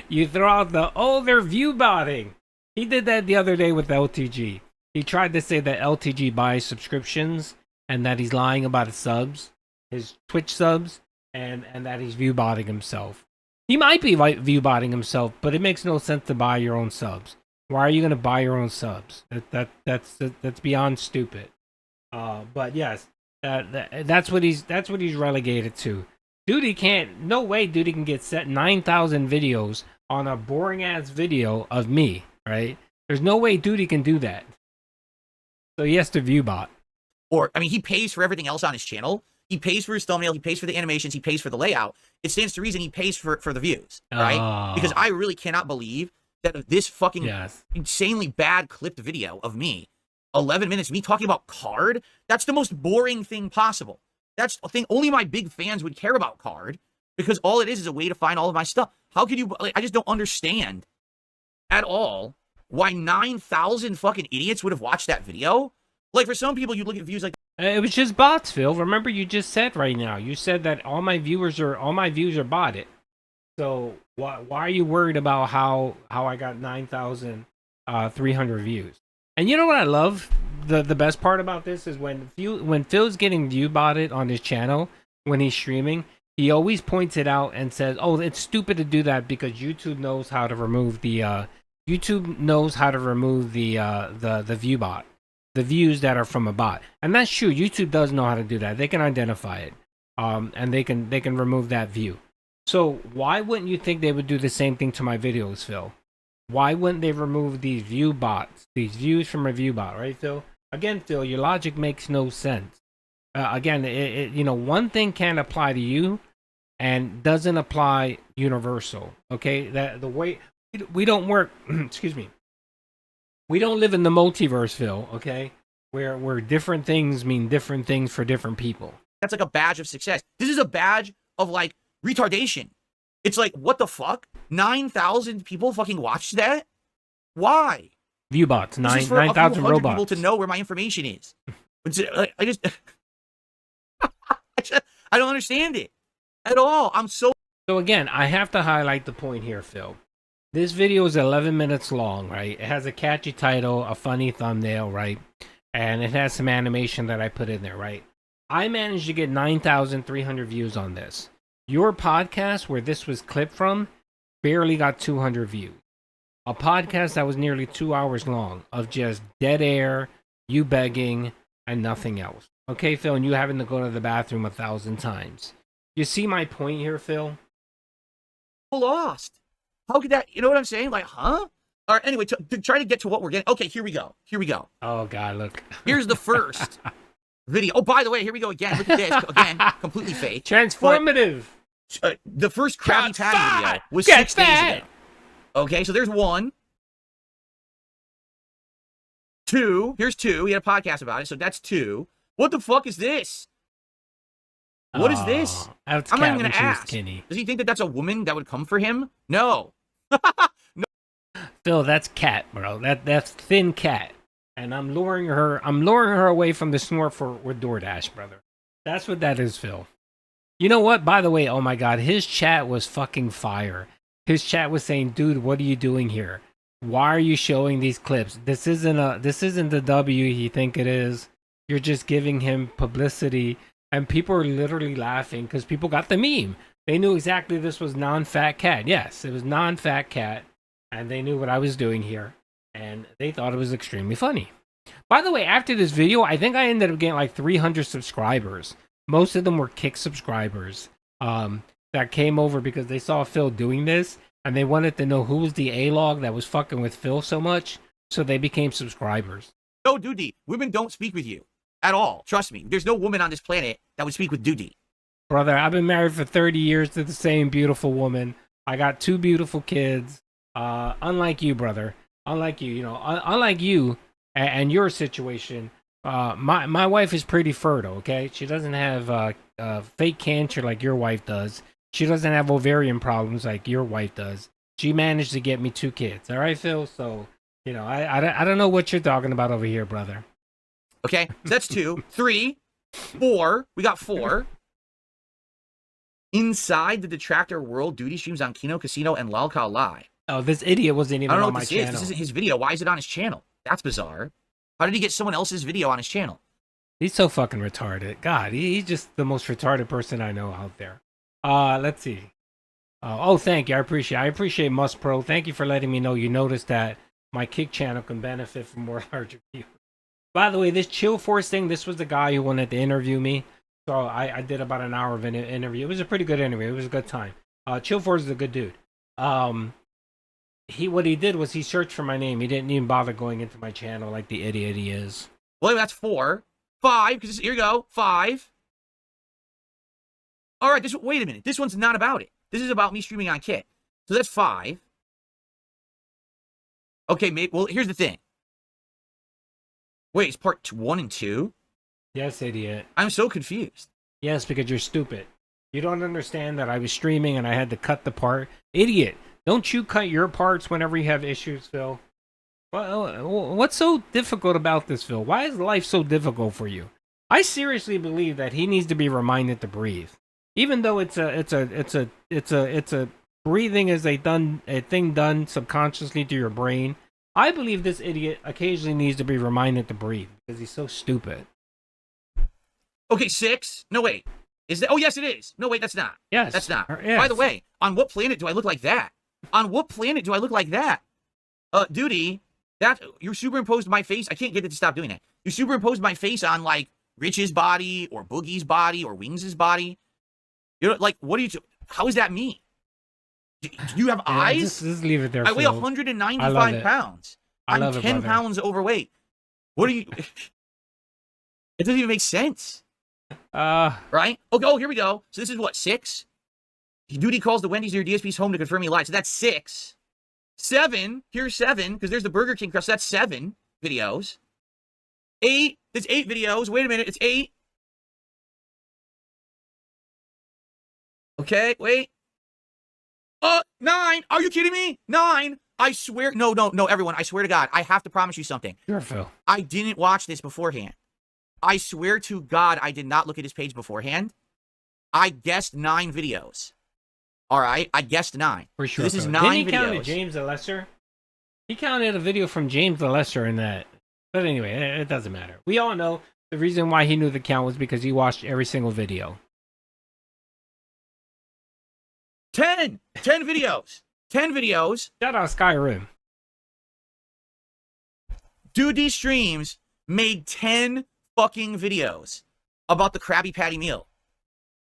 You throw out they're viewbotting. He did that the other day with LTG. He tried to say that LTG buys subscriptions and that he's lying about his subs, his Twitch subs, and that he's viewbotting himself. He might be viewbotting himself, but it makes no sense to buy your own subs. Why are you going to buy your own subs? That's beyond stupid. But yes, that's what he's relegated to. Doody can't. No way, Doody can get set 9,000 videos on a boring ass video of me. Right? There's no way Doody can do that. So he has to viewbot. Or I mean, he pays for everything else on his channel. He pays for his thumbnail. He pays for the animations. He pays for the layout. It stands to reason he pays for the views, right? Because I really cannot believe that this fucking insanely bad clipped video of me, 11 minutes, me talking about card, that's the most boring thing possible. That's a thing only my big fans would care about card, because all it is a way to find all of my stuff. How could you, like, I just don't understand at all why 9,000 fucking idiots would have watched that video. Like, for some people, you look at views like... It was just bots, Phil. Remember, you just said right now, you said that all my views are botted. So why are you worried about how I got 9,300 views? And you know what I love? The best part about this is when Phil's getting view botted on his channel when he's streaming, he always points it out and says, "Oh, it's stupid to do that because YouTube knows how to remove the view bot, the views that are from a bot." And that's true. YouTube does know how to do that. They can identify it, and they can remove that view. So why wouldn't you think they would do the same thing to my videos, Phil? Why wouldn't they remove these view bots, these views from a view bot, right, Phil? Again, Phil, your logic makes no sense. Again, one thing can apply to you, and doesn't apply universal. Okay, that the way we don't work. Excuse me. We don't live in the multiverse, Phil. Okay, where different things mean different things for different people. That's like a badge of success. This is a badge of like retardation. It's like, what the fuck? 9,000 people fucking watched that? Why? Viewbots, 9,000 robots. robots. People to know where my information is. I just I don't understand it at all. So again, I have to highlight the point here, Phil. This video is 11 minutes long, right? It has a catchy title, a funny thumbnail, right? And it has some animation that I put in there, right? I managed to get 9,300 views on this. Your podcast, where this was clipped from, barely got 200 views. A podcast that was nearly 2 hours long of just dead air, you begging, and nothing else. Okay, Phil, and you having to go to the bathroom 1,000 times. You see my point here, Phil? Lost. How could that, you know what I'm saying? Like, huh? All right, anyway, to try to get to what we're getting. Okay, here we go. Oh, God, look. Here's the first video. Oh, by the way, here we go again. Look at this. Again, completely fake. Transformative. But, the first Krabby Patty video was 6 days ago. Okay, so there's 1. 2. Here's 2. He had a podcast about it, so that's 2. What the fuck is this? What is this? I'm not even going to ask. Does he think that that's a woman that would come for him? No. No. Phil, that's cat, bro. That's thin cat. And I'm luring her away from the snort with DoorDash, brother. That's what that is, Phil. You know what? By the way, oh my God, his chat was fucking fire. His chat was saying, dude, what are you doing here? Why are you showing these clips? This isn't the W you think it is. You're just giving him publicity. And people are literally laughing because people got the meme. They knew exactly this was non-fat cat. Yes, it was non-fat cat. And they knew what I was doing here. And they thought it was extremely funny. By the way, after this video, I think I ended up getting like 300 subscribers. Most of them were Kick subscribers that came over because they saw Phil doing this. And they wanted to know who was the A-log that was fucking with Phil so much. So they became subscribers. No, Doody, women don't speak with you. At all. Trust me. There's no woman on this planet that would speak with Doody. Brother, I've been married for 30 years to the same beautiful woman. I got 2 beautiful kids. Unlike you, brother. Unlike you, unlike you and your situation, my wife is pretty fertile, okay? She doesn't have fake cancer like your wife does. She doesn't have ovarian problems like your wife does. She managed to get me 2 kids. All right, Phil? So, I don't know what you're talking about over here, brother. Okay, so that's 2. 3, 4. We got 4. Inside the Detractor world, Doody streams on Kino, Casino, and Lalcal Live. Oh, this idiot wasn't even on my channel. This isn't his video. Why is it on his channel? That's bizarre. How did he get someone else's video on his channel? He's so fucking retarded. God, he's just the most retarded person I know out there. Let's see. Thank you. I appreciate Must Pro. Thank you for letting me know you noticed that my Kick channel can benefit from more larger views. By the way, this Chill Force thing, this was the guy who wanted to interview me. So I did about an hour of an interview. It was a pretty good interview. It was a good time. Chill Force is a good dude. What he did was he searched for my name. He didn't even bother going into my channel like the idiot he is. Well, that's 4. 5, because here you go. 5. All right, wait a minute. This one's not about it. This is about me streaming on Kick. So that's 5. Okay, mate. Well, here's the thing. Wait, it's part 1 and 2? Yes, idiot. I'm so confused. Yes, because you're stupid. You don't understand that I was streaming and I had to cut the part. Idiot. Don't you cut your parts whenever you have issues, Phil? What's so difficult about this, Phil? Why is life so difficult for you? I seriously believe that he needs to be reminded to breathe. Even though it's a breathing is a thing done subconsciously to your brain. I believe this idiot occasionally needs to be reminded to breathe because he's so stupid. Okay, 6. No, wait. Is that? Oh, yes, it is. No, wait, that's not. Yes. That's not. Yes. By the way, on what planet do I look like that? On what planet do I look like that? Doody, you superimposed my face. I can't get it to stop doing that. You superimposed my face on, like, Rich's body or Boogie's body or Wings' body. You know, like, what do you... How is that me? Do you have eyes? Just leave it there, I weigh 195 pounds. I'm 10 pounds overweight. What are you... It doesn't even make sense. Right? Okay, here we go. So this is what, 6? Doody calls the Wendy's near DSP's home to confirm he lied. So that's 6. 7. Here's 7, because there's the Burger King crust. That's 7 videos. 8. It's 8 videos. Wait a minute. It's 8. Okay, wait. 9. Are you kidding me? 9. I swear. No, everyone. I swear to God. I have to promise you something. Sure, Phil. I didn't watch this beforehand. I swear to God, I did not look at his page beforehand. I guessed 9 videos. All right, I guessed 9. For sure. This is Phil. 9 Didn't he videos. count James the Lesser? He counted a video from James the Lesser in that. But anyway, it doesn't matter. We all know the reason why he knew the count was because he watched every single video. 10 videos. 10 videos. Shout out Skyrim. Doody Streams made 10 fucking videos about the Krabby Patty meal.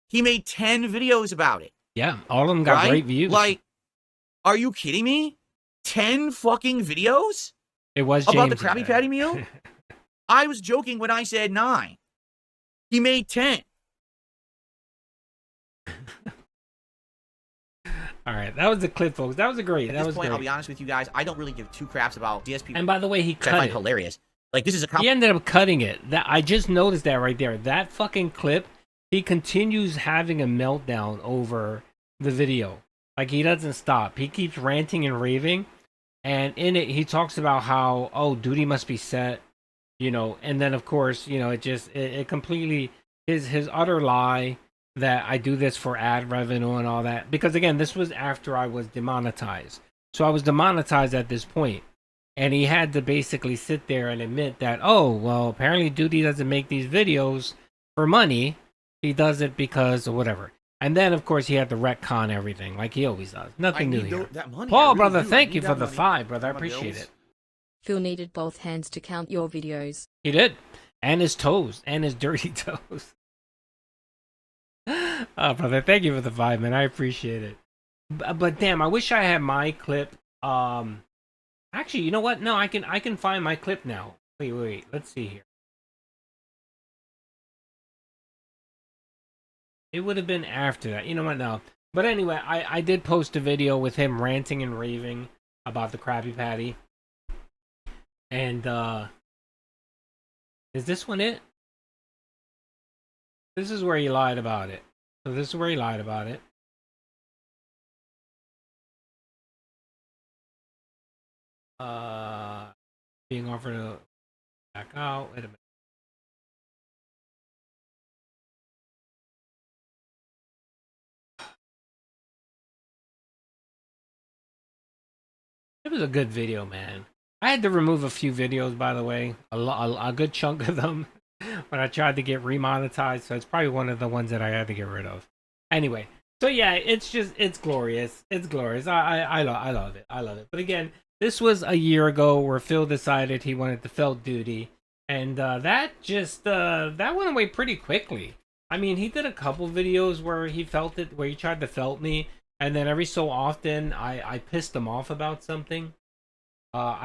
He made 10 videos about it. Yeah, all of them got great views. Like, are you kidding me? 10 fucking videos? It was about James the Krabby Patty meal? I was joking when I said 9. He made 10. All right, that was the clip, folks. That was a great. At that this was point, great. I'll be honest with you guys. I don't really give 2 craps about DSP. And by the way, he cut I find it. hilarious. Like, this is a He ended up cutting it. That I just noticed that right there. That fucking clip. He continues having a meltdown over the video. Like, he doesn't stop. He keeps ranting and raving. And in it, he talks about how, oh, Doody must be set, you know. And then, of course, you know, it completely his utter lie that I do this for ad revenue and all that. Because again, this was after I was demonetized. So I was demonetized at this point. And he had to basically sit there and admit that, oh, well, apparently Doody doesn't make these videos for money. He does it because of whatever. And then, of course, he had to retcon everything like he always does. Nothing new here. That money, Paul, really brother, do. thank you for the money. 5, brother. I appreciate it. Phil needed both hands to count your videos. He did. And his toes. And his dirty toes. Oh, brother, thank you for the 5, man. I appreciate it. But damn, I wish I had my clip. Actually, you know what? No, I can find my clip now. Wait. Let's see here. It would have been after that. You know what? No. But anyway, I did post a video with him ranting and raving about the Krabby Patty. And, is this one it? This is where he lied about it. So this is where he lied about it. Being offered to back out. Wait a minute. It was a good video, man. I had to remove a few videos, by the way, a good chunk of them when I tried to get remonetized. So it's probably one of the ones that I had to get rid of. Anyway, so yeah, it's glorious. It's glorious. I love it. I love it. But again, this was a year ago where Phil decided he wanted to felt Doody, and that went away pretty quickly. I mean, he did a couple videos where he felt it, where he tried to felt me. And then every so often, I pissed him off about something. And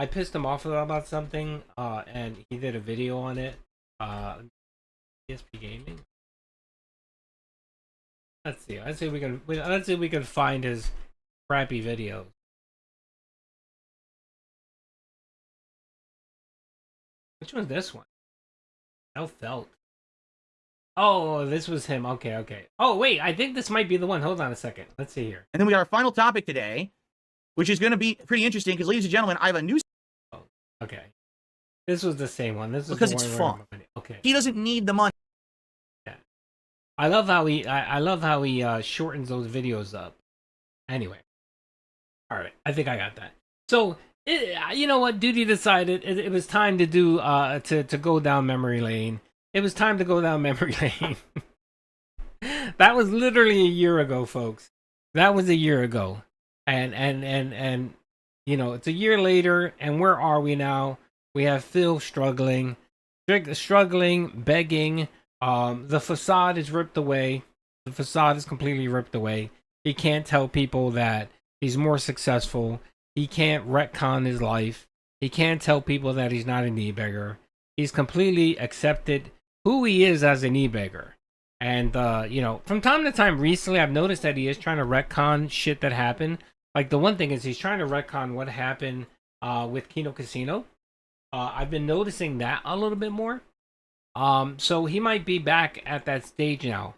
he did a video on it. DSP Gaming. Let's see if we can find his crappy videos. Which one's this one? Felt. Oh, this was him. Okay. Oh, wait, I think this might be the one. Hold on a second. Let's see here. And then we got our final topic today, which is going to be pretty interesting because, ladies and gentlemen, I have a new... Oh, okay. This was the same one. This is because the it's one fun. Okay. He doesn't need the money. Yeah. I love how he shortens those videos up. Anyway. All right. I think I got that. So, you know what? Doody decided it was time to do to go down memory lane. It was time to go down memory lane. That was literally a year ago, folks. That was a year ago. And you know, it's a year later, and where are we now? We have Phil struggling, begging. The facade is ripped away. The facade is completely ripped away. He can't tell people that he's more successful. He can't retcon his life. He can't tell people that he's not an e-beggar. He's completely accepted who he is as an e-beggar. And you know, from time to time recently, I've noticed that he is trying to retcon shit that happened. Like the one thing is he's trying to retcon what happened with Kino Casino. I've been noticing that a little bit more. So he might be back at that stage now,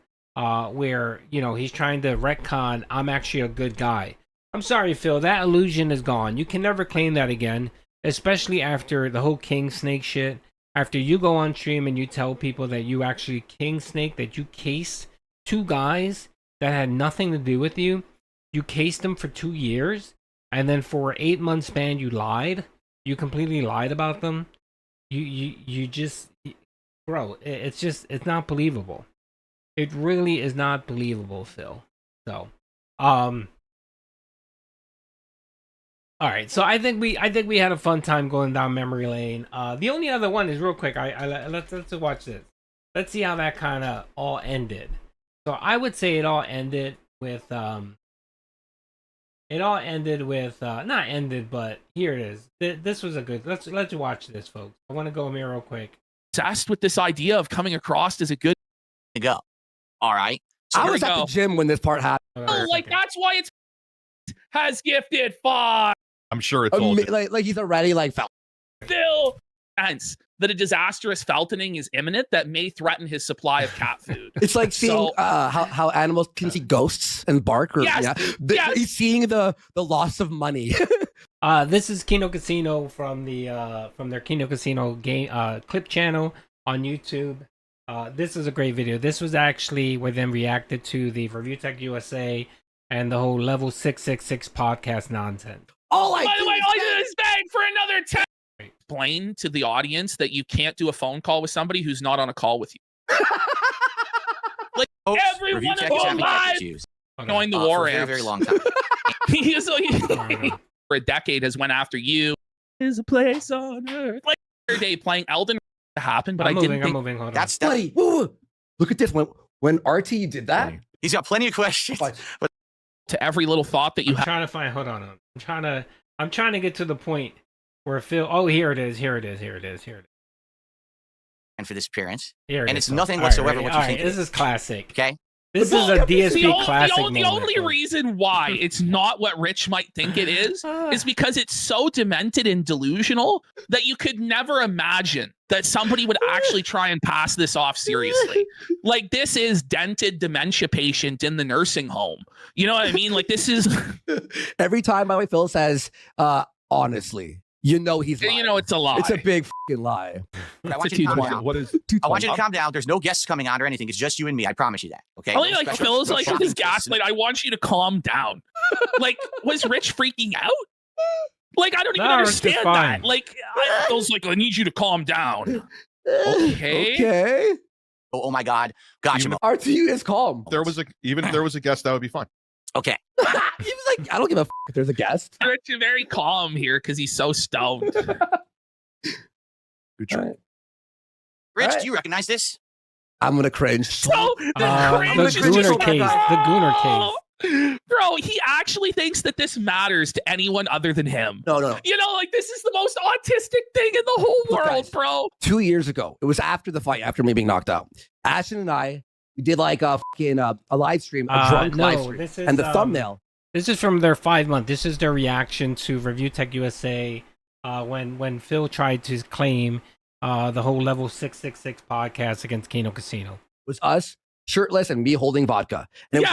where, you know, he's trying to retcon, I'm actually a good guy. I'm sorry, Phil, that illusion is gone. You can never claim that again, especially after the whole King Snake shit. After you go on stream and you tell people that you actually King Snake, that you cased 2 guys that had nothing to do with you. You cased them for 2 years, and then for 8 months span you lied. You completely lied about them. You just, bro, it's not believable. It really is not believable, Phil. So, all right. So I think we had a fun time going down memory lane. The only other one is real quick. Let's watch this. Let's see how that kind of all ended. So I would say it all ended with not ended, but here it is. This was a good. Let's watch this, folks. I want to go here real quick. Obsessed with this idea of coming across as a good to go. All right. So I was at the gym when this part happened. Oh, like that's why it's has gifted 5. I'm sure it's all like he's already like felt. Still sense that a disastrous feltoning is imminent that may threaten his supply of cat food. It's like seeing how animals can see ghosts and bark. Or, yes, yes. He's seeing the loss of money. This is Kino Casino from their Kino Casino game clip channel on YouTube. This is a great video. This was actually where them reacted to the Review Tech USA and the whole Level 666 podcast nonsense. Oh, by the way, all I did is beg for another 10. Explain to the audience that you can't do a phone call with somebody who's not on a call with you. Like every one of them live knowing the war for a very long time. For a decade has went after you. Is a place on earth. Like every day playing Elden to happen, but I'm moving. Hold on. That's buddy. Look at this. When RT did that, he's got plenty of questions. But to every little thought that you have. Trying to find. Hold on. I'm trying to get to the point where Phil. Oh, here it is. And for this appearance, here and it's is. nothing All whatsoever. Right, what you think. This is classic. Okay. This is a DSP classic. The only reason why it's not what Rich might think it is because it's so demented and delusional that you could never imagine that somebody would actually try and pass this off seriously. Like this is dented dementia patient in the nursing home. You know what I mean? Like this is every time my Phil says, honestly, you know he's lying. You know it's a lie. It's a big fucking lie. I want you to calm down. I want you to calm down. There's no guests coming on or anything. It's just you and me. I promise you that. Okay. Only like Phil's like with his gaslight. I want you to calm down. Like, was Rich freaking out? Like, I don't even understand that. Like, Phil's like, I need you to calm down. Okay. Oh my God. Gotcha. RTU is calm. There was a guest, that would be fine. Okay. He was like, I don't give a if there's a guest. Rich is very calm here because he's so stoned. Right. Rich, do you recognize this? I'm gonna cringe. The Gooner case. Bro, he actually thinks that this matters to anyone other than him. No. You know, like this is the most autistic thing in the whole world, bro. 2 years ago, it was after the fight, after me being knocked out. Ashton and I, we did like a fucking a live stream, a drunk live stream, and the thumbnail. This is from their 5 month. This is their reaction to Review Tech USA when Phil tried to claim the whole Level 666 podcast against Kino Casino. It was us, shirtless, and me holding vodka. And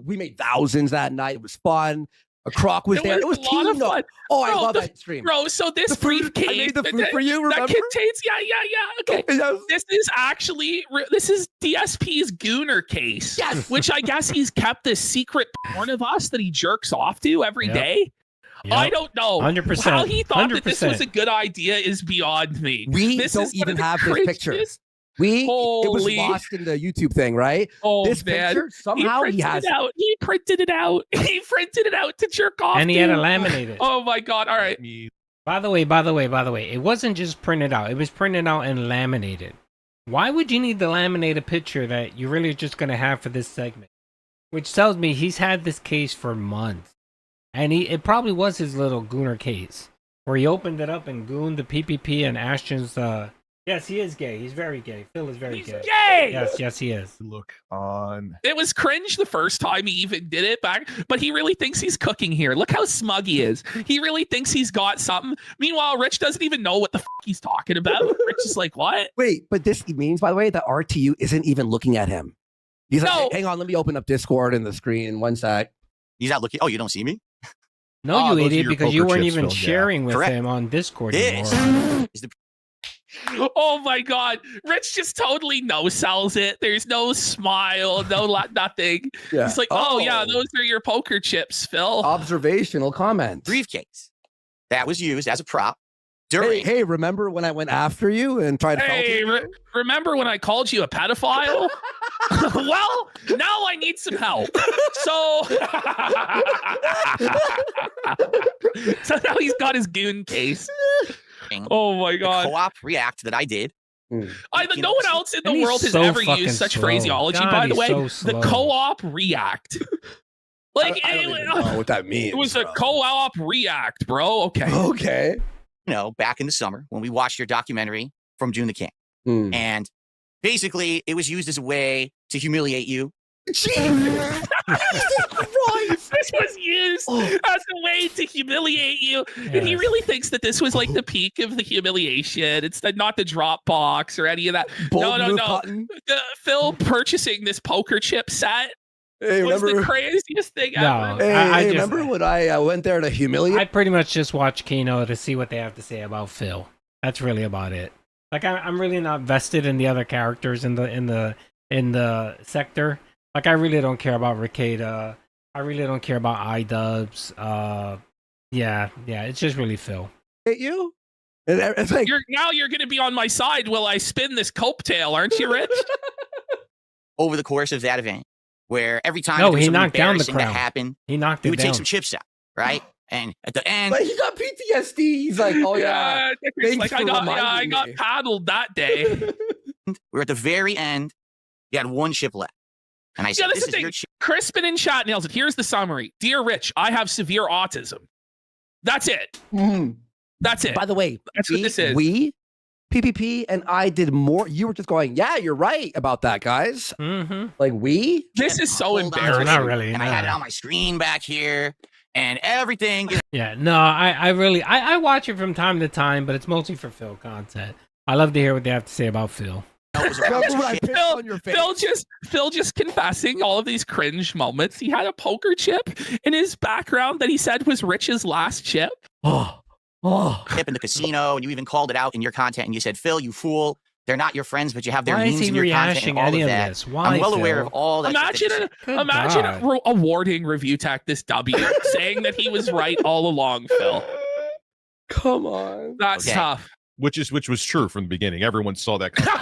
we made thousands that night. It was fun. A croc was there. It was Kino. Oh, I love that stream. Bro, so this briefcase. I made the food for you, remember? That contains, Okay. This is DSP's Gooner case. Yes. Which I guess he's kept this secret porn of us that he jerks off to every day. Yep. I don't know. 100%. How he thought 100%. that this was a good idea is beyond me. We don't even have this picture. It was lost in the YouTube thing, right? Oh, this picture, somehow he has it out. He printed it out. He printed it out to jerk off. And he had to laminate it. Oh my God. All right. By the way, it wasn't just printed out. It was printed out and laminated. Why would you need to laminate a picture that you're really just going to have for this segment? Which tells me he's had this case for months. And it probably was his little Gooner case where he opened it up and gooned the PPP and Ashton's Yes, he is gay. He's very gay. Phil is very gay. Gay! Yes, he is. Look on. It was cringe the first time he even did it back, but he really thinks he's cooking here. Look how smug he is. He really thinks he's got something. Meanwhile, Rich doesn't even know what the fuck he's talking about. Rich is like, what? Wait, but this means, by the way, that RTU isn't even looking at him. He's like, No. hang on, let me open up Discord and the screen. One sec. He's not looking. Oh, you don't see me? No, you those are idiot, your because you poker weren't chips, even Phil, yeah. sharing with Correct. him on Discord This anymore. is the Oh my god. Rich just totally no-sells it. There's no smile, nothing. Yeah. He's like, oh yeah, those are your poker chips, Phil. Observational comment. briefcase that was used as a prop during. Hey, remember when I went after you and tried to Hey, remember when I called you a pedophile? Well, now I need some help. So, so now he's got his goon case. Oh my The god. co-op react that I did. No one else in the And he's world has so ever fucking used such slow. phraseology, God, by the he's way. so The slow. co-op react. Like, I don't even know what that means. it was a bro. co-op react, bro. Okay. Okay. You know, back in the summer when we watched your documentary from June the King, Hmm. and basically it was used as a way to humiliate you. Jesus Christ. This was used as a way to humiliate you. And he Yes. really thinks that this was like the peak of the humiliation. It's not the Dropbox or any of that. Bold no. move, Cotton. Phil purchasing this poker chip set Hey, was remember? the craziest thing No. ever. Hey, I just- remember when I went there to humiliate? I pretty much just watch Kano to see what they have to say about Phil. That's really about it. Like I'm really not vested in the other characters in the sector. Like I really don't care about Ricada. I really don't care about iDubbbz. Yeah, it's just really Phil. Hate you? And it's like, You're going to be on my side while I spin this cope tail, aren't you, Rich? Over the course of that event, where every time No, there was he something knocked down the embarrassing that crown. happened, He knocked he it would down. take some chips out, right? And at the end, but he got PTSD. He's like, oh yeah. Dicker's Thanks like, for I reminding got me." paddled that day. we're at the very end. You had one chip left, and I said, Yeah, "This that's is the your thing. chip." Crispin in chat nails it. Here's the summary. Dear Rich, I have severe autism. That's it. That's it. By the way, That's what this is. We, PPP, and I did more. You were just going, yeah, you're right about that, guys. Mm-hmm. Like we. This is so Hold on to embarrassing. it, Not really, And I had it nah. on my screen back here, and everything. You know, Yeah, no, I really I watch it from time to time, but it's mostly for Phil content. I love to hear what they have to say about Phil. it was a Remember bunch of when I shit. pissed on your face? Phil just confessing all of these cringe moments. He had a poker chip in his background that he said was Rich's last chip. Oh. Chip in the casino, and you even called it out in your content, and you said, "Phil, you fool. They're not your friends, but you have their Why is memes he in your content rehashing and all any of of that." this? Why, I'm well aware Phil? of all that. Imagine God. awarding Review Tech this W, saying that he was right all along, Phil. Come on. That's Okay. tough. Which was true from the beginning. Everyone saw that coming.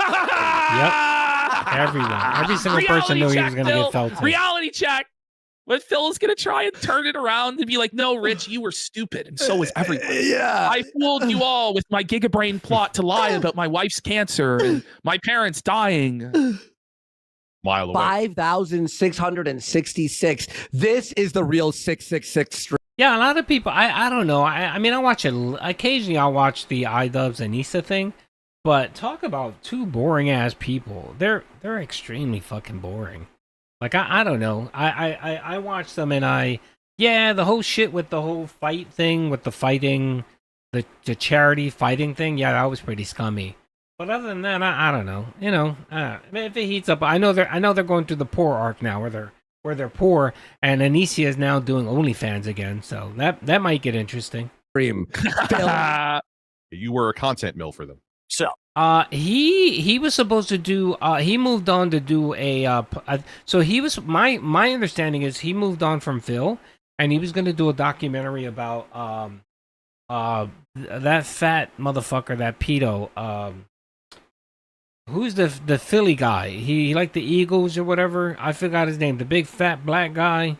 Everyone, every single person knew he was going to get felt. Reality check. But Phil is going to try and turn it around and be like, no, Rich, you were stupid. And so was everyone. Yeah. I fooled you all with my gigabrain plot to lie about my wife's cancer and my parents dying. Mile away. 5,666. This is the real 666 stream. Yeah, a lot of people. I don't know. I mean, I watch it occasionally. I'll watch the iDubbbz and Issa thing, but talk about two boring ass people. They're extremely fucking boring. Like I don't know. I watch them and the whole shit with the whole fight thing with the fighting, the charity fighting thing. Yeah, that was pretty scummy. But other than that, I don't know. You know, if it heats up, I know they're going through the poor arc now, where they're poor, and Anicia is now doing OnlyFans again. So that might get interesting. Stream. You were a content mill for them. So he was supposed to do. He moved on to do so he was my understanding is he moved on from Phil, and he was going to do a documentary about that fat motherfucker, that pedo. Who's the Philly guy? He liked the Eagles or whatever. I forgot his name. The big fat black guy.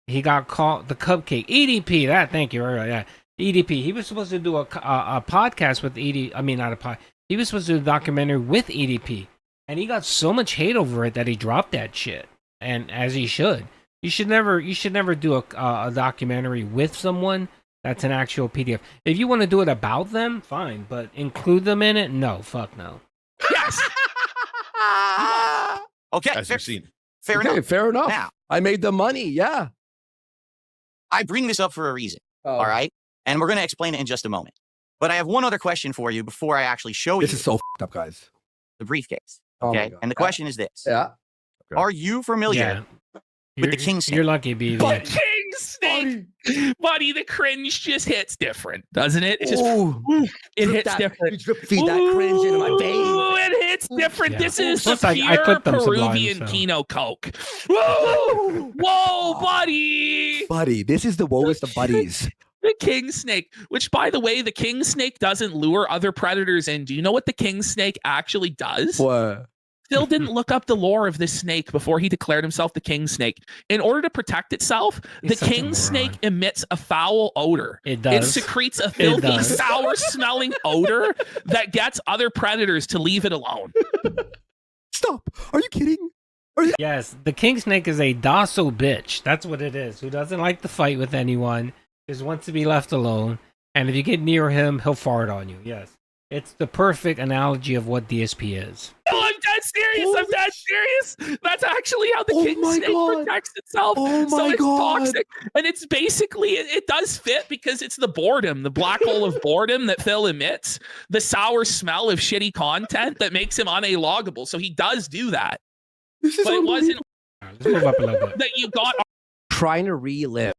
He got caught the cupcake EDP. That thank you. Yeah, EDP. He was supposed to do a podcast with EDP. I mean, not a pod. He was supposed to do a documentary with EDP, and he got so much hate over it that he dropped that shit. And as he should. You should never do a documentary with someone That's an actual PDF. If you want to do it about them, fine, but include them in it? No, fuck no. Yes. Okay. As you've seen. Fair Okay, enough. fair enough. Now, I made the money. Yeah. I bring this up for a reason. Oh. All right. And we're going to explain it in just a moment. But I have one other question for you before I actually show This you is so f***ed up, guys. the briefcase. Oh my Okay. God. And the question is this. Yeah. Are you familiar with the king snake? You're lucky, BB. But king snake, buddy, the cringe just hits different, doesn't it? It just it hits different. You drip feed that cringe into my veins. Ooh, it hits different. Yeah. This is Plus, the I pure clipped them sublime, Peruvian so. Pinot Coke. Whoa, whoa, buddy. Buddy, this is the woest of buddies. The king snake, which, by the way, the king snake doesn't lure other predators in. Do you know what the king snake actually does? What? Still didn't look up the lore of this snake before he declared himself the king snake. In order to protect itself, the king snake emits a foul odor. It does. It secretes a filthy, does. sour-smelling odor that gets other predators to leave it alone. Stop. Are you kidding? Yes, the king snake is a docile bitch. That's what it is. Who doesn't like to fight with anyone, just wants to be left alone. And if you get near him, he'll fart on you. Yes. It's the perfect analogy of what DSP is. Oh, I'm dead serious. I'm dead serious. That's actually how the king snake protects itself. So it's toxic. And it's basically, it does fit because it's the boredom, the black hole of boredom that Phil emits, the sour smell of shitty content that makes him unaloggable. So he does do that. This is but it wasn't Let's move up a little bit. that you got Trying to relive.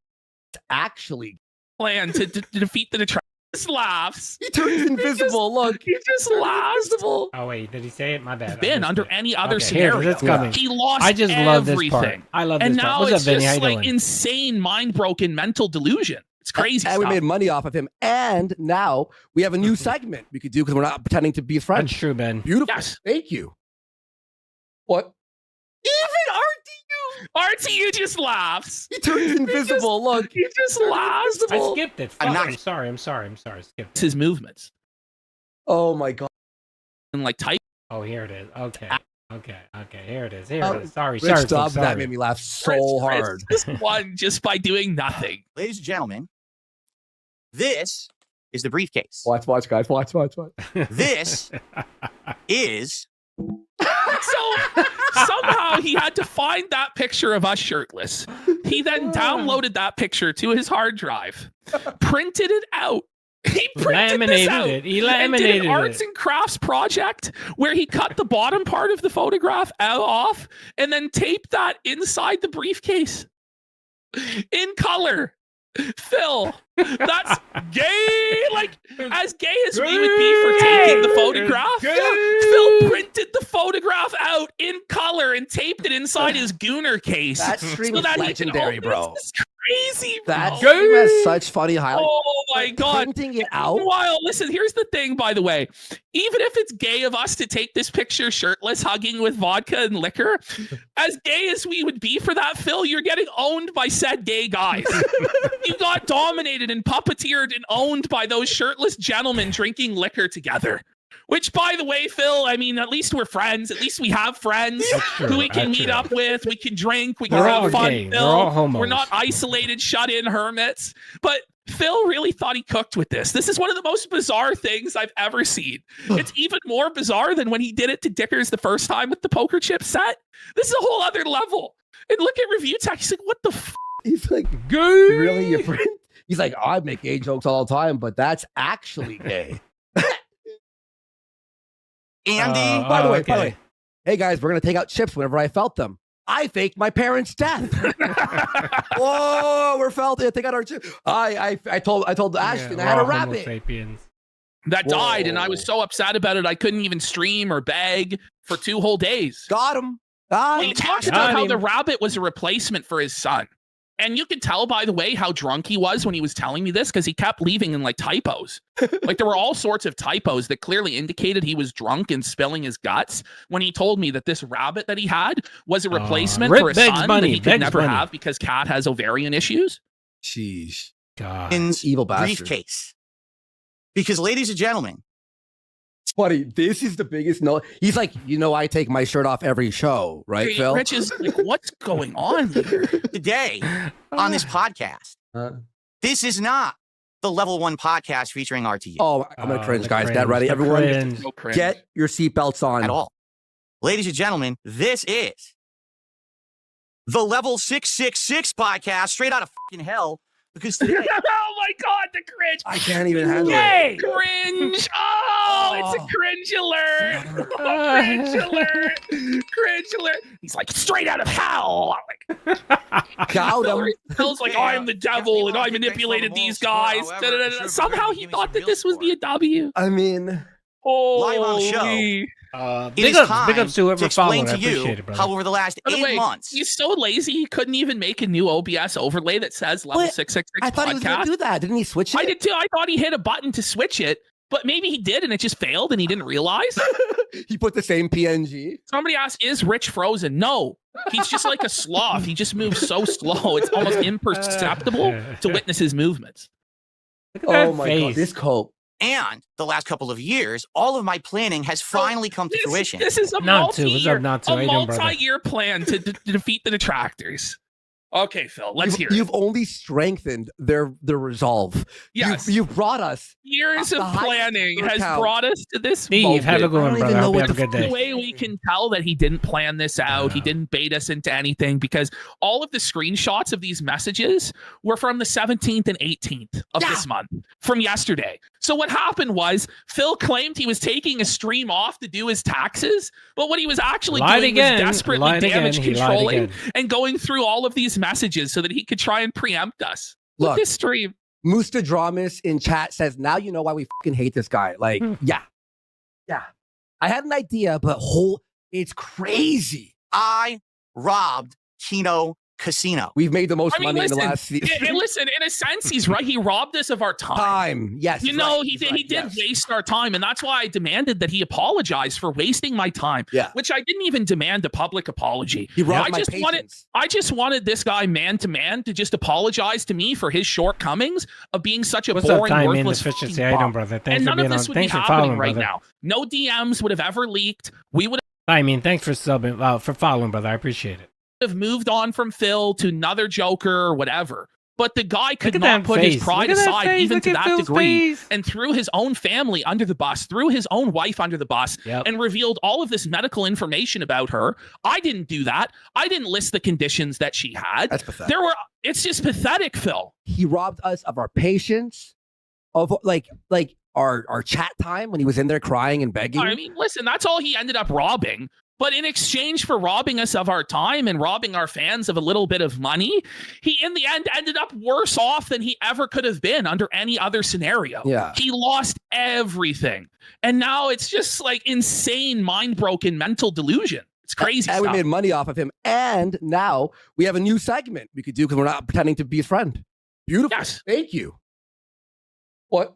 It's actually plan to defeat the detractors. Just laughs. He turns invisible. Look. He just laughs. Oh wait, did he say it? My bad. Been under any other Okay, scenario. here, it's coming. He lost I just love this part. everything. I love and this part. now What's it's up, Vinny? How just you like doing? insane, mind-broken mental delusion. It's crazy And stuff. we made money off of him. And now we have a new segment we could do because we're not pretending to be friends. That's true, Ben. Beautiful. Yes. Thank you. What? RTU just laughs. He turns invisible. Look. He just laughs. I skipped it. Fuck, I'm not- I'm sorry. Skip It's it. his movements. Oh my God. And like type. Oh, here it is. Okay. Here it is. Here Oh, it is. Sorry. Rich, Sorry. stop. folks, That sorry. made me laugh so hard. Just won just by doing nothing. Ladies and gentlemen, this is the briefcase. Watch, guys. Watch. This is So somehow he had to find that picture of us shirtless. He then downloaded that picture to his hard drive, printed it out. He printed this Laminated out it. He and did laminated an arts it. and crafts project where he cut the bottom part of the photograph off and then taped that inside the briefcase in color. Phil, that's gay. Like, as gay as we would be for taking the photograph, Phil printed the photograph out in color and taped it inside his Gooner case. That stream so is that he legendary, can bro. open it. This is crazy, bro. That stream has such funny highlights. Oh my God. Printing it out. Meanwhile, listen, here's the thing, by the way. Even if it's gay of us to take this picture shirtless, hugging with vodka and liquor, as gay as we would be for that, Phil, you're getting owned by said gay guys. You got dominated and puppeteered and owned by those shirtless gentlemen drinking liquor together. Which, by the way, Phil, I mean, at least we're friends. At least we have friends who we can meet up with. We can drink. We can We're have all fun. gay. Phil. We're all homos. We're not isolated, shut-in hermits. But Phil really thought he cooked with this. This is one of the most bizarre things I've ever seen. It's even more bizarre than when he did it to Dickers the first time with the poker chip set. This is a whole other level. And look at review tech. He's like, what the f? He's like, really, your friend? He's like, I make gay jokes all the time, but that's actually gay. Andy. By the way, hey guys, we're gonna take out chips whenever I felt them. I faked my parents' death. Whoa, we're felt it. Take out our chips. I told Ashton I had a rabbit that died, and I was so upset about it I couldn't even stream or beg for 2 whole days. Got him. He talked about how the rabbit was a replacement for his son. And you could tell, by the way, how drunk he was when he was telling me this, because he kept leaving in like typos. Like there were all sorts of typos that clearly indicated he was drunk and spilling his guts when he told me that this rabbit that he had was a replacement for a son that he could never have because Kat has ovarian issues. Jeez. God. Evil bastard. Briefcase. Because, ladies and gentlemen, buddy, this is the biggest no. He's like, I take my shirt off every show, right, Phil? Rich is like, what's going on here? Today on this podcast, this is not the Level 1 podcast featuring RTU. Oh, I'm gonna cringe, guys. cringe, Get ready, the everyone. cringe. No cringe. Get your seatbelts on. At all. Ladies and gentlemen, this is the Level 666 podcast, straight out of fucking hell. Because today, Oh my god, the cringe! I can't even handle Yay! it. Cringe! Oh, it's a cringe alert! Oh, cringe alert! Cringe alert! He's like, straight out of hell! Like, Got him. Phil's like, I'm the devil and I manipulated these guys. Somehow he thought that this would be a W. I mean, live on the show. Holy. It Big is ups time to whoever explain followed. I to you appreciate it, brother. how over the last By the 8 way, months, he's so lazy he couldn't even make a new OBS overlay that says level What? 666 I thought he was gonna podcast. do that. Didn't he switch it? I did too. I thought he hit a button to switch it, but maybe he did and it just failed and he didn't realize. He put the same PNG. Somebody asked, is Rich frozen? No, he's just like a sloth. He just moves so slow. It's almost imperceptible to witness his movements. Look at that Oh my face. god, this coat. and the last couple of years, all of my planning has finally come to fruition. This is a Not to. What's up, multi-year, not to? How a you doing, brother? multi-year plan to defeat the detractors. Okay, Phil, let's hear it. You've only strengthened their resolve. Yes. You've brought us. Years the of highest planning has account. brought us to this Steve, moment. have a good I one, don't brother. even I know hope you what have a the good The day. way we can tell that he didn't plan this out, he didn't bait us into anything, because all of the screenshots of these messages were from the 17th and 18th of this month, from yesterday. So what happened was Phil claimed he was taking a stream off to do his taxes, but what he was actually Lied doing again. was desperately Lied again. damage He lied controlling again. and going through all of these messages so that he could try and preempt us. Look, Look. this stream. Mustadramus in chat says, now you know why we fucking hate this guy. Like, yeah. I had an idea, but it's crazy. I robbed Kino Casino. We've made the most I mean, money listen, in the last listen, in a sense, he's right. He robbed us of our time. Yes. You he's know, right, he he's did. right, He did yes. waste our time, and that's why I demanded that he apologize for wasting my time. Yeah. Which I didn't even demand a public apology. He robbed I my just patience. wanted this guy man to man to just apologize to me for his shortcomings of being such a What's up, boring, time worthless inefficiency? fucking How you doing, bum. brother? Thanks And for none being of on. this would be Thanks for happening following, right brother. now. No DMs would have ever leaked. We would I mean, thanks for subbing, for following, brother. I appreciate it. have moved on from Phil to another Joker or whatever. But the guy could Look at not that put his face. pride Look at that aside face. even Look to at that Phil's degree, face. and threw his own family under the bus, threw his own wife under the bus, Yep. and revealed all of this medical information about her. I didn't do that. I didn't list the conditions that she had. That's pathetic. It's just pathetic, Phil. He robbed us of our patience, of like our chat time when he was in there crying and begging. I mean, listen, that's all he ended up robbing. But in exchange for robbing us of our time and robbing our fans of a little bit of money, he in the end ended up worse off than he ever could have been under any other scenario. Yeah. He lost everything. And now it's just like insane, mind-broken mental delusion. It's crazy And we stuff. made money off of him. And now we have a new segment we could do because we're not pretending to be his friend. Beautiful. Yes. Thank you. What?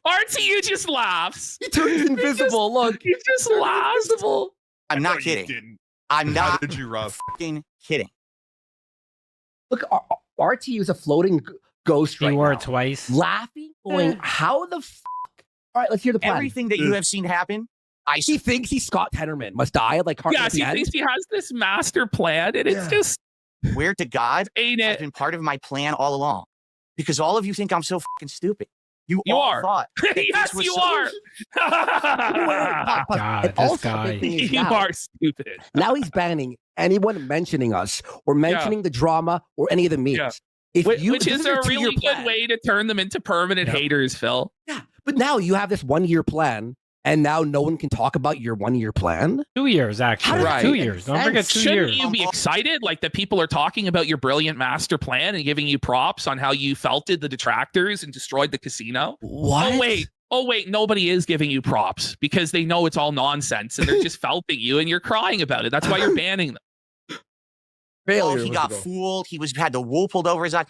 RTU just laughs. He turns invisible. Look. He just laughs. Invisible. I'm not kidding. I'm not did you, Rob? fucking kidding. Look, RTU is a floating ghost He right wore now. it twice. Laughing, going, how the fuck? All right, let's hear the plan. Everything that you have seen happen, He thinks he's Scott Tenorman, must die like Hart Yes, at the he end. thinks he has this master plan, and it's just, swear to God, ain't has it? been part of my plan all along. Because all of you think I'm so fucking stupid. You You all are. thought. that this Yes, was you so- are. God, And this also, guy. the thing is You now- are stupid. Now he's banning anyone mentioning us or mentioning the drama or any of the memes. Yeah. If Which, you, which this is your a two-year really good plan. way to turn them into permanent Yep. haters, Phil. Yeah, but now you have this 1 year plan, and now no one can talk about your 1 year plan. 2 years, actually. Right. 2 years. Don't forget 2 Shouldn't years. you be excited like that people are talking about your brilliant master plan and giving you props on how you felted the detractors and destroyed the casino? What? Oh wait, nobody is giving you props because they know it's all nonsense and they're just felting you and you're crying about it. That's why you're banning them. Failure. he was got the goal. fooled. He had the wool pulled over his eye.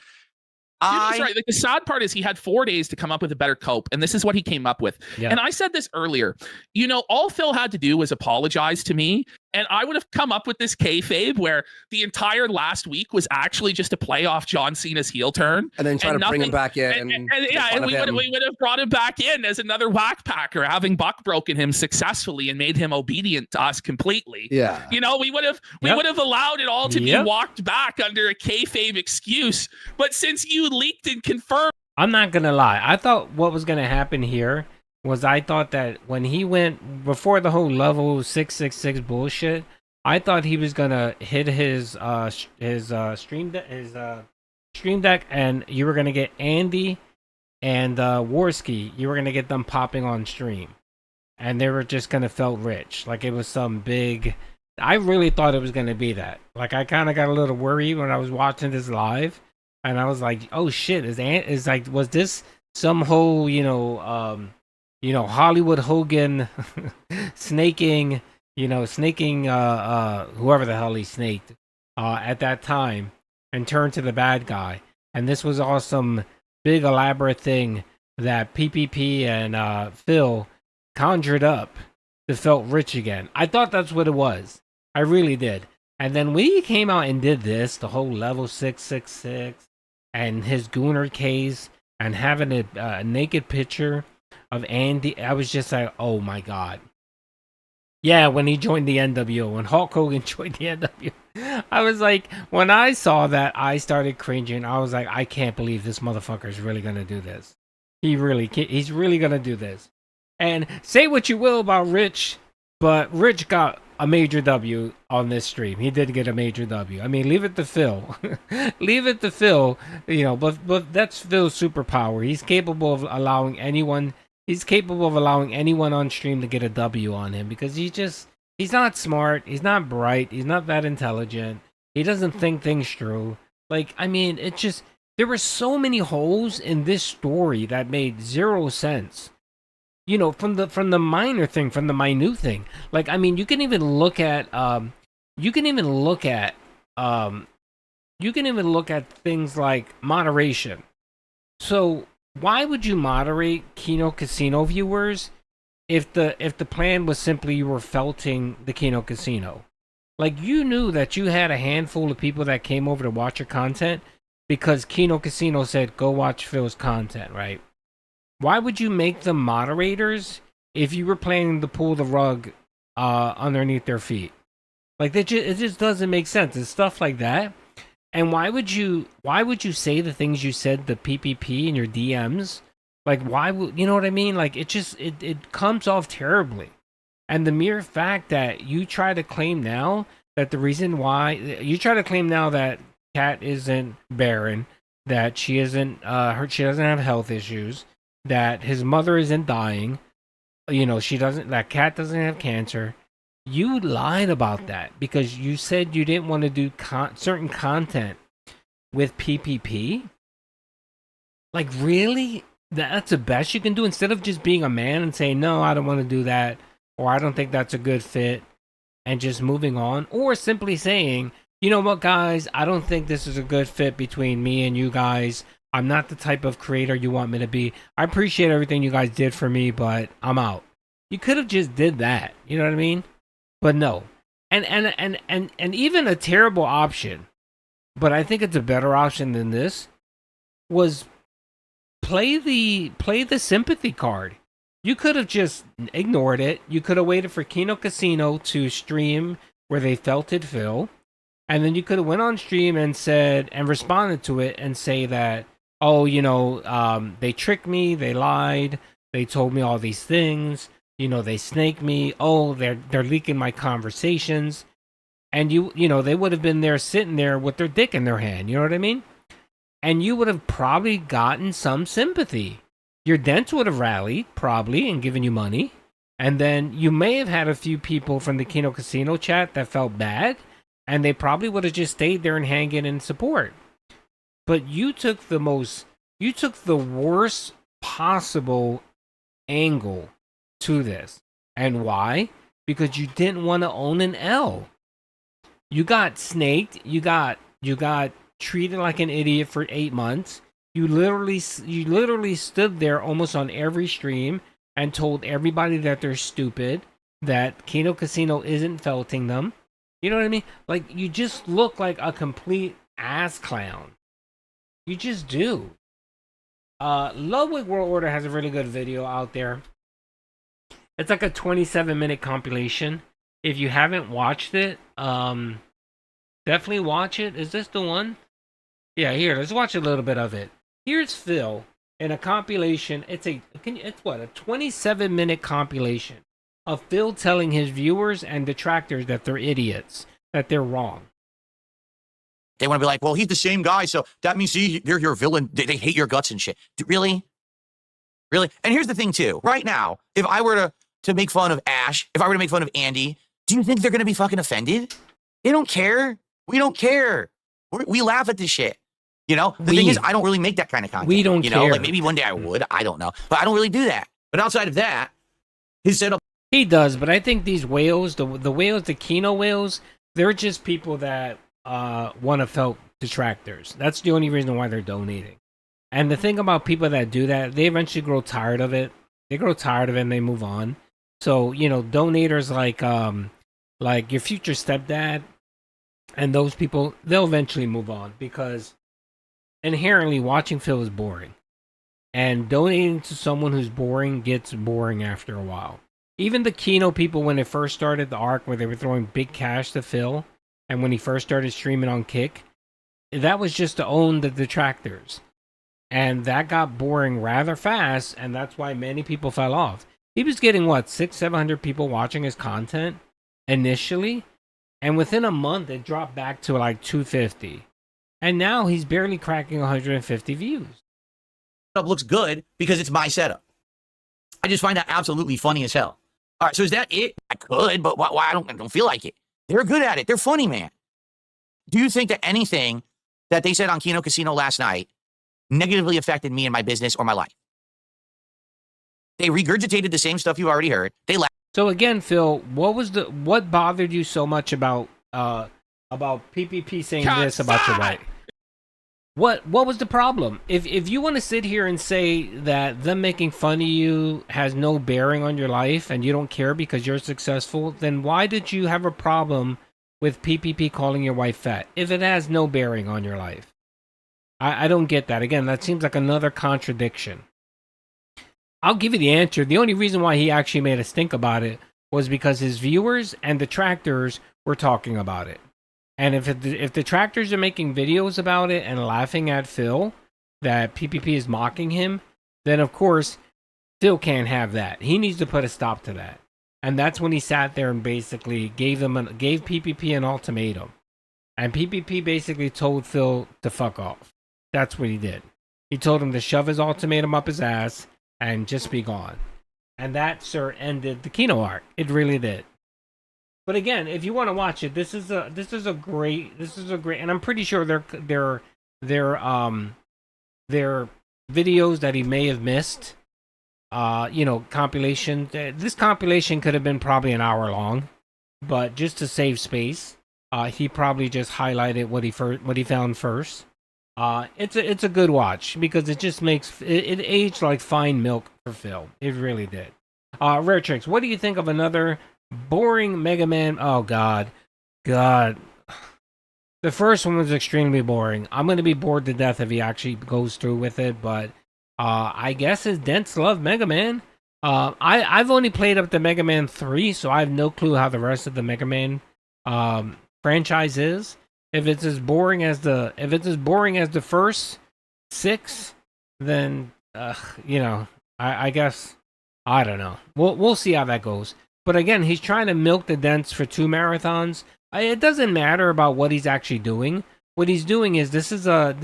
He's right. Like, the sad part is he had 4 days to come up with a better cope, and this is what he came up with. Yeah. And I said this earlier. You know, all Phil had to do was apologize to me, And I would have come up with this kayfabe where the entire last week was actually just to play off John Cena's heel turn, and then try to bring him back in. And we would have brought him back in as another whack packer, having Buck broken him successfully and made him obedient to us completely. Yeah, you know, we would have allowed it all to be walked back under a kayfabe excuse. But since you leaked and confirmed, I'm not gonna lie. I thought what was gonna happen here was I thought that when he went before the whole level 666 bullshit, I thought he was gonna hit his stream deck, and you were gonna get Andy and Warski. You were gonna get them popping on stream, and they were just gonna felt rich, like it was some big. I really thought it was gonna be that. Like I kind of got a little worried when I was watching this live, and I was like, "Oh shit! Was this some whole Hollywood Hogan snaking whoever the hell he snaked at that time and turned to the bad guy. And this was all some big elaborate thing that PPP and Phil conjured up that felt rich again. I thought that's what it was. I really did. And then when he came out and did this, the whole level 666 and his Gooner case and having a naked picture of Andy, I was just like, oh my God. Yeah, when he joined the NWO, when Hulk Hogan joined the NWO, I was like, when I saw that, I started cringing. I was like, I can't believe this motherfucker is really going to do this. He's really going to do this. And say what you will about Rich, but Rich got a major W on this stream. He did get a major W. I mean, leave it to Phil. Leave it to Phil, but that's Phil's superpower. He's capable of allowing anyone on stream to get a W on him because he's not smart, he's not bright, he's not that intelligent, he doesn't think things through. Like, I mean, there were so many holes in this story that made zero sense. From the minor thing, from the minute thing. Like, I mean, you can even look at things like moderation. So why would you moderate Kino Casino viewers if the plan was simply you were felting the Kino Casino? Like, you knew that you had a handful of people that came over to watch your content because Kino Casino said, go watch Phil's content, right? Why would you make them moderators if you were planning to pull the rug underneath their feet? Like, it just doesn't make sense. It's stuff like that. And why would you say the things you said to PPP in your DMs? Like, why would, you know what I mean? Like, it comes off terribly. And the mere fact that you try to claim now that the reason why you try to claim now that Kat isn't barren, that she isn't she doesn't have health issues, that his mother isn't dying, that Kat doesn't have cancer. You lied about that because you said you didn't want to do certain content with PPP. Like, really? That's the best you can do instead of just being a man and saying, no, I don't want to do that, or I don't think that's a good fit, and just moving on, or simply saying, you know what, guys, I don't think this is a good fit between me and you guys. I'm not the type of creator you want me to be. I appreciate everything you guys did for me, but I'm out. You could have just did that. You know what I mean? But no. And even a terrible option, but I think it's a better option than this, was play the sympathy card. You could have just ignored it. You could have waited for Kino Casino to stream where they felted Phil, and then you could have went on stream and said and responded to it and say that, oh, they tricked me, they lied, they told me all these things, they snaked me, oh, they're leaking my conversations, and they would have been there sitting there with their dick in their hand, you know what I mean? And you would have probably gotten some sympathy. Your dents would have rallied, probably, and given you money, and then you may have had a few people from the Kino Casino chat that felt bad, and they probably would have just stayed there and hanging in support. But you took the worst possible angle to this. And why? Because you didn't want to own an L. You got snaked. You got treated like an idiot for 8 months. You literally stood there almost on every stream and told everybody that they're stupid that Kino Casino isn't felting them. You know what I mean? Like, you just look like a complete ass clown. You just do. Ludwig World Order has a really good video out there. It's like a 27-minute compilation. If you haven't watched it, definitely watch it. Is this the one? Yeah, here, let's watch a little bit of it. Here's Phil in a compilation. It's what, a 27-minute compilation of Phil telling his viewers and detractors that they're idiots, that they're wrong. They want to be like, well, he's the same guy, so that means they're your villain. They hate your guts and shit. Really? Really? And here's the thing, too. Right now, if I were to make fun of Ash, if I were to make fun of Andy, do you think they're going to be fucking offended? They don't care. We don't care. We laugh at this shit. You know? The thing is, I don't really make that kind of content. We don't care. You know, like maybe one day I would. I don't know. But I don't really do that. But outside of that, his setup. He does, but I think these whales, the whales, the Kino whales, they're just people that want to felt detractors. That's the only reason why they're donating. And the thing about people that do that, they eventually grow tired of it. They grow tired of it and they move on. So, you know, donators like your future stepdad and those people, they'll eventually move on because inherently watching Phil is boring. And donating to someone who's boring gets boring after a while. Even the Kino people, when they first started the arc where they were throwing big cash to Phil, and when he first started streaming on Kick, that was just to own the detractors. And that got boring rather fast, and that's why many people fell off. He was getting, what, 600-700 people watching his content initially, and within a month, it dropped back to like 250. And now he's barely cracking 150 views. Setup looks good because it's my setup. I just find that absolutely funny as hell. All right, so is that it? I could, but why? I don't feel like it. They're good at it. They're funny, man. Do you think that anything that they said on Kino Casino last night negatively affected me and my business or my life? They regurgitated the same stuff you already heard. They laughed. So again, Phil, what bothered you so much about PPP saying this about your wife? What was the problem? If you want to sit here and say that them making fun of you has no bearing on your life and you don't care because you're successful, then why did you have a problem with PPP calling your wife fat if it has no bearing on your life? I don't get that. Again, that seems like another contradiction. I'll give you the answer. The only reason why he actually made us think about it was because his viewers and detractors were talking about it. And if detractors are making videos about it and laughing at Phil, that PPP is mocking him, then of course, Phil can't have that. He needs to put a stop to that. And that's when he sat there and basically gave PPP an ultimatum. And PPP basically told Phil to fuck off. That's what he did. He told him to shove his ultimatum up his ass and just be gone. And that, sir, ended the Kino arc. It really did. But again, if you want to watch it, this is a great, and I'm pretty sure they're videos that he may have missed. Compilation. This compilation could have been probably an hour long, but just to save space, he probably just highlighted what he found first. It's a good watch because it just makes it aged like fine milk for Phil. It really did. Rare Tricks, what do you think of another boring Mega Man? Oh God. The first one was extremely boring. I'm gonna be bored to death if he actually goes through with it, but I guess his dents love Mega Man. I've only played up to Mega Man 3, so I have no clue how the rest of the Mega Man franchise is. If it's as boring as the first 6, then I guess I don't know. We'll see how that goes. But again, he's trying to milk the dents for 2 marathons. It doesn't matter about what he's actually doing. What he's doing is this is a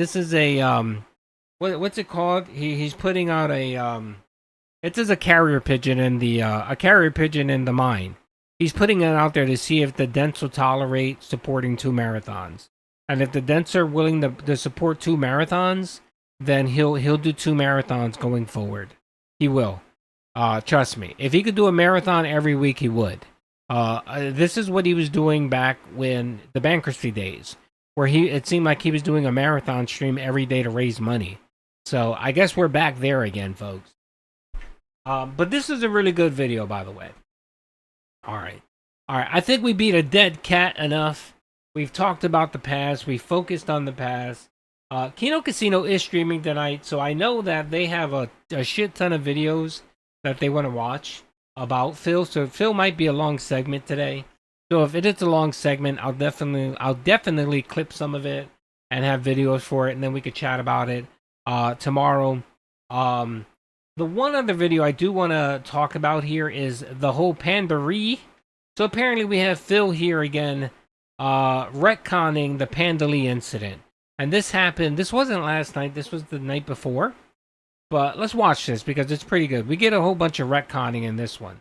what's it called? He's putting out it is a carrier pigeon in the mine. He's putting it out there to see if the dents will tolerate supporting 2 marathons. And if the dents are willing to support 2 marathons, then he'll do 2 marathons going forward. He will. Trust me. If he could do a marathon every week, he would. This is what he was doing back when the bankruptcy days, where it seemed like he was doing a marathon stream every day to raise money. So I guess we're back there again, folks. But this is a really good video, by the way. All right. I think we beat a dead cat enough. We've talked about the past. We focused on the past. Kino Casino is streaming tonight, so I know that they have a shit ton of videos that they want to watch about Phil. So Phil might be a long segment today. So if it is a long segment, I'll definitely clip some of it and have videos for it, and then we could chat about it tomorrow. The one other video I do want to talk about here is the whole Pandary. So apparently we have Phil here again, retconning the Pandalea incident. And this happened, this wasn't last night, this was the night before. But let's watch this because it's pretty good. We get a whole bunch of retconning in this one.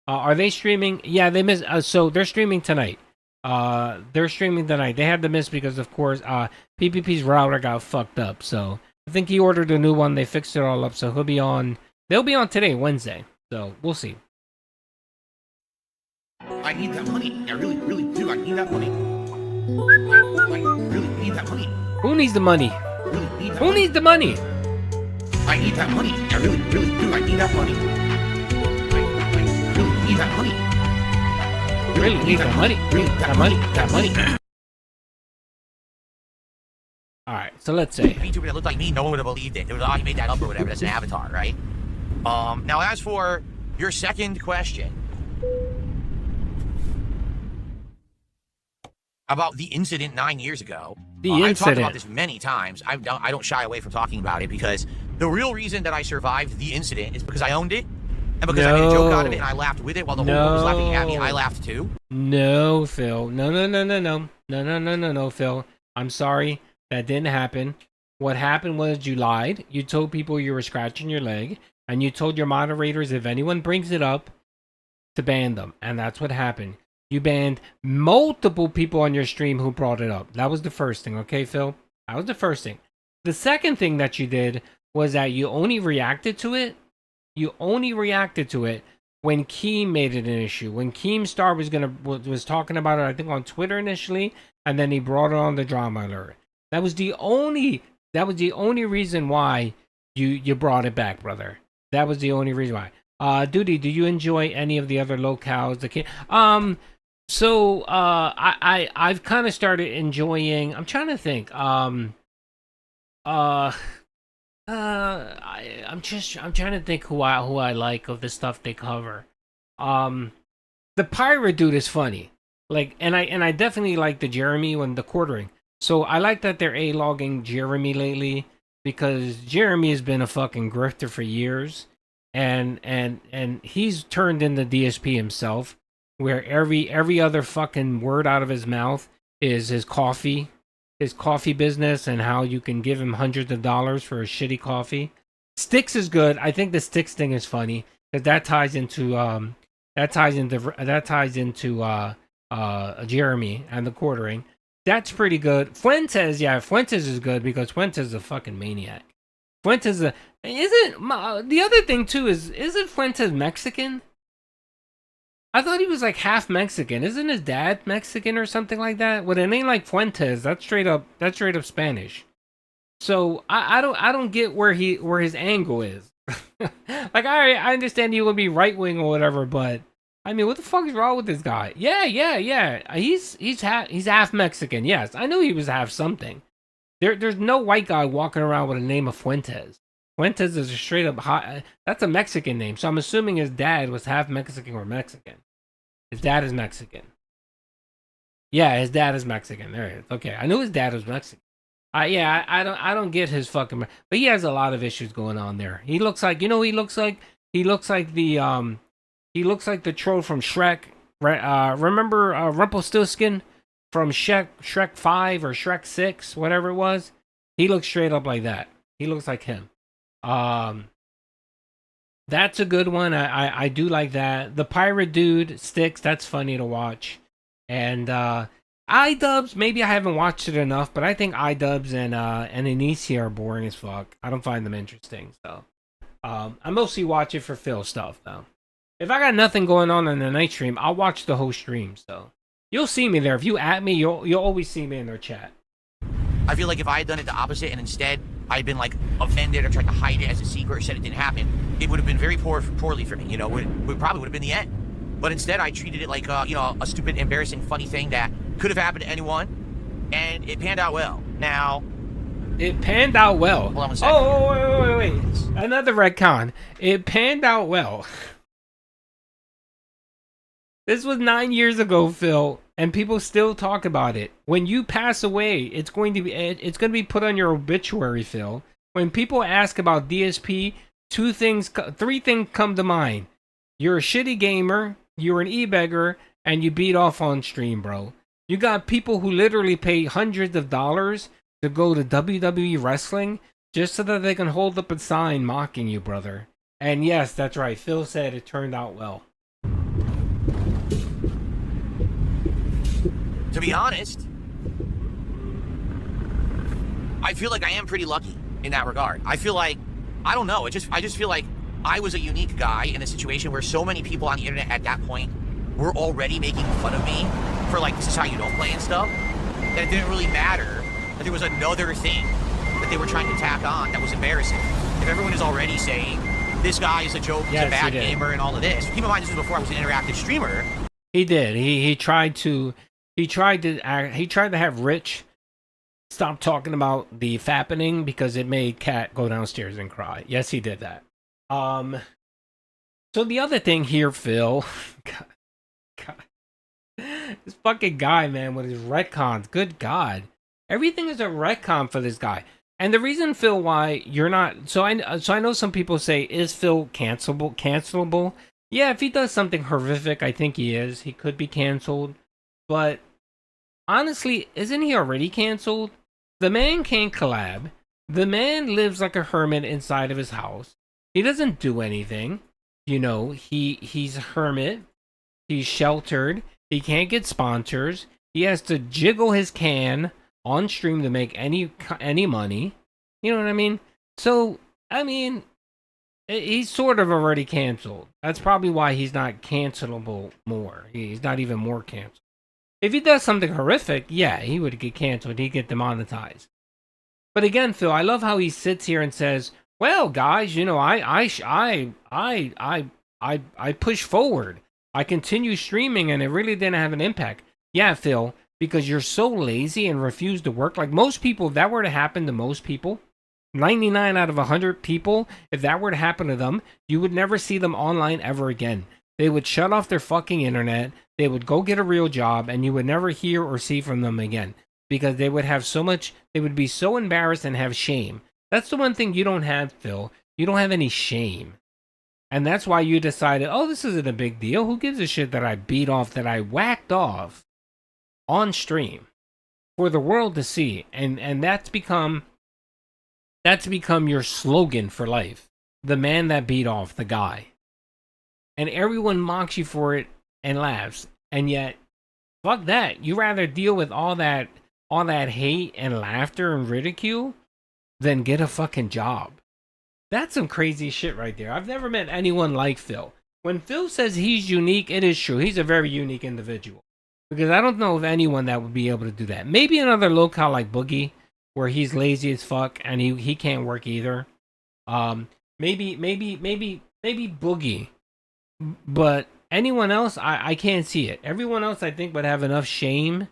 Are they streaming? Yeah, they missed. So they're streaming tonight. They're streaming tonight. They had to miss because, of course, PPP's router got fucked up. So I think he ordered a new one. They fixed it all up. So he'll be on. They'll be on today, Wednesday. So we'll see. I need that money. I really, really do. I need that money. I really need that money. Who needs the money? Really need that Who needs the money? I need that money. I really, really do. I need that money. I really need that money. Really need that money. Really that money. That money. All right. So let's say VTuber that looked like me, no one would have believed it. It was, oh, he made that up or whatever. That's an avatar, right? Now as for your second question about the incident 9 years ago, I've talked about this many times. I don't shy away from talking about it because the real reason that I survived the incident is because I owned it and because I made a joke out of it and I laughed with it while the whole world was laughing at me. I laughed too. No, Phil. No, Phil. I'm sorry. That didn't happen. What happened was you lied. You told people you were scratching your leg. And you told your moderators if anyone brings it up, to ban them. And that's what happened. You banned multiple people on your stream who brought it up. That was the first thing, okay, Phil? That was the first thing. The second thing that you did was that you only reacted to it. You only reacted to it when Keem made it an issue. When Keemstar was talking about it, I think on Twitter initially, and then he brought it on the drama alert. That was the only reason why you brought it back, brother. That was the only reason why. Doody, do you enjoy any of the other locales? I've kind of started enjoying. I'm trying to think. I'm trying to think who I like of the stuff they cover. The pirate dude is funny. Like, and I definitely like the Jeremy when the quartering. So I like that they're A-logging Jeremy lately because Jeremy has been a fucking grifter for years. And he's turned into DSP himself, where every other fucking word out of his mouth is his coffee business and how you can give him hundreds of dollars for a shitty coffee. Sticks is good. I think the Sticks thing is funny because that ties into Jeremy and the quartering. That's pretty good. Fuentes is good because Fuentes is a fucking maniac. Fuentes isn't the other thing too isn't Fuentes Mexican? I thought he was like half Mexican. Isn't his dad Mexican or something like that? With a name like Fuentes, that's straight up Spanish. So I don't get where his angle is. Like I understand he would be right wing or whatever, but I mean, what the fuck is wrong with this guy? Yeah. He's half Mexican. Yes, I knew he was half something. There's no white guy walking around with a name of Fuentes. Fuentes is a straight up hot. That's a Mexican name, so I'm assuming his dad was half Mexican or Mexican. His dad is Mexican. Yeah, his dad is Mexican. There it is. Okay, I knew his dad was Mexican. I don't get his fucking. But he has a lot of issues going on there. He looks like he looks like the troll from Shrek. Remember Rumpelstiltskin from Shrek 5 or Shrek 6, whatever it was? He looks straight up like that. He looks like him. That's a good one. I do like that. The pirate dude Sticks, that's funny to watch. And iDubbbz, maybe I haven't watched it enough, but I think iDubbbz and Anicia are boring as fuck. I don't find them interesting. So I mostly watch it for Phil stuff though. If I got nothing going on in the night stream, I'll watch the whole stream. So you'll see me there. If you at me, you'll always see me in their chat. I feel like if I had done it the opposite and instead I'd been like offended or tried to hide it as a secret or said it didn't happen, it would have been very poorly for me. You know, it probably would have been the end. But instead, I treated it like, you know, a stupid, embarrassing, funny thing that could have happened to anyone, and it panned out well. Now, it panned out well. Hold on 1 second. Oh, wait. Another retcon. It panned out well. This was 9 years ago, Phil, and people still talk about it. When you pass away, it's going to be put on your obituary, Phil. When people ask about DSP, three things come to mind. You're a shitty gamer, you're an e-beggar, and you beat off on stream, bro. You got people who literally pay hundreds of dollars to go to WWE wrestling just so that they can hold up a sign mocking you, brother. And yes, that's right. Phil said it turned out well. To be honest, I feel like I am pretty lucky in that regard. I feel like, I don't know, I just feel like I was a unique guy in a situation where so many people on the internet at that point were already making fun of me for like, this is how you don't play and stuff, that it didn't really matter that there was another thing that they were trying to tack on that was embarrassing. If everyone is already saying, this guy is a joke, he's a bad gamer and all of this. Keep in mind, this was before I was an interactive streamer. He did. He tried to have Rich stop talking about the fappening because it made Kat go downstairs and cry. Yes, he did that. So the other thing here, Phil, God, this fucking guy, man, with his retcons. Good God, everything is a retcon for this guy. And the reason, Phil, why you're not so I know some people say, is Phil cancelable? Yeah, if he does something horrific, I think he is. He could be canceled. But honestly, isn't he already canceled? The man can't collab. The man lives like a hermit inside of his house. He doesn't do anything. You know, he's a hermit. He's sheltered. He can't get sponsors. He has to jiggle his can on stream to make any money. You know what I mean? So, I mean, he's sort of already canceled. That's probably why he's not cancelable more. He's not even more canceled. If he does something horrific, yeah, he would get canceled. He'd get demonetized. But again, Phil, I love how he sits here and says, "Well, guys, you know, I push forward. I continue streaming, and it really didn't have an impact." Yeah, Phil, because you're so lazy and refuse to work. Like most people, if that were to happen to most people, 99 out of 100 people, if that were to happen to them, you would never see them online ever again. They would shut off their fucking internet. They would go get a real job, and you would never hear or see from them again because they would have so much. They would be so embarrassed and have shame. That's the one thing you don't have, Phil. You don't have any shame. And that's why you decided, oh, this isn't a big deal. Who gives a shit that I beat off, that I whacked off on stream for the world to see? And that's become your slogan for life. The man that beat off the guy. And everyone mocks you for it and laughs. And yet, fuck that. You rather deal with all that hate and laughter and ridicule than get a fucking job. That's some crazy shit right there. I've never met anyone like Phil. When Phil says he's unique, it is true. He's a very unique individual. Because I don't know of anyone that would be able to do that. Maybe another locale like Boogie, where he's lazy as fuck and he can't work either. Maybe Boogie. But anyone else, I can't see it. Everyone else, I think, would have enough shame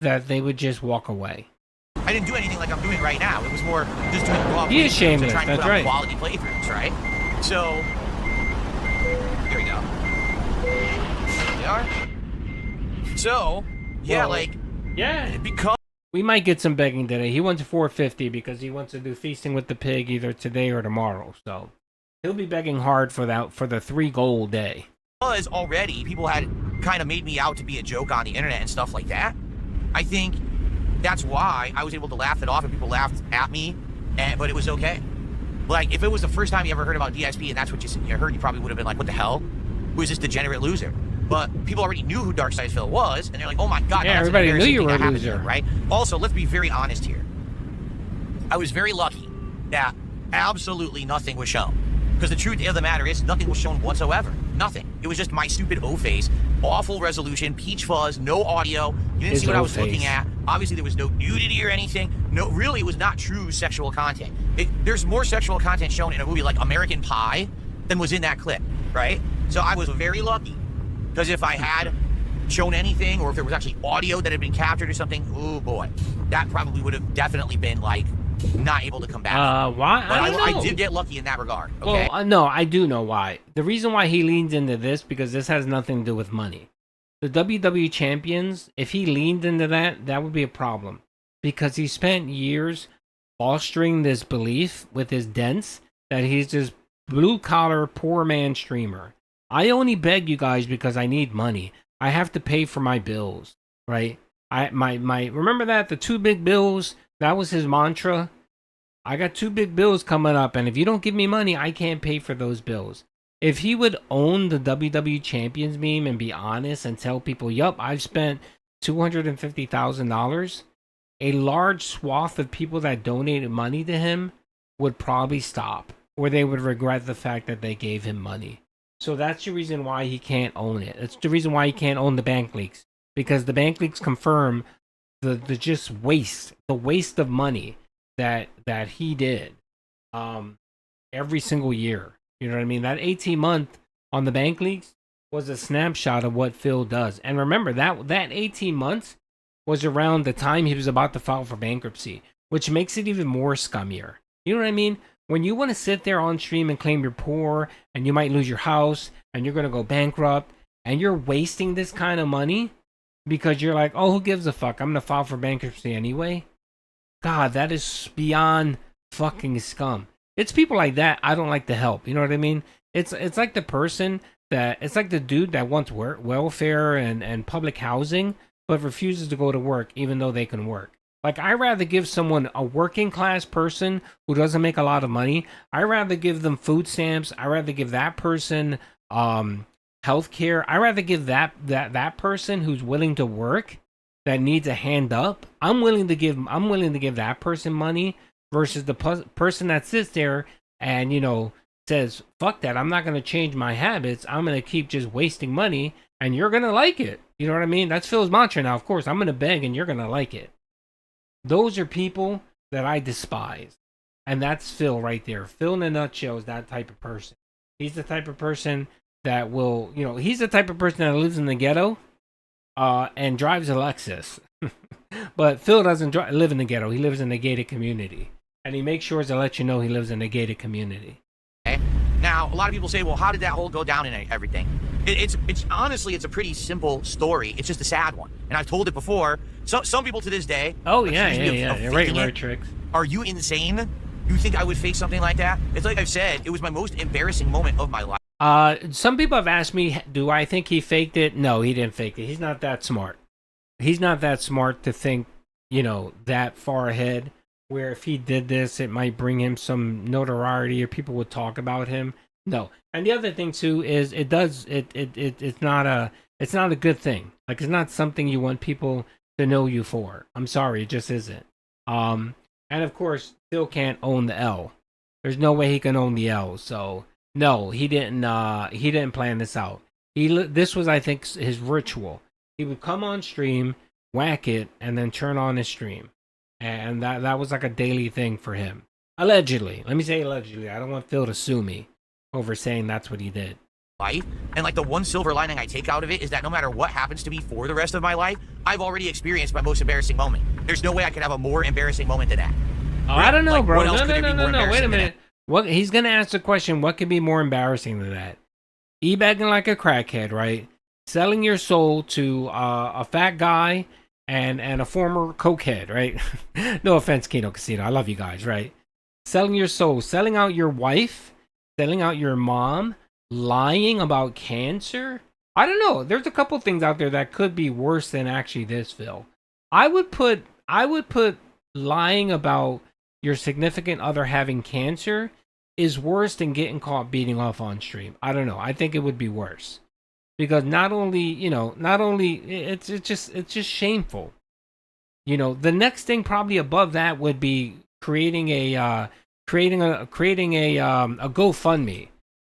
that they would just walk away. I didn't do anything like I'm doing right now. It was more just doing raw he is shameless. trying to That's put out right. quality playthroughs, right? So here we go. There we are. So yeah, Well, like yeah, because we might get some begging today. He wants $450 because he wants to do Feasting with the Pig either today or tomorrow. So he'll be begging hard for the 3 gold day. because already people had kind of made me out to be a joke on the internet and stuff like that. I think that's why I was able to laugh it off and people laughed at me, but it was okay. Like, if it was the first time you ever heard about DSP and that's what you heard, you probably would have been like, what the hell? Who is this degenerate loser? But people already knew who Dark Side Phil was, and they're like, oh my god, yeah, that's everybody knew you were a thing that loser, happened, right? Also, let's be very honest here. I was very lucky that absolutely nothing was shown. Because the truth of the matter is, nothing was shown whatsoever. Nothing. It was just my stupid O-face, awful resolution, peach fuzz, no audio. You didn't see what I was looking at. Obviously, there was no nudity or anything. No, really, it was not true sexual content. There's more sexual content shown in a movie like American Pie than was in that clip, right? So I was very lucky Because if I had shown anything, or if there was actually audio that had been captured or something, oh boy, that probably would have definitely been like not able to come back. Why? But I don't know. I did get lucky in that regard. Okay. Well, no, I do know why. The reason why he leans into this, because this has nothing to do with money. The WWE champions, if he leaned into that, that would be a problem. Because he spent years fostering this belief with his dents that he's this blue-collar, poor man streamer. I only beg you guys because I need money. I have to pay for my bills, right? Remember that? The 2 big bills? That was his mantra. I got 2 big bills coming up, and if you don't give me money, I can't pay for those bills. If he would own the WWE Champions meme and be honest and tell people, yup, I've spent $250,000, a large swath of people that donated money to him would probably stop, or they would regret the fact that they gave him money. So that's the reason why he can't own it. It's the reason why he can't own the bank leaks, because the bank leaks confirm the just waste, the waste of money that he did every single year. You know what I mean? That 18-month on the bank leaks was a snapshot of what Phil does. And remember, that 18 months was around the time he was about to file for bankruptcy, which makes it even more scummier. You know what I mean? When you want to sit there on stream and claim you're poor and you might lose your house and you're going to go bankrupt and you're wasting this kind of money because you're like, oh, who gives a fuck? I'm going to file for bankruptcy anyway. God, that is beyond fucking scum. It's people like that I don't like to help. You know what I mean? It's like the person that, it's like the dude that wants welfare and public housing but refuses to go to work even though they can work. Like, I'd rather give someone, a working class person who doesn't make a lot of money, I'd rather give them food stamps. I'd rather give that person health care. I'd rather give that person who's willing to work, that needs a hand up. I'm willing to give that person money versus the person that sits there and, you know, says, fuck that, I'm not going to change my habits. I'm going to keep just wasting money and you're going to like it. You know what I mean? That's Phil's mantra now. Of course, I'm going to beg and you're going to like it. Those are people that I despise. And that's Phil right there. Phil in a nutshell is that type of person. He's the type of person that will, you know, he's the type of person that lives in the ghetto and drives a Lexus. But Phil doesn't live in the ghetto. He lives in a gated community. And he makes sure to let you know he lives in a gated community. Okay. Now, a lot of people say, well, how did that whole go down and everything? It's honestly, it's a pretty simple story. It's just a sad one. And I've told it before. So, some people to this day... Oh, yeah. Right, Tricks. Are you insane? You think I would fake something like that? It's like I've said, it was my most embarrassing moment of my life. Some people have asked me, do I think he faked it? No, he didn't fake it. He's not that smart. He's not that smart to think, you know, that far ahead, where if he did this, it might bring him some notoriety or people would talk about him. No. And the other thing too is it's not a good thing. Like, it's not something you want people to know you for. I'm sorry, it just isn't. And of course, Phil can't own the L. There's no way he can own the L. So no, he didn't plan this out. This was, I think, his ritual. He would come on stream, whack it, and then turn on his stream. And that was like a daily thing for him. Allegedly. Let me say allegedly. I don't want Phil to sue me over saying that's what he did. Life, and like the one silver lining I take out of it is that no matter what happens to me for the rest of my life, I've already experienced my most embarrassing moment. There's no way I could have a more embarrassing moment than that. Oh, I don't know, like, bro. What else could there be more No. Wait a embarrassing than minute. What he's gonna ask the question? What could be more embarrassing than that? E-bagging like a crackhead, right? Selling your soul to a fat guy and a former cokehead, right? No offense, Kino Casino. I love you guys, right? Selling your soul, selling out your wife, selling out your mom, lying about cancer. I don't know. There's a couple things out there that could be worse than actually this, Phil. I would put lying about your significant other having cancer is worse than getting caught beating off on stream. I don't know. I think it would be worse. Because not only it's just shameful. You know, the next thing probably above that would be creating a GoFundMe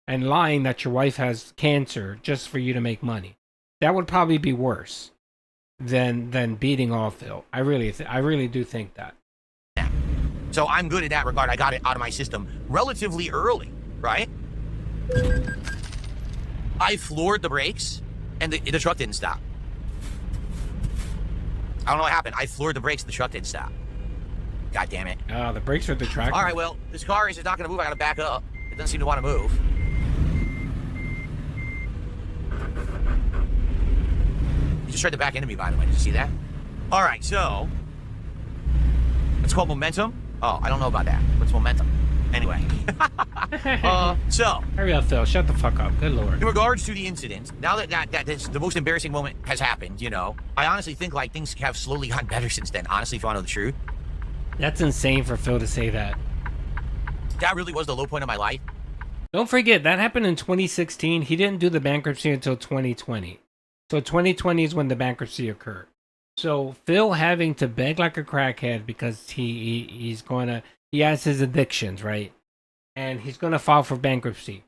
and lying that your wife has cancer just for you to make money. That would probably be worse than beating off Phil. I really do think that. So I'm good in that regard. I got it out of my system relatively early, right? I floored the brakes and the truck didn't stop. I don't know what happened. I floored the brakes, the truck didn't stop. God damn it. The brakes are detractors. All right, well, this car is not going to move. I got to back up. It doesn't seem to want to move. You just tried to back into me, by the way. Did you see that? All right, so it's called momentum. Oh, I don't know about that. What's momentum? Anyway. So. Hurry up, Phil. Shut the fuck up. Good lord. In regards to the incident, now that the most embarrassing moment has happened, you know, I honestly think like things have slowly gotten better since then. Honestly, if you want to know the truth. That's insane for Phil to say that. That really was the low point of my life. Don't forget, that happened in 2016. He didn't do the bankruptcy until 2020. So 2020 is when the bankruptcy occurred. So Phil having to beg like a crackhead because he has his addictions, right? And he's going to file for bankruptcy.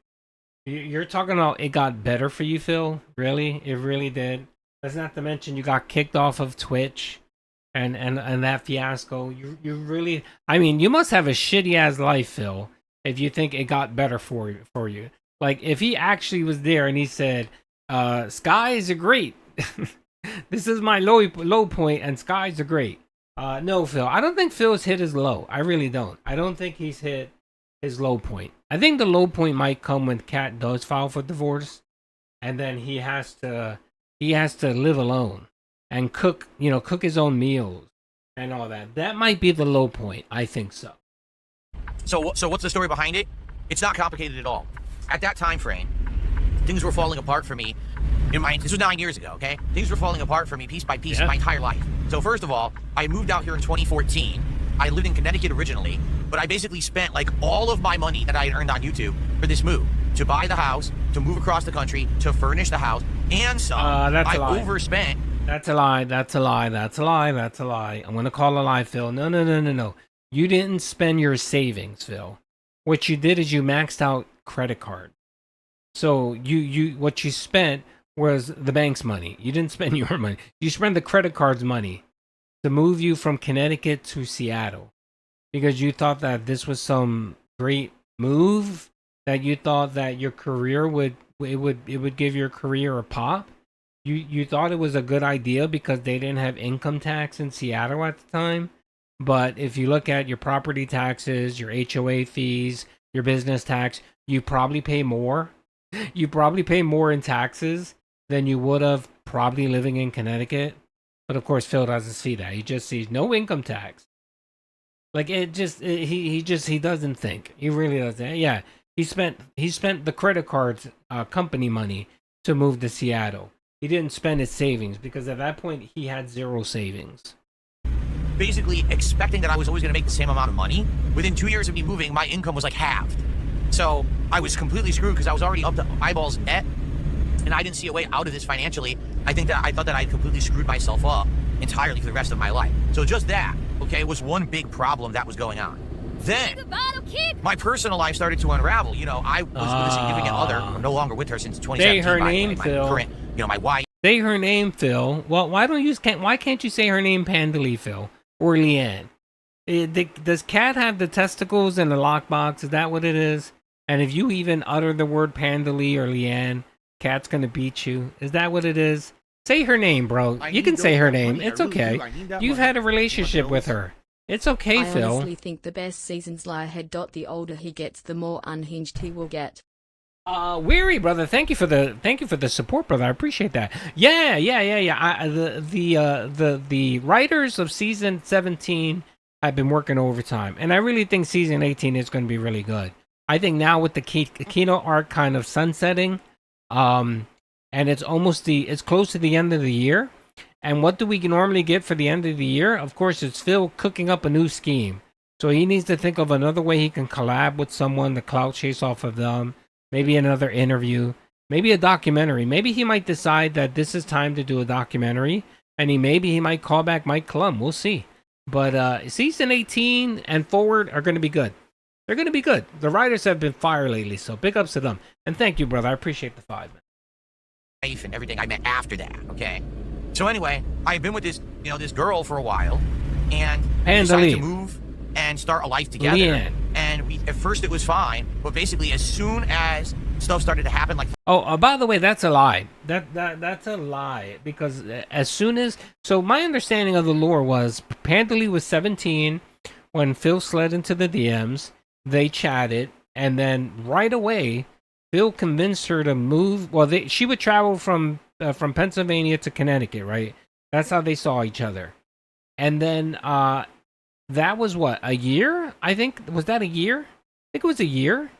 You're talking about it got better for you, Phil? Really? It really did? That's not to mention you got kicked off of Twitch and that fiasco. You really... I mean, you must have a shitty-ass life, Phil, if you think it got better for you. Like, if he actually was there and he said, skies are great. This is my low point and skies are great. No, Phil. I don't think Phil's hit his low. I really don't. I don't think he's hit his low point. I think the low point might come when Kat does file for divorce, and then he has to live alone and cook his own meals and all that. That might be the low point. I think so. So what's the story behind it? It's not complicated at all. At that time frame, things were falling apart for me. This was 9 years ago, okay? Things were falling apart for me piece by piece in my entire life. So first of all, I moved out here in 2014. I lived in Connecticut originally, but I basically spent like all of my money that I had earned on YouTube for this move. To buy the house, to move across the country, to furnish the house, and some. That's a lie. Overspent. That's a lie. That's a lie. That's a lie. That's a lie. I'm going to call a lie, Phil. No. You didn't spend your savings, Phil. What you did is you maxed out credit card. So what you spent was the bank's money. You didn't spend your money. You spent the credit card's money to move you from Connecticut to Seattle because you thought that this was some great move, that you thought that your career would give your career a pop. You thought it was a good idea because they didn't have income tax in Seattle at the time. But if you look at your property taxes, your HOA fees, your business tax, you probably pay more. You probably pay more in taxes than you would have probably living in Connecticut. But of course, Phil doesn't see that. He just sees no income tax. Like he doesn't think. He really doesn't. Yeah, he spent the credit card's company money to move to Seattle. He didn't spend his savings because at that point he had zero savings. Basically expecting that I was always going to make the same amount of money. Within 2 years of me moving, my income was like halved. So I was completely screwed because I was already up to eyeballs net. And I didn't see a way out of this financially. I thought that I completely screwed myself up entirely for the rest of my life. So just that, okay, was one big problem that was going on. Then, my personal life started to unravel. You know, I was with a significant other. I'm no longer with her since 2017. Say her name, Phil. Current, my wife. Say her name, Phil. Well, why can't you say her name, Pandalee, Phil? Or Leanne? Does Kat have the testicles in the lockbox? Is that what it is? And if you even utter the word Pandalee or Leanne, Kat's gonna beat you. Is that what it is? Say her name, bro. You can say her name. It's okay. You've had a relationship with her. It's okay, Phil. I honestly think the best seasons lie ahead. The older he gets, the more unhinged he will get. Weary brother, thank you for the support, brother. I appreciate that. Yeah. The writers of season 17 have been working overtime, and I really think season 18 is going to be really good. I think now with the Kino arc kind of sunsetting, and it's close to the end of the year. And what do we normally get for the end of the year? Of course, it's Phil cooking up a new scheme. So he needs to think of another way he can collab with someone to clout chase off of them. Maybe another interview. Maybe a documentary. Maybe he might decide that this is time to do a documentary. And he might call back Mike Klum. We'll see. But season 18 and forward are going to be good. They're going to be good. The writers have been fire lately, so big ups to them. And thank you, brother. I appreciate the 5. Life and everything I met after that, okay? So anyway, I've been with this girl for a while, and we decided to move and start a life together. Leanne. And at first it was fine, but basically as soon as stuff started to happen, like by the way, that's a lie. That's a lie, because as soon as, so my understanding of the lore was Pandely was 17 when Phil slid into the DMs. They chatted, and then right away Phil convinced her to move. Well, she would travel from Pennsylvania to Connecticut, right? That's how they saw each other. And then that was what, a year? I think, was that a year? I think it was a year.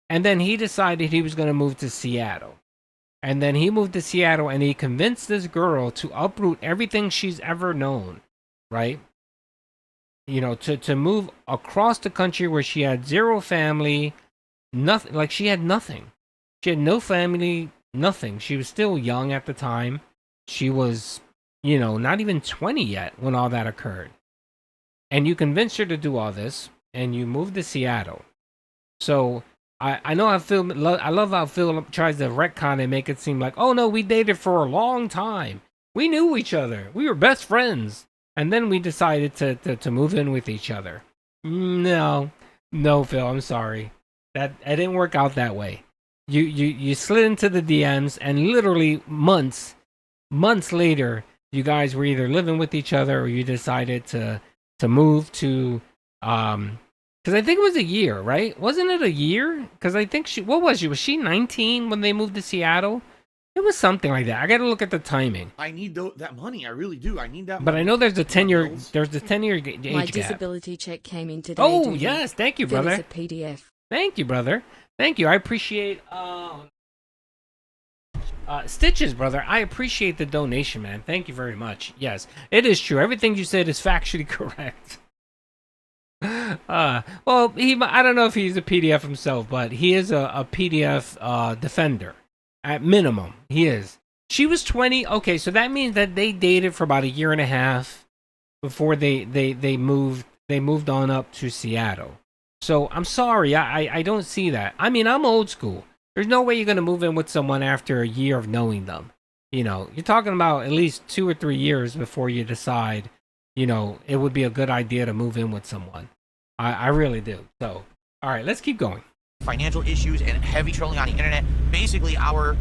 And then he decided he was going to move to Seattle. And then he moved to Seattle and he convinced this girl to uproot everything she's ever known, right? You know, to move across the country where she had zero family, nothing. Like, she had nothing. She had no family, nothing. She was still young at the time. She was, you know, not even 20 yet when all that occurred. And you convinced her to do all this, and you moved to Seattle. So I know how Phil, I love how Phil tries to retcon and make it seem like, oh no, we dated for a long time. We knew each other. We were best friends. And then we decided to move in with each other. No, Phil, I'm sorry. It didn't work out that way. You slid into the DMs, and literally months later, you guys were either living with each other or you decided to move to, because I think it was a year, right? Wasn't it a year? Because I think was she 19 when they moved to Seattle? It was something like that. I got to look at the timing. I need that money. I really do. I need that But money. I know there's a 10-year age gap. My disability check came in today. Oh, Doody. yes. Thank you, Phil is brother. a PDF. Thank you, brother. Thank you. I appreciate Stitches, brother. I appreciate the donation, man. Thank you very much. Yes, it is true. Everything you said is factually correct. Well, I don't know if he's a PDF himself, but he is a PDF defender. At minimum, he is. She was 20. Okay, so that means that they dated for about a year and a half before they moved on up to Seattle. So I'm sorry, I don't see that. I mean, I'm old school. There's no way you're gonna move in with someone after a year of knowing them. You know, you're talking about at least 2 or 3 years before you decide, you know, it would be a good idea to move in with someone. I really do. So, all right, let's keep going. financial issues and heavy trolling on the internet, basically our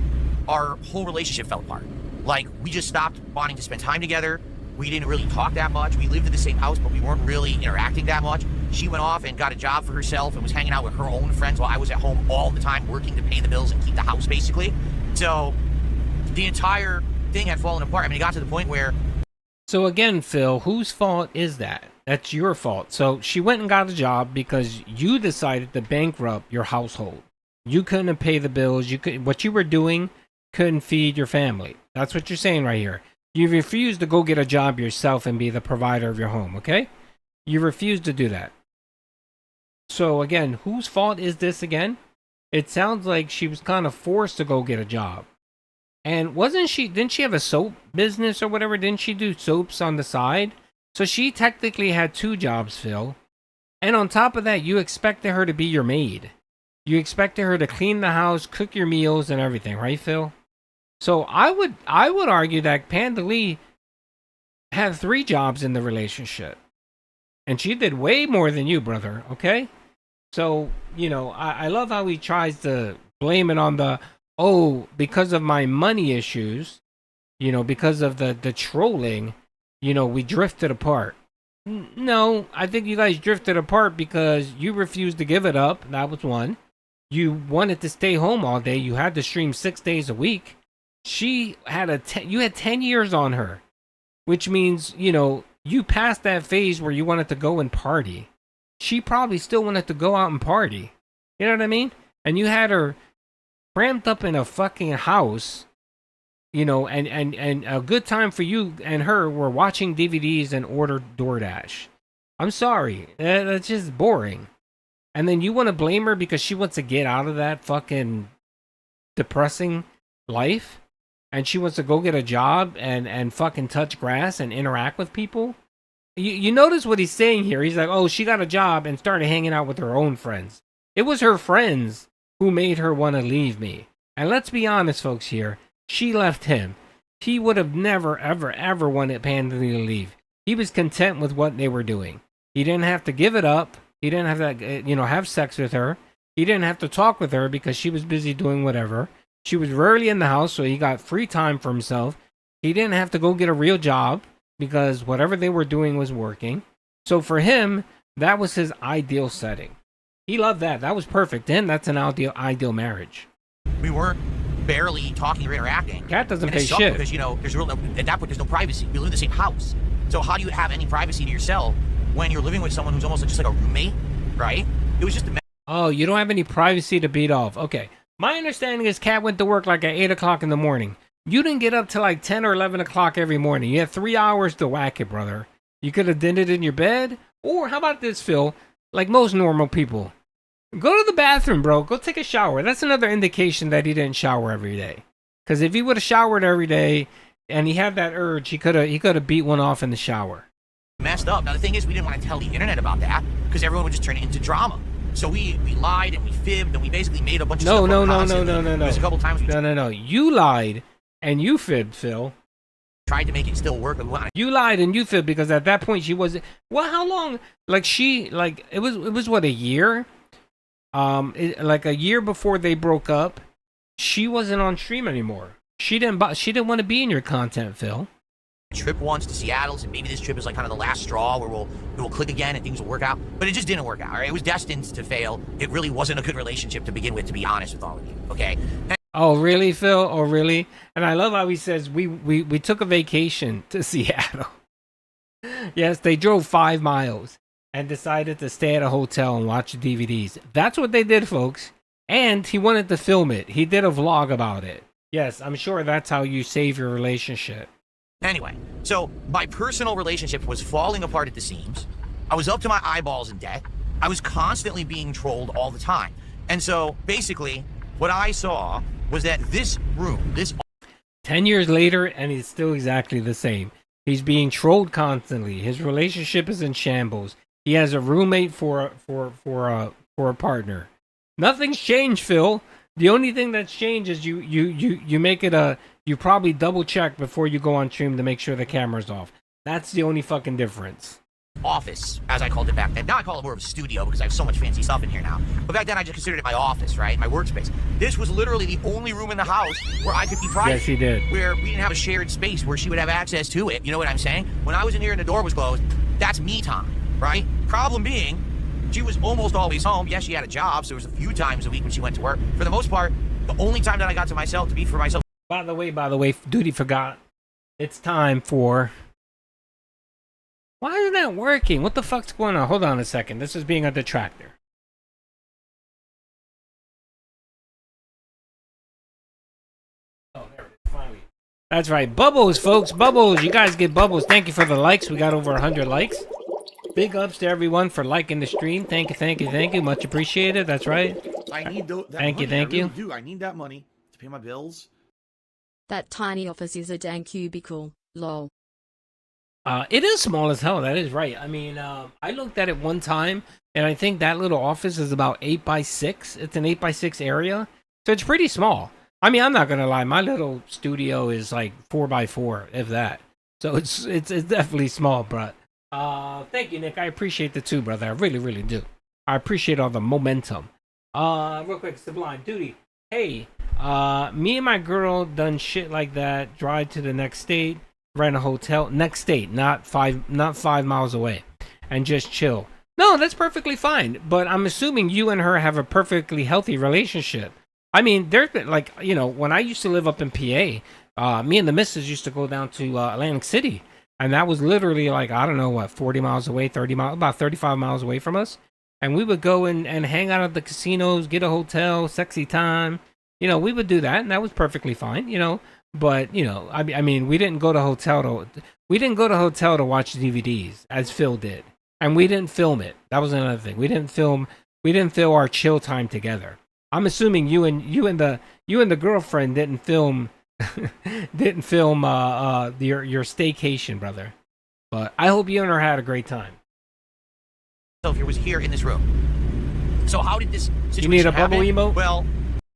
whole relationship fell apart. Like, we just stopped wanting to spend time together. We didn't really talk that much. We lived in the same house, but we weren't really interacting that much. She went off and got a job for herself and was hanging out with her own friends while I was at home all the time working to pay the bills and keep the house, basically. So the entire thing had fallen apart. I mean, it got to the point where... So again, Phil, whose fault is that? That's your fault. So she went and got a job because you decided to bankrupt your household. You couldn't pay the bills. What you were doing couldn't feed your family. That's what you're saying right here. You refused to go get a job yourself and be the provider of your home, okay? You refused to do that. So again, whose fault is this again? It sounds like she was kind of forced to go get a job. And didn't she have a soap business or whatever? Didn't she do soaps on the side? So she technically had 2 jobs, Phil. And on top of that, you expected her to be your maid. You expected her to clean the house, cook your meals and everything, right, Phil? So I would argue that Panda Lee had 3 jobs in the relationship. And she did way more than you, brother, okay? So, you know, I love how he tries to blame it on because of my money issues, you know, because of the trolling, you know, we drifted apart. No, I think you guys drifted apart because you refused to give it up. That was one. You wanted to stay home all day. You had to stream 6 days a week. She had you had 10 years on her, which means, you know, you passed that phase where you wanted to go and party. She probably still wanted to go out and party. You know what I mean? And you had her cramped up in a fucking house, you know, and a good time for you and her were watching DVDs and order DoorDash. I'm sorry. That's just boring. And then you want to blame her because she wants to get out of that fucking depressing life? And she wants to go get a job and fucking touch grass and interact with people? You notice what he's saying here. He's like, oh, she got a job and started hanging out with her own friends. It was her friends who made her want to leave me. And let's be honest, folks, here. She left him. He would have never, ever, ever wanted Panda Lee to leave. He was content with what they were doing. He didn't have to give it up. He didn't have that, have sex with her. He didn't have to talk with her because she was busy doing whatever. She was rarely in the house, so he got free time for himself. He didn't have to go get a real job because whatever they were doing was working. So for him, that was his ideal setting. He loved that. That was perfect. And that's an ideal marriage. We weren't barely talking or interacting. Cat doesn't And pay it sucked shit. because at that point there's no privacy. We live in the same house, so how do you have any privacy to yourself when you're living with someone who's almost just like a roommate, right? It was just a Oh, you don't have any privacy to beat off. Okay. My understanding is Cat went to work like at 8 o'clock in the morning. You didn't get up till like 10 or 11 o'clock every morning. You had 3 hours to whack it, brother. You could have done it in your bed. Or how about this, Phil? Like most normal people. Go to the bathroom, bro. Go take a shower. That's another indication that he didn't shower every day. Because if he would have showered every day and he had that urge, he could have beat one off in the shower. messed up. Now the thing is, we didn't want to tell the internet about that because everyone would just turn it into drama. So we lied and we fibbed and we basically made a bunch of stuff. No. There's a couple times we No. You lied and you fibbed, Phil. Tried to make it still work. You lied and you fibbed because at that point she wasn't. Well, how long? It was what, a year? Like a year before they broke up, she wasn't on stream anymore. She didn't want to be in your content, Phil. Trip once to Seattle, and maybe this trip is like kind of the last straw where we'll click again and things will work out. But it just didn't work out. Right? It was destined to fail. It really wasn't a good relationship to begin with, to be honest with all of you. Okay. Oh really, Phil? Oh really? And I love how he says we took a vacation to Seattle. Yes, they drove 5 miles and decided to stay at a hotel and watch DVDs. That's what they did, folks. And he wanted to film it. He did a vlog about it. Yes, I'm sure that's how you save your relationship. Anyway, so my personal relationship was falling apart at the seams. I was up to my eyeballs in debt. I was constantly being trolled all the time. And so basically what I saw was that this room, 10 years later, and he's still exactly the same. He's being trolled constantly. His relationship is in shambles. He has a roommate for a partner. Nothing's changed, Phil. The only thing that's changed is you make it you probably double check before you go on stream to make sure the camera's off. That's the only fucking difference. office, as I called it back then. Now I call it more of a studio because I have so much fancy stuff in here now. But back then I just considered it my office, right? My workspace. This was literally the only room in the house where I could be private. Yes, he did. Where we didn't have a shared space where she would have access to it. You know what I'm saying? When I was in here and the door was closed, that's me time, right? Problem being, she was almost always home. Yes, she had a job, so there was a few times a week when she went to work. For the most part, the only time that I got to myself to be for myself. By the way, Doody forgot. It's time for... Why isn't that working? What the fuck's going on? Hold on a second. This is being a detractor. Oh, there it is. Finally. That's right. Bubbles, folks. Bubbles. You guys get bubbles. Thank you for the likes. We got over 100 likes. Big ups to everyone for liking the stream. Thank you. Much appreciated. That's right. I need that Thank money. you. I really do. I need that money to pay my bills. That tiny office is a dang cubicle. Lol. It is small as hell. That is right. I mean, I looked at it one time, and I think that little office is about 8x6. It's an 8x6 area, so it's pretty small. I mean, I'm not gonna lie. My little studio is like 4x4, if that. So it's definitely small, but thank you, Nick. I appreciate the 2, brother. I really do. I appreciate all the momentum. Real quick, Sublime Duty. Hey, me and my girl done shit like that. Drive to the next state. Rent a hotel next state, not 5 miles away, and just chill. No, that's perfectly fine. But I'm assuming you and her have a perfectly healthy relationship. I mean, there's been, like, you know, when I used to live up in PA, me and the missus used to go down to Atlantic City, and that was literally like, I don't know what, 40 miles away, 30 miles, about 35 miles away from us. And we would go and hang out at the casinos, get a hotel, sexy time. You know, we would do that, and that was perfectly fine. You know. But, you know, I mean, we didn't go to hotel to watch DVDs, as Phil did. And we didn't film it. That was another thing. We didn't film our chill time together. I'm assuming you and the girlfriend didn't film your staycation, brother. But I hope you and her had a great time. So it was here in this room. So how did this situation You need a bubble happen? emote? Well,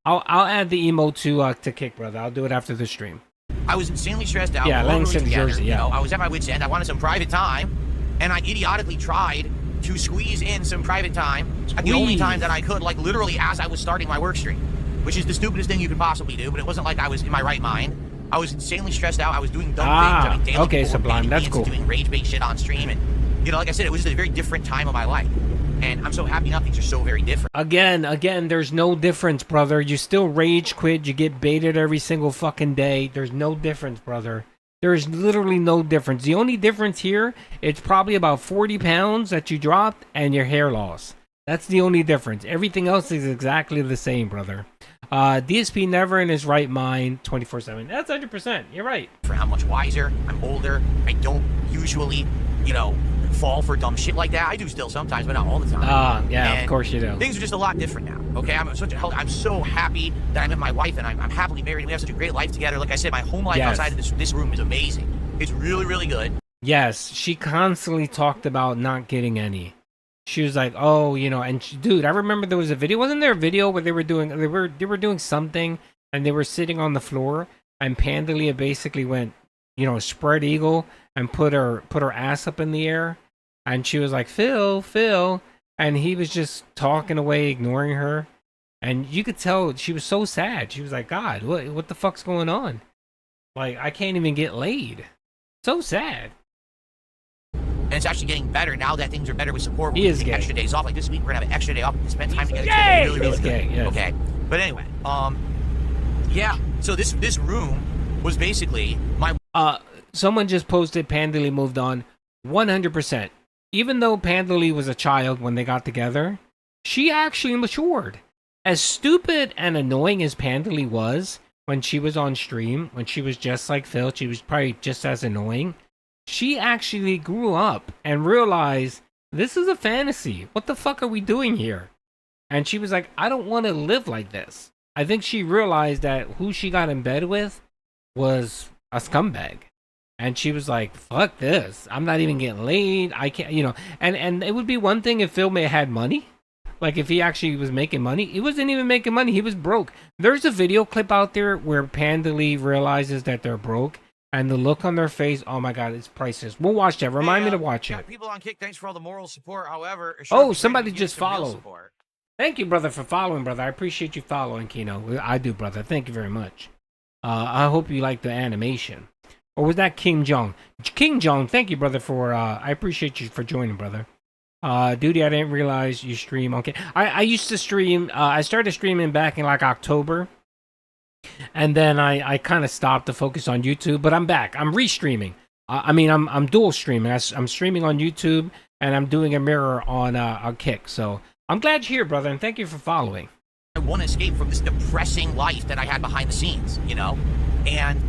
I'll add the emote to Kick, brother. I'll do it after the stream. I was insanely stressed out. Yeah, We were Langston, together, Jersey, yeah. You know, I was at my wit's end. I wanted some private time, and I idiotically tried to squeeze in some private time at the only time that I could, like literally as I was starting my work stream, which is the stupidest thing you could possibly do, but it wasn't like I was in my right mind. I was insanely stressed out. I was doing dumb things. I mean, daily Okay, Sublime, that's cool. Doing rage-bait shit on stream, and you know, like I said, it was just a very different time of my life. And I'm so happy now things are so very different. Again, there's no difference, brother. You still rage quit. You get baited every single fucking day. There's no difference, brother. There's literally no difference. The only difference here, it's probably about 40 pounds that you dropped and your hair loss. That's the only difference. Everything else is exactly the same, brother. DSP never in his right mind, 24/7. That's 100%. You're right. For how much wiser, I'm older. I don't usually, you know, fall for dumb shit like that. I do still sometimes, but not all the time. Yeah, And of course you do. Things are just a lot different now. Okay, I'm so happy that I met my wife, and I'm happily married. We have such a great life together. Like I said, my home life outside of this room is amazing. It's really, really good. Yes, she constantly talked about not getting any. She was like, "Oh, you know," and dude, I remember there was a video. Wasn't there a video where they were doing something and they were sitting on the floor and Pandalia basically went, you know, spread eagle and put her ass up in the air, and she was like, Phil, and he was just talking away, ignoring her, and you could tell she was so sad. She was like, God, what the fuck's going on? Like, I can't even get laid. So sad. And it's actually getting better now that things are better with support. He is gay. Extra days off. Like this week, we're gonna have an extra day off to spend time together. Gay! Really, really He's good. gay, yes. Okay, but anyway, yeah. So this room was basically my. Someone just posted Pandaly moved on 100%. Even though Pandaly was a child when they got together, she actually matured. As stupid and annoying as Pandaly was when she was on stream, when she was just like Phil, she was probably just as annoying. She actually grew up and realized this is a fantasy. What the fuck are we doing here? And she was like, I don't want to live like this. I think she realized that who she got in bed with was a scumbag. And she was like, fuck this. I'm not even getting laid. I can't, you know. And it would be one thing if Phil may have had money. Like if he actually was making money. He wasn't even making money. He was broke. There's a video clip out there where Pandaly realizes that they're broke. And the look on their face, oh my God, it's priceless. We'll watch that. Remind me to watch it. People on Kick, thanks for all the moral support. However, oh, somebody just followed. Thank you, brother, for following, brother. I appreciate you following, Kino. I do, brother. Thank you very much. I hope you like the animation. Or was that King Jong? King Jong, thank you, brother, for I appreciate you for joining, brother. Doody, I didn't realize you stream. Okay, I used to stream. I started streaming back in like October. And then I kind of stopped to focus on YouTube, but I'm back. I'm restreaming. I'm dual streaming. I'm streaming on YouTube and I'm doing a mirror on Kick. So I'm glad you're here, brother, and thank you for following. I want to escape from this depressing life that I had behind the scenes, you know? And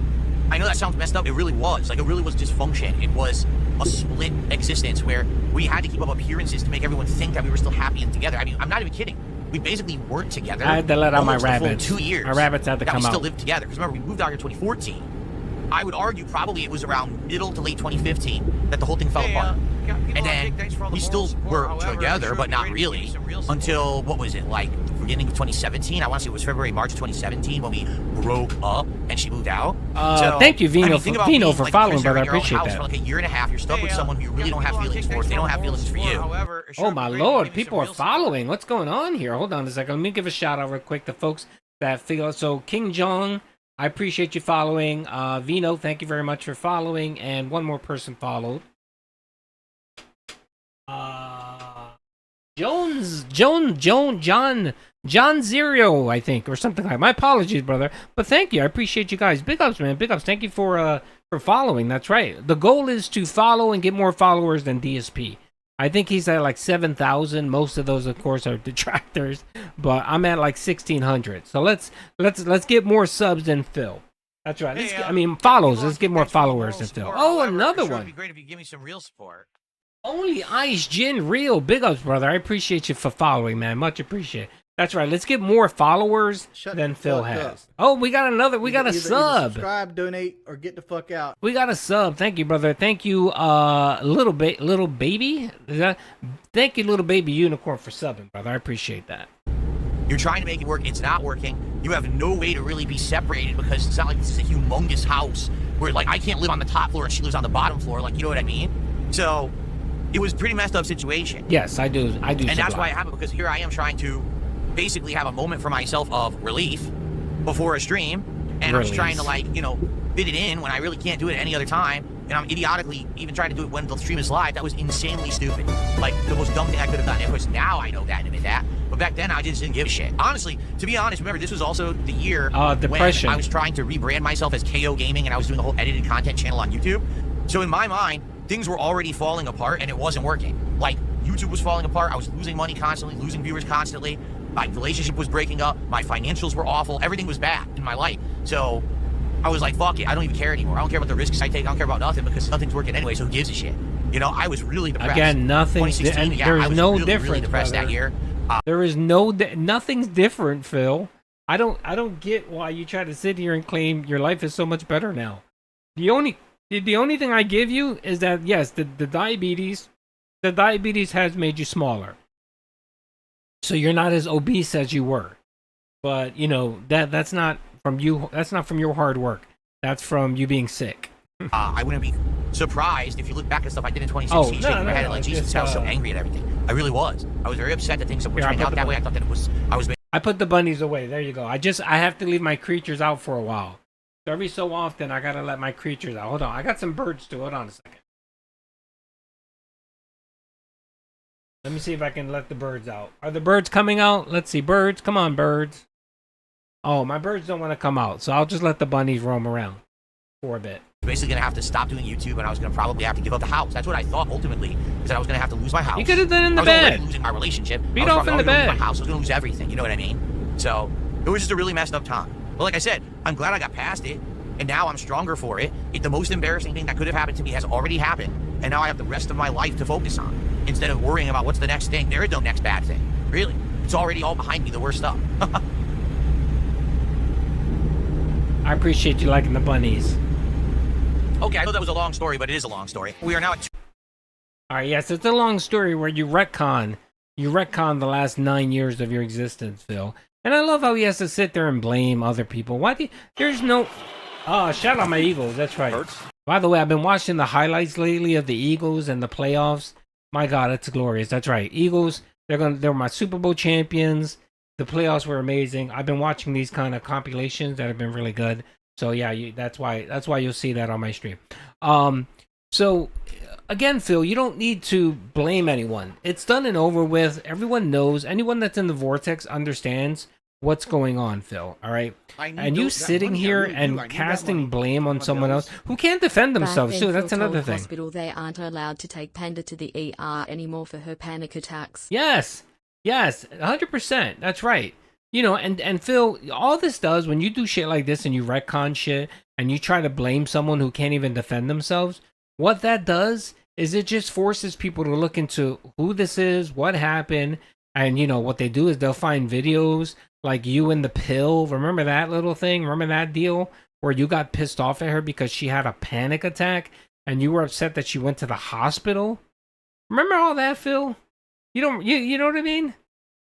I know that sounds messed up. It really was. Like, it really was dysfunction. It was a split existence where we had to keep up appearances to make everyone think that we were still happy and together. I mean, I'm not even kidding. We basically weren't together. I had to let out my almost a full rabbits. 2 years. My rabbits had to come we still out. lived together. Because remember, we moved out here in 2014. I would argue probably it was around middle to late 2015 that the whole thing fell apart. And then we still were together, but not really, until, what was it, like the beginning of 2017? I want to say it was February, March 2017 when we broke up and she moved out. Thank you, Vino, think for, about Vino being, for like, following, prisoner brother. I in your own appreciate house that. For like a year and a half, you're stuck with someone who you really don't have feelings for. They don't have feelings for you. Oh my lord, people are following. What's going on here? Hold on a second. Let me give a shout out real quick to folks that feel. So King Jong, I appreciate you following. Vino, thank you very much for following. And one more person followed. John Zero, I think, or something like that. My apologies, brother. But thank you. I appreciate you guys. Big ups, man. Big ups. Thank you for following. That's right. The goal is to follow and get more followers than DSP. I think he's at like 7,000. Most of those, of course, are detractors. But I'm at like 1,600. So let's get more subs than Phil. That's right. Follows. Let's get more followers than Phil. Oh, another one. It'd be great if you give me some real support. Only Ice Gin Real. Big ups, brother. I appreciate you for following, man. Much appreciated. That's right. Let's get more followers than Phil has. Up. Oh, we got another. We got a sub. Either subscribe, donate, or get the fuck out. We got a sub. Thank you, brother. Thank you, little baby. Thank you, little baby unicorn, for subbing, brother. I appreciate that. You're trying to make it work. It's not working. You have no way to really be separated because it's not like this is a humongous house where, like, I can't live on the top floor and she lives on the bottom floor. Like, you know what I mean? So it was a pretty messed up situation. Yes, I do. I do. And that's why it happened, because here I am trying to basically have a moment for myself of relief before a stream, and I'm just trying to, like, you know, fit it in when I really can't do it any other time. And I'm idiotically even trying to do it when the stream is live. That was insanely stupid. Like, the most dumb thing I could have done. Of course, now I know that and admit that. But back then, I just didn't give a shit. Honestly, to be honest, remember, this was also the year depression. when I was trying to rebrand myself as KO Gaming, and I was doing the whole edited content channel on YouTube. So in my mind, things were already falling apart, and it wasn't working. Like, YouTube was falling apart. I was losing money constantly, losing viewers constantly. My relationship was breaking up. My financials were awful. Everything was bad in my life. So I was like, fuck it. I don't even care anymore. I don't care about the risks I take. I don't care about nothing, because nothing's working anyway, so who gives a shit? You know, I was really depressed. Again, nothing. And yeah, there's I was no really, difference. really depressed that year. There is nothing's different, Phil. I don't get why you try to sit here and claim your life is so much better now. The only thing I give you is that, yes, the diabetes has made you smaller. So you're not as obese as you were. But, you know, that's not from you. That's not from your hard work. That's from you being sick. I wouldn't be surprised if you look back at stuff I did in 2016. Oh, no, I had like, Jesus, I was so angry at everything. I really was. I was very upset that things were turning out that way. I thought that I put the bunnies away. There you go. I have to leave my creatures out for a while. So every so often, I gotta let my creatures out. Hold on. I got some birds too. Hold on a second. Let me see if I can let the birds out. Are the birds coming out? Let's see. Birds. Come on, birds. Oh, my birds don't want to come out. So I'll just let the bunnies roam around for a bit. Basically going to have to stop doing YouTube, and I was going to probably have to give up the house. That's what I thought ultimately, is that I was going to have to lose my house. You could have done it in the I was bed. already losing my relationship. Beat off in the bed. My house. I was going to lose everything. You know what I mean? So it was just a really messed up time. But like I said, I'm glad I got past it, and now I'm stronger for it. The most embarrassing thing that could have happened to me has already happened, and now I have the rest of my life to focus on instead of worrying about what's the next thing. There is no next bad thing. Really, it's already all behind me. The worst stuff. I appreciate you liking the bunnies. Okay, I know that was a long story, but it is a long story. We are now at... Alright, yes, it's a long story where you retcon the last 9 years of your existence, Phil. And I love how he has to sit there and blame other people. There's no... Oh, shout out my Eagles, that's right. By the way, I've been watching the highlights lately of the Eagles and the playoffs. My God, it's glorious, that's right. Eagles, they're my Super Bowl champions. The playoffs were amazing. I've been watching these kind of compilations that have been really good. So yeah, that's why you'll see that on my stream. So again, Phil, you don't need to blame anyone. It's done and over with. Everyone knows. Anyone that's in the vortex understands what's going on, Phil. All right. And you sitting here and casting blame on someone else who can't defend themselves too. That's another thing. Hospital, they aren't allowed to take Panda to the ER anymore for her panic attacks. Yes, 100%. That's right. You know, and Phil, all this does when you do shit like this and you retcon shit and you try to blame someone who can't even defend themselves, what that does is it just forces people to look into who this is, what happened, and you know what they do is they'll find videos like you and the pill. Remember that little thing? Remember that deal where you got pissed off at her because she had a panic attack and you were upset that she went to the hospital? Remember all that, Phil? You know what I mean?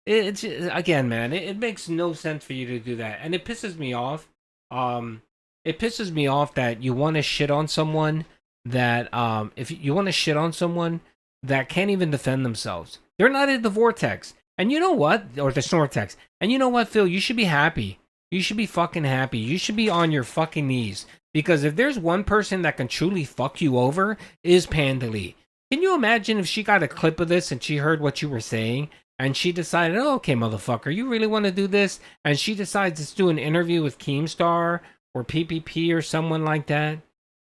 It's again, man. It makes no sense for you to do that, and it pisses me off. It pisses me off that you want to shit on someone that if you want to shit on someone that can't even defend themselves. They're not in the vortex, and you know what? Or the snortex. And you know what, Phil? You should be happy. You should be fucking happy. You should be on your fucking knees, because if there's one person that can truly fuck you over, is Panda Lee. Can you imagine if she got a clip of this and she heard what you were saying and she decided, oh, okay, motherfucker, you really want to do this? And she decides to do an interview with Keemstar or PPP or someone like that?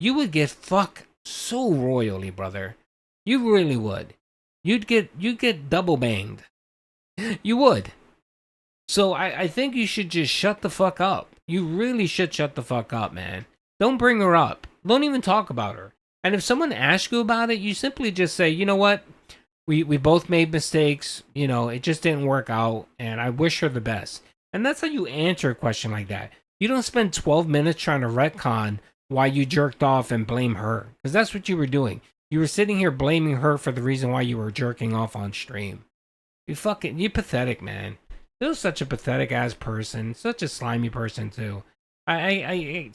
You would get fucked so royally, brother. You really would. You'd get double banged. You would. So I think you should just shut the fuck up. You really should shut the fuck up, man. Don't bring her up. Don't even talk about her. And if someone asks you about it, you simply just say, you know what? We both made mistakes. You know, it just didn't work out. And I wish her the best. And that's how you answer a question like that. You don't spend 12 minutes trying to retcon why you jerked off and blame her. Because that's what you were doing. You were sitting here blaming her for the reason why you were jerking off on stream. You pathetic, man. You're such a pathetic ass person. Such a slimy person too. He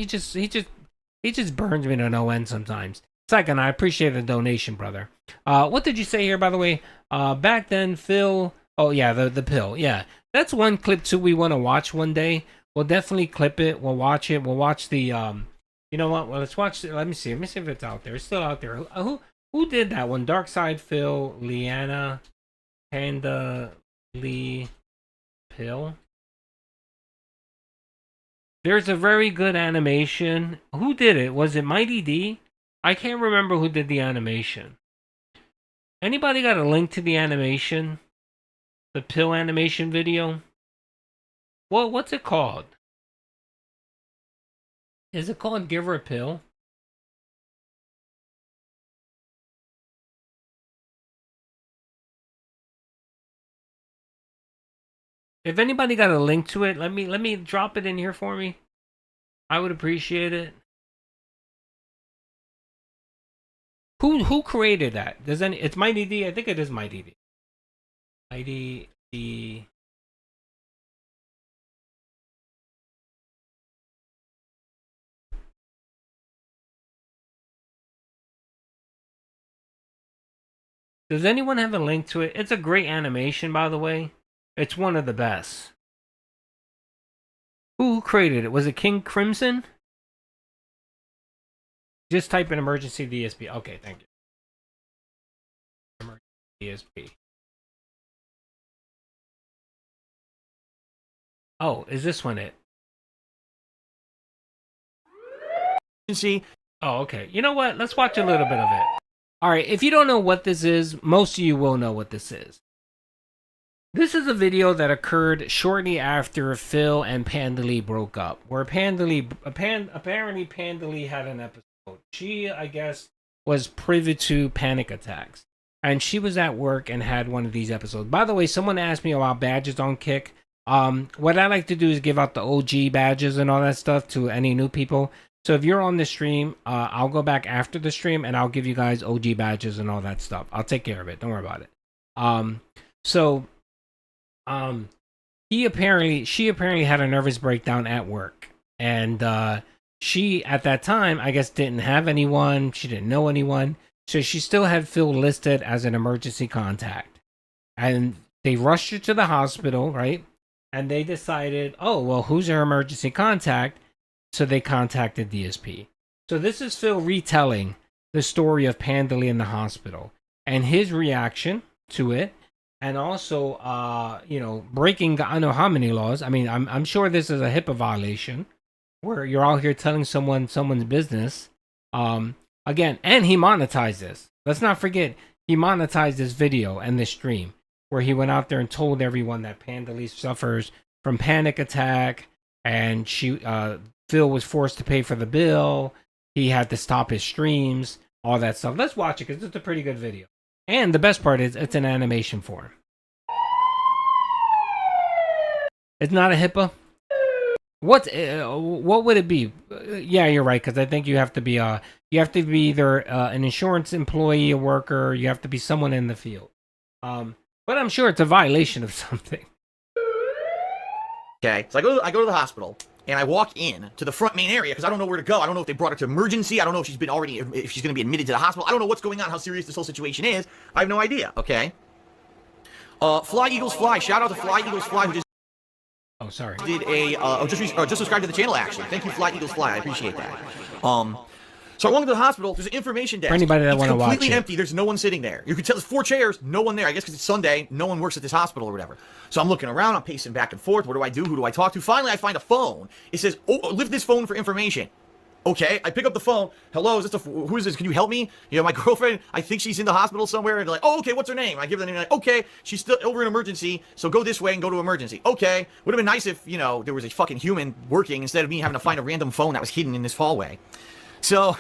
just burns me to no end sometimes. Second, I appreciate the donation, brother. What did you say here, by the way? Back then, Phil. Oh yeah, the pill. Yeah, that's one clip too. We want to watch one day. We'll definitely clip it. We'll watch it. We'll watch the. You know what? Well, let's watch. Let me see. Let me see if it's out there. It's still out there. Who did that one? Dark Side Phil, Leanna, Panda, Lee, Pill. There's a very good animation. Who did it? Was it Mighty D? I can't remember who did the animation. Anybody got a link to the animation? The pill animation video? Well, what's it called? Is it called Give Her a Pill? If anybody got a link to it, let me drop it in here for me. I would appreciate it. Who created that? Does any? It's Mighty D. I think it is Mighty D. Mighty D. Does anyone have a link to it? It's a great animation, by the way. It's one of the best. Who created it? Was it King Crimson? Just type in emergency DSP. Okay, thank you. Emergency DSP. Oh, is this one it? See? Oh, okay. You know what? Let's watch a little bit of it. All right, if you don't know what this is, most of you will know what this is. This is a video that occurred shortly after Phil and Panda Lee broke up, where apparently Panda Lee had an episode. She, I guess, was privy to panic attacks, and she was at work and had one of these episodes. By the way, someone asked me about badges on Kick. What I like to do is give out the OG badges and all that stuff to any new people. So if you're on the stream, I'll go back after the stream and I'll give you guys OG badges and all that stuff. I'll take care of it. Don't worry about it. She apparently had a nervous breakdown at work, and she at that time, I guess, didn't have anyone. She didn't know anyone, so she still had Phil listed as an emergency contact. And they rushed her to the hospital, right? And they decided, oh well, who's her emergency contact? So they contacted DSP. So this is Phil retelling the story of Panda Lee in the hospital and his reaction to it. And also, breaking I don't know how many laws. I mean, I'm sure this is a HIPAA violation where you're out here telling someone's business. Again, and he monetized this. Let's not forget, he monetized this video and this stream where he went out there and told everyone that Panda Lee suffers from panic attack, and Phil was forced to pay for the bill. He had to stop his streams, all that stuff. Let's watch it because it's a pretty good video. And the best part is it's an animation form. It's not a HIPAA. What would it be? Yeah, you're right, because I think you have to be either an insurance employee, a worker. You have to be someone in the field. But I'm sure it's a violation of something. Okay, so I go to the hospital and I walk in to the front main area because I don't know where to go. I don't know if they brought her to emergency. I don't know if she's going to be admitted to the hospital. I don't know what's going on, how serious this whole situation is. I have no idea. Okay. Fly Eagles Fly. Shout out to Fly Eagles Fly who just. Oh, sorry. Did just subscribed to the channel actually. Thank you, Fly Eagles Fly. I appreciate that. So I walk into the hospital. There's an information desk. For anybody that want to watch it. Completely empty. There's no one sitting there. You can tell there's 4 chairs, no one there. I guess because it's Sunday, no one works at this hospital or whatever. So I'm looking around. I'm pacing back and forth. What do I do? Who do I talk to? Finally, I find a phone. It says, "Oh, lift this phone for information." Okay, I pick up the phone. Hello, who is this? Can you help me? My girlfriend, I think she's in the hospital somewhere. And they're like, oh, okay, what's her name? I give them the name. Like, okay, she's still over in emergency, so go this way and go to emergency. Okay, would have been nice if, there was a fucking human working instead of me having to find a random phone that was hidden in this hallway. So,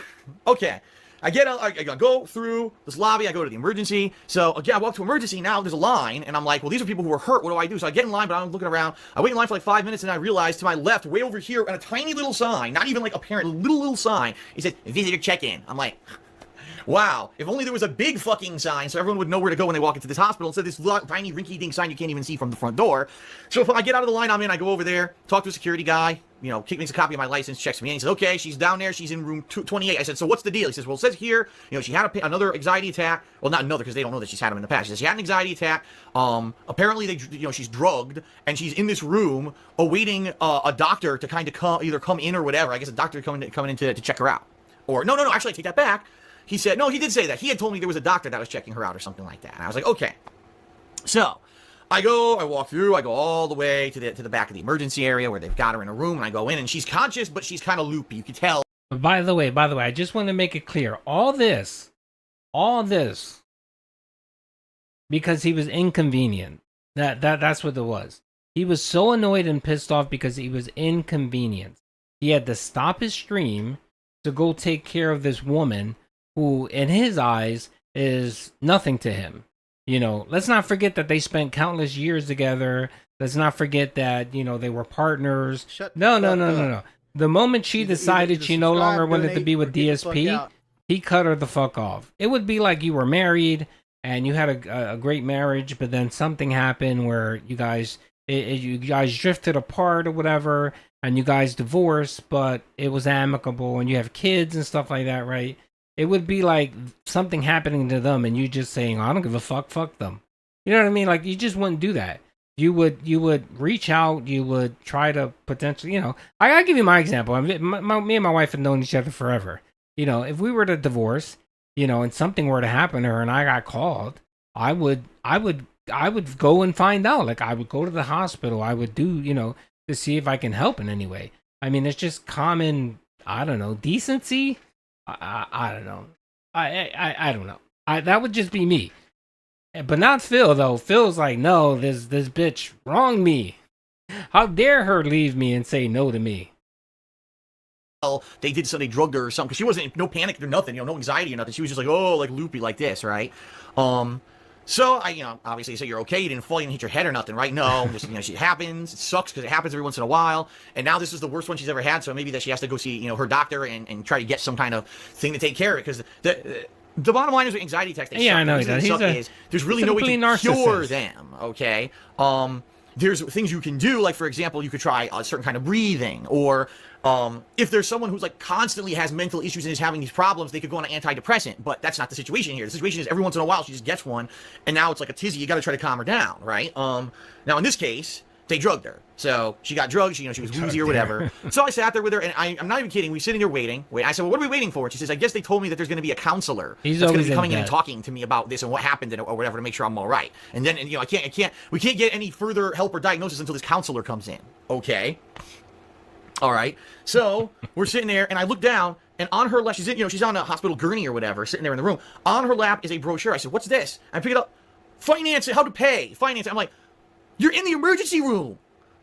okay. I go through this lobby, I go to the emergency. So, again, I walk to emergency, now there's a line, and I'm like, well, these are people who are hurt, what do I do? So I get in line, but I'm looking around. I wait in line for like 5 minutes, and I realize to my left, way over here, on a tiny little sign, not even like apparent, little sign, it says, visitor check-in. I'm like, Wow, if only there was a big fucking sign so everyone would know where to go when they walk into this hospital instead of this tiny rinky-dink sign you can't even see from the front door. So if I get out of the line I'm in, I go over there, talk to a security guy, you know, makes a copy of my license, checks me in. He says, okay, she's down there. She's in room 28. I said, so what's the deal? He says, well, it says here, you know, she had another anxiety attack. Well, not another because they don't know that she's had them in the past. She says she had an anxiety attack. Apparently, she's drugged and she's in this room awaiting a doctor to kind of come in or whatever. I guess a doctor coming in to check her out. Or no, actually, I take that back. He said, no, he did say that. He had told me there was a doctor that was checking her out or something like that. And I was like, okay. So I walk through, I go all the way to the back of the emergency area where they've got her in a room, and I go in, and she's conscious, but she's kind of loopy. You can tell. By the way, I just want to make it clear. All this, because he was inconvenient. That's what it was. He was so annoyed and pissed off because he was inconvenienced. He had to stop his stream to go take care of this woman who, in his eyes, is nothing to him. You know, let's not forget that they spent countless years together. Let's not forget that, you know, they were partners. No. The moment she decided she no longer wanted to be with DSP, he cut her the fuck off. It would be like you were married and you had a great marriage, but then something happened where you guys drifted apart or whatever, and you guys divorced, but it was amicable and you have kids and stuff like that, right? It would be like something happening to them and you just saying, I don't give a fuck them. You know what I mean? Like, you just wouldn't do that. You would reach out, you would try to potentially, you know, I give you my example. Me and my wife have known each other forever. You know, if we were to divorce, you know, and something were to happen to her and I got called, I would go and find out. Like, I would go to the hospital. I would do, you know, to see if I can help in any way. I mean, it's just common, I don't know, decency. I don't know. I don't know. That would just be me. But not Phil, though. Phil's like, no, this bitch wronged me. How dare her leave me and say no to me? Well, they drugged her or something, because she wasn't, no panic or nothing, you know, no anxiety or nothing. She was just like, oh, like loopy like this, right? So I, you know, obviously say you're okay, you didn't fall, you didn't hit your head or nothing, right? No, just, you know, it happens. It sucks because it happens every once in a while. And now this is the worst one she's ever had, so maybe that she has to go see, you know, her doctor and try to get some kind of thing to take care of it. Because the bottom line is with anxiety attacks, I know he does. There's really no way to cure them, okay? There's things you can do, like, for example, you could try a certain kind of breathing, or if there's someone who's like constantly has mental issues and is having these problems, they could go on an antidepressant, but that's not the situation here. The situation is every once in a while she just gets one, and now it's like a tizzy, you gotta try to calm her down, right? Now in this case, they drugged her. So she got drugged, she was woozy or whatever. So I sat there with her, and I'm not even kidding, we sitting there waiting. I said, well, what are we waiting for? She says, I guess they told me that there's gonna be a counselor that's gonna be coming in and talking to me about this and what happened or whatever to make sure I'm all right. And then, you know, we can't get any further help or diagnosis until this counselor comes in. Okay. All right. So we're sitting there, and I look down, and on her lap, she's on a hospital gurney or whatever, sitting there in the room. On her lap is a brochure. I said, what's this? I pick it up. Finance it, how to pay. Finance it. I'm like, you're in the emergency room.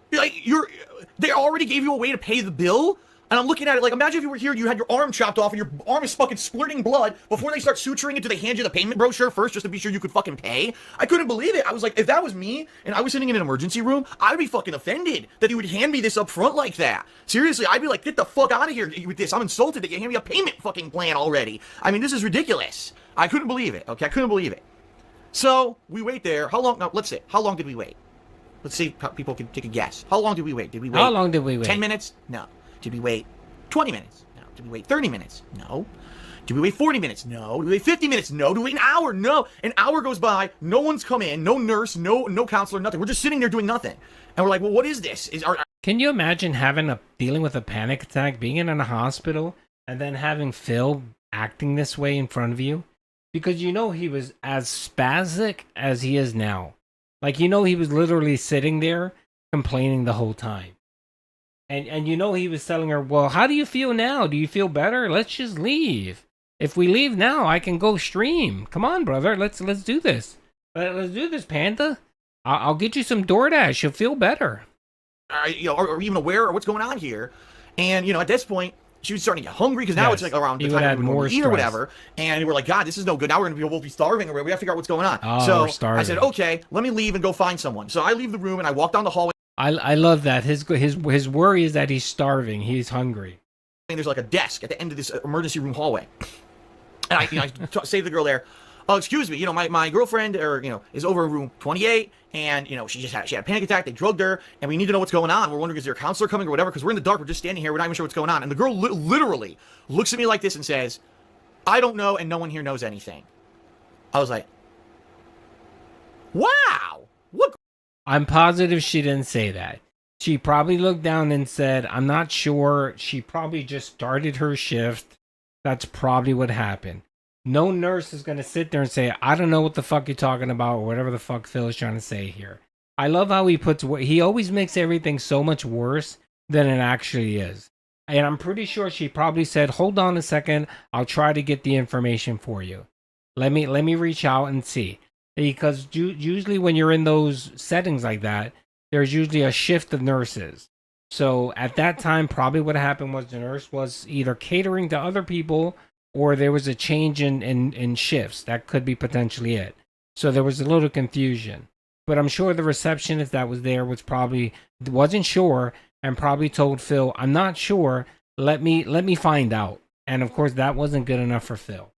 They already gave you a way to pay the bill? And I'm looking at it like, imagine if you were here, you had your arm chopped off, and your arm is fucking splurting blood. Before they start suturing it, do they hand you the payment brochure first just to be sure you could fucking pay? I couldn't believe it. I was like, if that was me, and I was sitting in an emergency room, I'd be fucking offended that you would hand me this up front like that. Seriously, I'd be like, get the fuck out of here with this. I'm insulted that you hand me a payment fucking plan already. I mean, this is ridiculous. I couldn't believe it, okay? I couldn't believe it. So, we wait there. How long? Now, let's see. How long did we wait? Let's see if people can take a guess. How long did we wait? How long did we wait? 10 minutes? No. Did we wait 20 minutes? No. Did we wait 30 minutes? No. Did we wait 40 minutes? No. Did we wait 50 minutes? No. Did we wait an hour? No. An hour goes by, no one's come in, no nurse, no counselor, nothing. We're just sitting there doing nothing. And we're like, well, what is this? Can you imagine dealing with a panic attack, being in a hospital, and then having Phil acting this way in front of you? Because you know he was as spastic as he is now. Like, you know, he was literally sitting there complaining the whole time. And you know, he was telling her, well, how do you feel now? Do you feel better? Let's just leave. If we leave now, I can go stream. Come on, brother. Let's do this. Let's do this, Panda. I'll get you some DoorDash. You'll feel better. Are even aware of what's going on here? And, you know, at this point, she was starting to get hungry because now it's like around the time we would eat or whatever. And we're like, God, this is no good. Now we're going to both be starving, or we got to figure out what's going on. Oh, so we're starving. I said, okay, let me leave and go find someone. So I leave the room and I walk down the hallway. I love that. His worry is that he's starving. He's hungry. And there's like a desk at the end of this emergency room hallway. And I say to the girl there, "Oh, excuse me, my girlfriend is over in room 28, and she had a panic attack. They drugged her, and we need to know what's going on. We're wondering, is there a counselor coming or whatever? Because we're in the dark. We're just standing here. We're not even sure what's going on." And the girl literally looks at me like this and says, "I don't know, and no one here knows anything." I was like, "Wow, what?" I'm positive she didn't say that. She probably looked down and said, "I'm not sure." She probably just started her shift. That's probably what happened. No nurse is going to sit there and say, "I don't know what the fuck you're talking about," or whatever the fuck Phil is trying to say here. I love how he always makes everything so much worse than it actually is. And I'm pretty sure she probably said, "Hold on a second, I'll try to get the information for you. Let me reach out and see." Because usually when you're in those settings like that, there's usually a shift of nurses. So at that time, probably what happened was the nurse was either catering to other people, or there was a change in shifts. That could be potentially it. So there was a little confusion. But I'm sure the receptionist that was there wasn't sure, and probably told Phil, "I'm not sure. Let me find out." And of course, that wasn't good enough for Phil.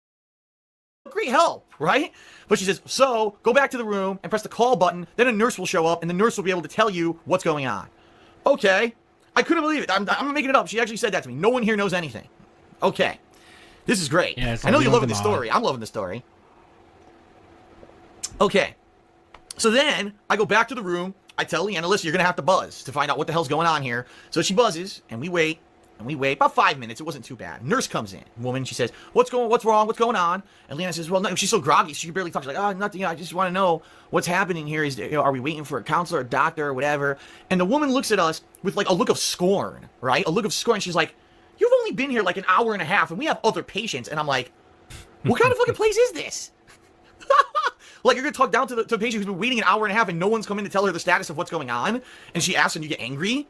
Great help, right? But she says, "So go back to the room and press the call button. Then a nurse will show up, and the nurse will be able to tell you what's going on." Okay. I couldn't believe it. I'm not making it up. She actually said that to me. No one here knows anything. Okay. This is great. Yeah, I know you're loving this story. I'm loving the story. Okay. So then I go back to the room. I tell Leanna, "Listen, you're going to have to buzz to find out what the hell's going on here." So she buzzes, and we wait. And we wait about 5 minutes. It wasn't too bad. Nurse comes in. Woman, she says, What's wrong? What's going on?" And Leanna says, "Well, no." She's so groggy. She barely talks. She's like, "Oh, nothing. I just want to know what's happening here. Are we waiting for a counselor, a doctor, or whatever?" And the woman looks at us with like a look of scorn, right? A look of scorn. She's like, "You've only been here like an hour and a half, and we have other patients." And I'm like, "What kind of fucking place is this?" Like, you're going to talk down to the patient who's been waiting an hour and a half, and no one's coming to tell her the status of what's going on? And she asks, and you get angry?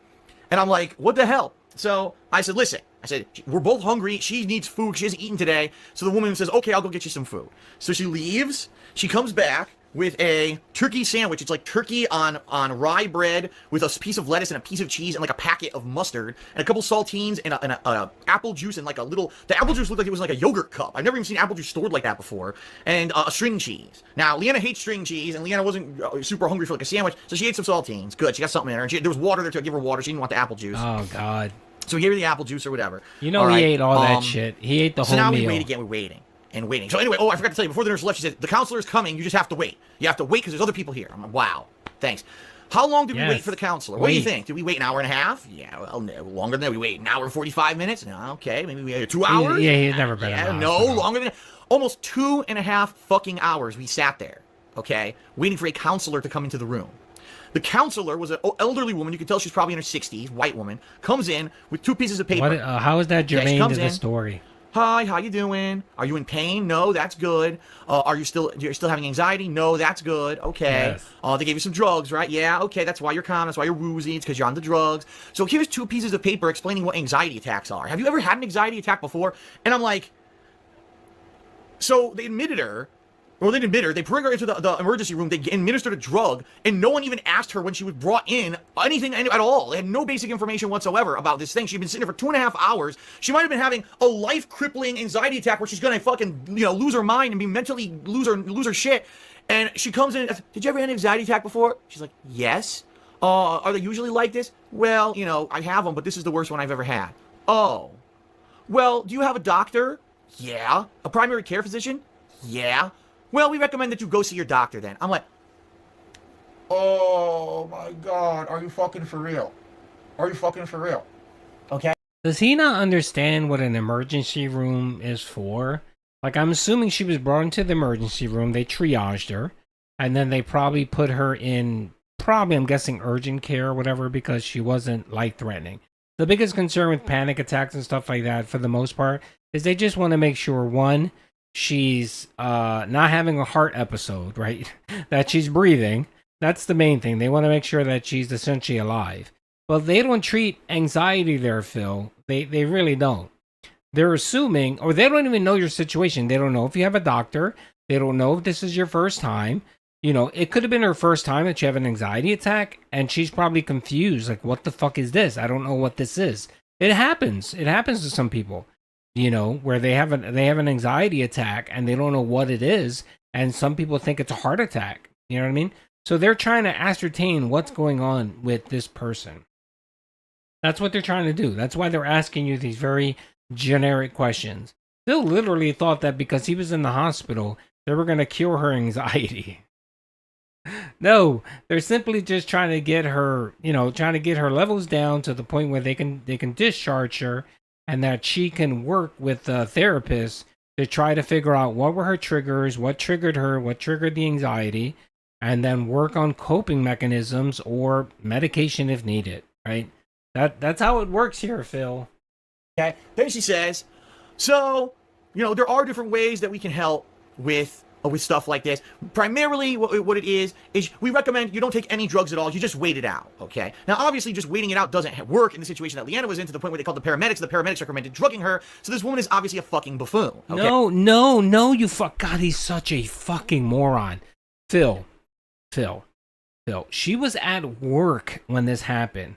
And I'm like, what the hell? So I said, "Listen," I said, "we're both hungry. She needs food. She hasn't eaten today." So the woman says, "Okay, I'll go get you some food." So she leaves. She comes back with a turkey sandwich. It's like turkey on rye bread with a piece of lettuce and a piece of cheese and like a packet of mustard and a couple saltines and a apple juice and like the apple juice looked like it was like a yogurt cup. I've never even seen apple juice stored like that before. And a string cheese. Now, Leanna hates string cheese, and Leanna wasn't super hungry for like a sandwich, so she ate some saltines. Good, she got something in her. And there was water there too. I gave her water. She didn't want the apple juice. Oh, God. So we gave her the apple juice or whatever. He ate all that shit. He ate the whole meal. So now we wait again. We're waiting. And waiting. So anyway, I forgot to tell you, before the nurse left, she said, "The counselor is coming. You just have to wait. You have to wait because there's other people here." I'm like, "Wow, thanks." How long did we wait for the counselor? What do you think? Did we wait an hour and a half? Yeah, well, no, longer than that. We wait an hour and 45 minutes? No, okay, maybe we waited 2 hours? Yeah, he's never been in the hospital. Longer than that. Almost 2.5 fucking hours we sat there, okay, waiting for a counselor to come into the room. The counselor was an elderly woman. You could tell she's probably in her 60s, white woman, comes in with 2 pieces of paper. How is that germane to the story? "Hi, how you doing? Are you in pain? No, that's good. You're still having anxiety? No, that's good. Okay. Yes. They gave you some drugs, right? Yeah, okay, that's why you're calm. That's why you're woozy. It's because you're on the drugs. So here's 2 pieces of paper explaining what anxiety attacks are. Have you ever had an anxiety attack before?" And I'm like, so they admitted her. Well, they didn't admit her. They bring her into the emergency room. They administered a drug, and no one even asked her when she was brought in anything at all. They had no basic information whatsoever about this thing. She'd been sitting there for 2.5 hours. She might have been having a life-crippling anxiety attack where she's gonna fucking lose her mind and be mentally lose her shit. And she comes in and asks, "Did you ever have an anxiety attack before?" She's like, "Yes." Are they usually like this?" "Well, I have them, but this is the worst one I've ever had." "Oh. Well, do you have a doctor?" "Yeah." "A primary care physician?" "Yeah." "Well, we recommend that you go see your doctor then." I'm like, oh my God, are you fucking for real? Are you fucking for real? Okay. Does he not understand what an emergency room is for? Like, I'm assuming she was brought into the emergency room, they triaged her, and then they probably put her in, I'm guessing, urgent care or whatever, because she wasn't life-threatening. The biggest concern with panic attacks and stuff like that, for the most part, is they just want to make sure, one, she's not having a heart episode, right? That she's breathing. That's the main thing. They want to make sure that she's essentially alive. But they don't treat anxiety there, Phil. They really don't. They're assuming, or they don't even know your situation. They don't know if you have a doctor. They don't know if this is your first time. It could have been her first time that she have an anxiety attack, and she's probably confused. Like, what the fuck is this? I don't know what this is. It happens. It happens to some people. you know, where they have an anxiety attack and they don't know what it is, and some people think it's a heart attack. You know what I mean? So they're trying to ascertain what's going on with this person. That's what they're trying to do. That's why they're asking you these very generic questions. Phil literally thought that because he was in the hospital, they were going to cure her anxiety. No, they're simply just trying to get her, you know, trying to get her levels down to the point where they can discharge her, and that she can work with a therapist to try to figure out what were her triggers, what triggered her, what triggered the anxiety, and then work on coping mechanisms or medication if needed, right? That's how it works here, Phil. Okay. Then she says, so, you know, there are different ways that we can help with stuff like this. Primarily, what it is we recommend you don't take any drugs at all. You just wait it out, okay? Now, obviously, just waiting it out doesn't work in the situation that Leanna was in, to the point where they called the paramedics. The paramedics recommended drugging her. So this woman is obviously a fucking buffoon. Okay? No, you fuck. God, he's such a fucking moron. Phil. She was at work when this happened.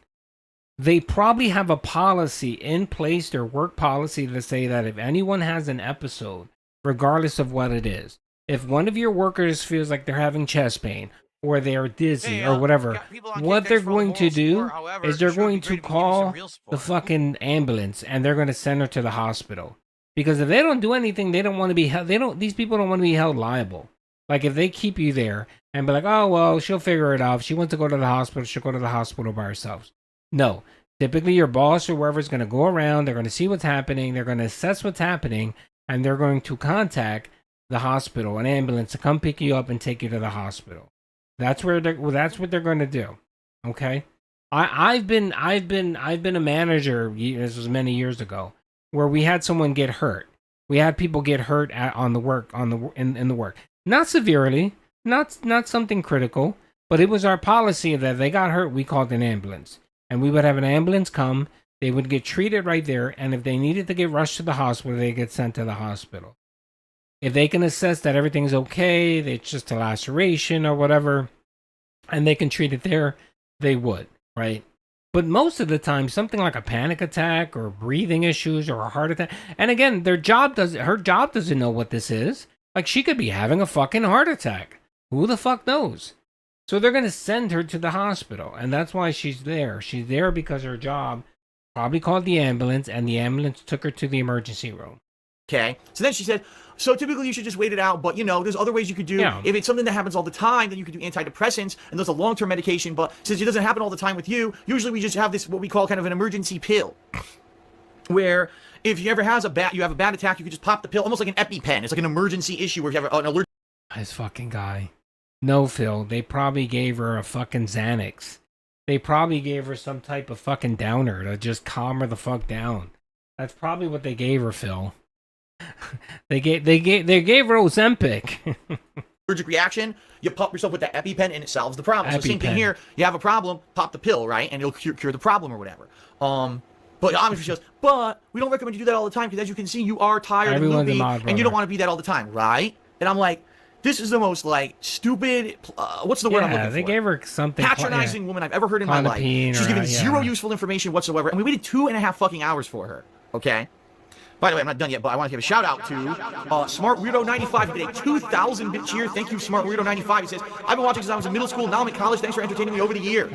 They probably have a policy in place, their work policy, to say that if anyone has an episode, regardless of what it is, if one of your workers feels like they're having chest pain or they're dizzy or whatever, what they're going to do is they're going to call the fucking ambulance and they're going to send her to the hospital. Because if they don't do anything, they don't want to be held, these people don't want to be held liable. Like if they keep you there and be like, oh, well, she'll figure it out. If she wants to go to the hospital, she'll go to the hospital by herself. No, typically your boss or whoever is going to go around, they're going to see what's happening, they're going to assess what's happening, and they're going to contact the hospital, an ambulance, to come pick you up and take you to the hospital. That's what they're going to do. Okay, I've been a manager. This was many years ago, where we had someone get hurt. We had people get hurt in the work. Not severely, not something critical, but it was our policy that if they got hurt, we called an ambulance, and we would have an ambulance come. They would get treated right there, and if they needed to get rushed to the hospital, they get sent to the hospital. If they can assess that everything's okay, it's just a laceration or whatever, and they can treat it there, they would, right? But most of the time, something like a panic attack or breathing issues or a heart attack, and again, her job doesn't know what this is. Like, she could be having a fucking heart attack. Who the fuck knows? So they're going to send her to the hospital, and that's why she's there. She's there because her job probably called the ambulance, and the ambulance took her to the emergency room. Okay. So then she said, so typically you should just wait it out, but, you know, there's other ways you could do. Yeah. If it's something that happens all the time, then you could do antidepressants, and there's a long-term medication, but since it doesn't happen all the time with you, usually we just have this, what we call kind of an emergency pill, where if you ever have a bad attack, you could just pop the pill, almost like an EpiPen. It's like an emergency issue where you have an alert. This fucking guy. No, Phil, they probably gave her a fucking Xanax. They probably gave her some type of fucking downer to just calm her the fuck down. That's probably what they gave her, Phil. They gave her Ozempic. Allergic reaction, you pop yourself with that EpiPen and it solves the problem. So same thing here, you have a problem, pop the pill, right? And it'll cure the problem or whatever. But obviously she goes, but we don't recommend you do that all the time, because as you can see, you are tired and loopy, and you don't want to be that all the time, right? And I'm like, this is the most, like, stupid, what's the word I'm looking for? They gave her something patronizing woman I've ever heard in my life. She's given zero useful information whatsoever, and we waited 2.5 fucking hours for her, okay? By the way, I'm not done yet, but I want to give a shout out to Smart Weirdo 95. He did a 2,000-bit cheer. Thank you, Smart Weirdo 95. He says, I've been watching since I was in middle school. Now I'm in college. Thanks for entertaining me over the year.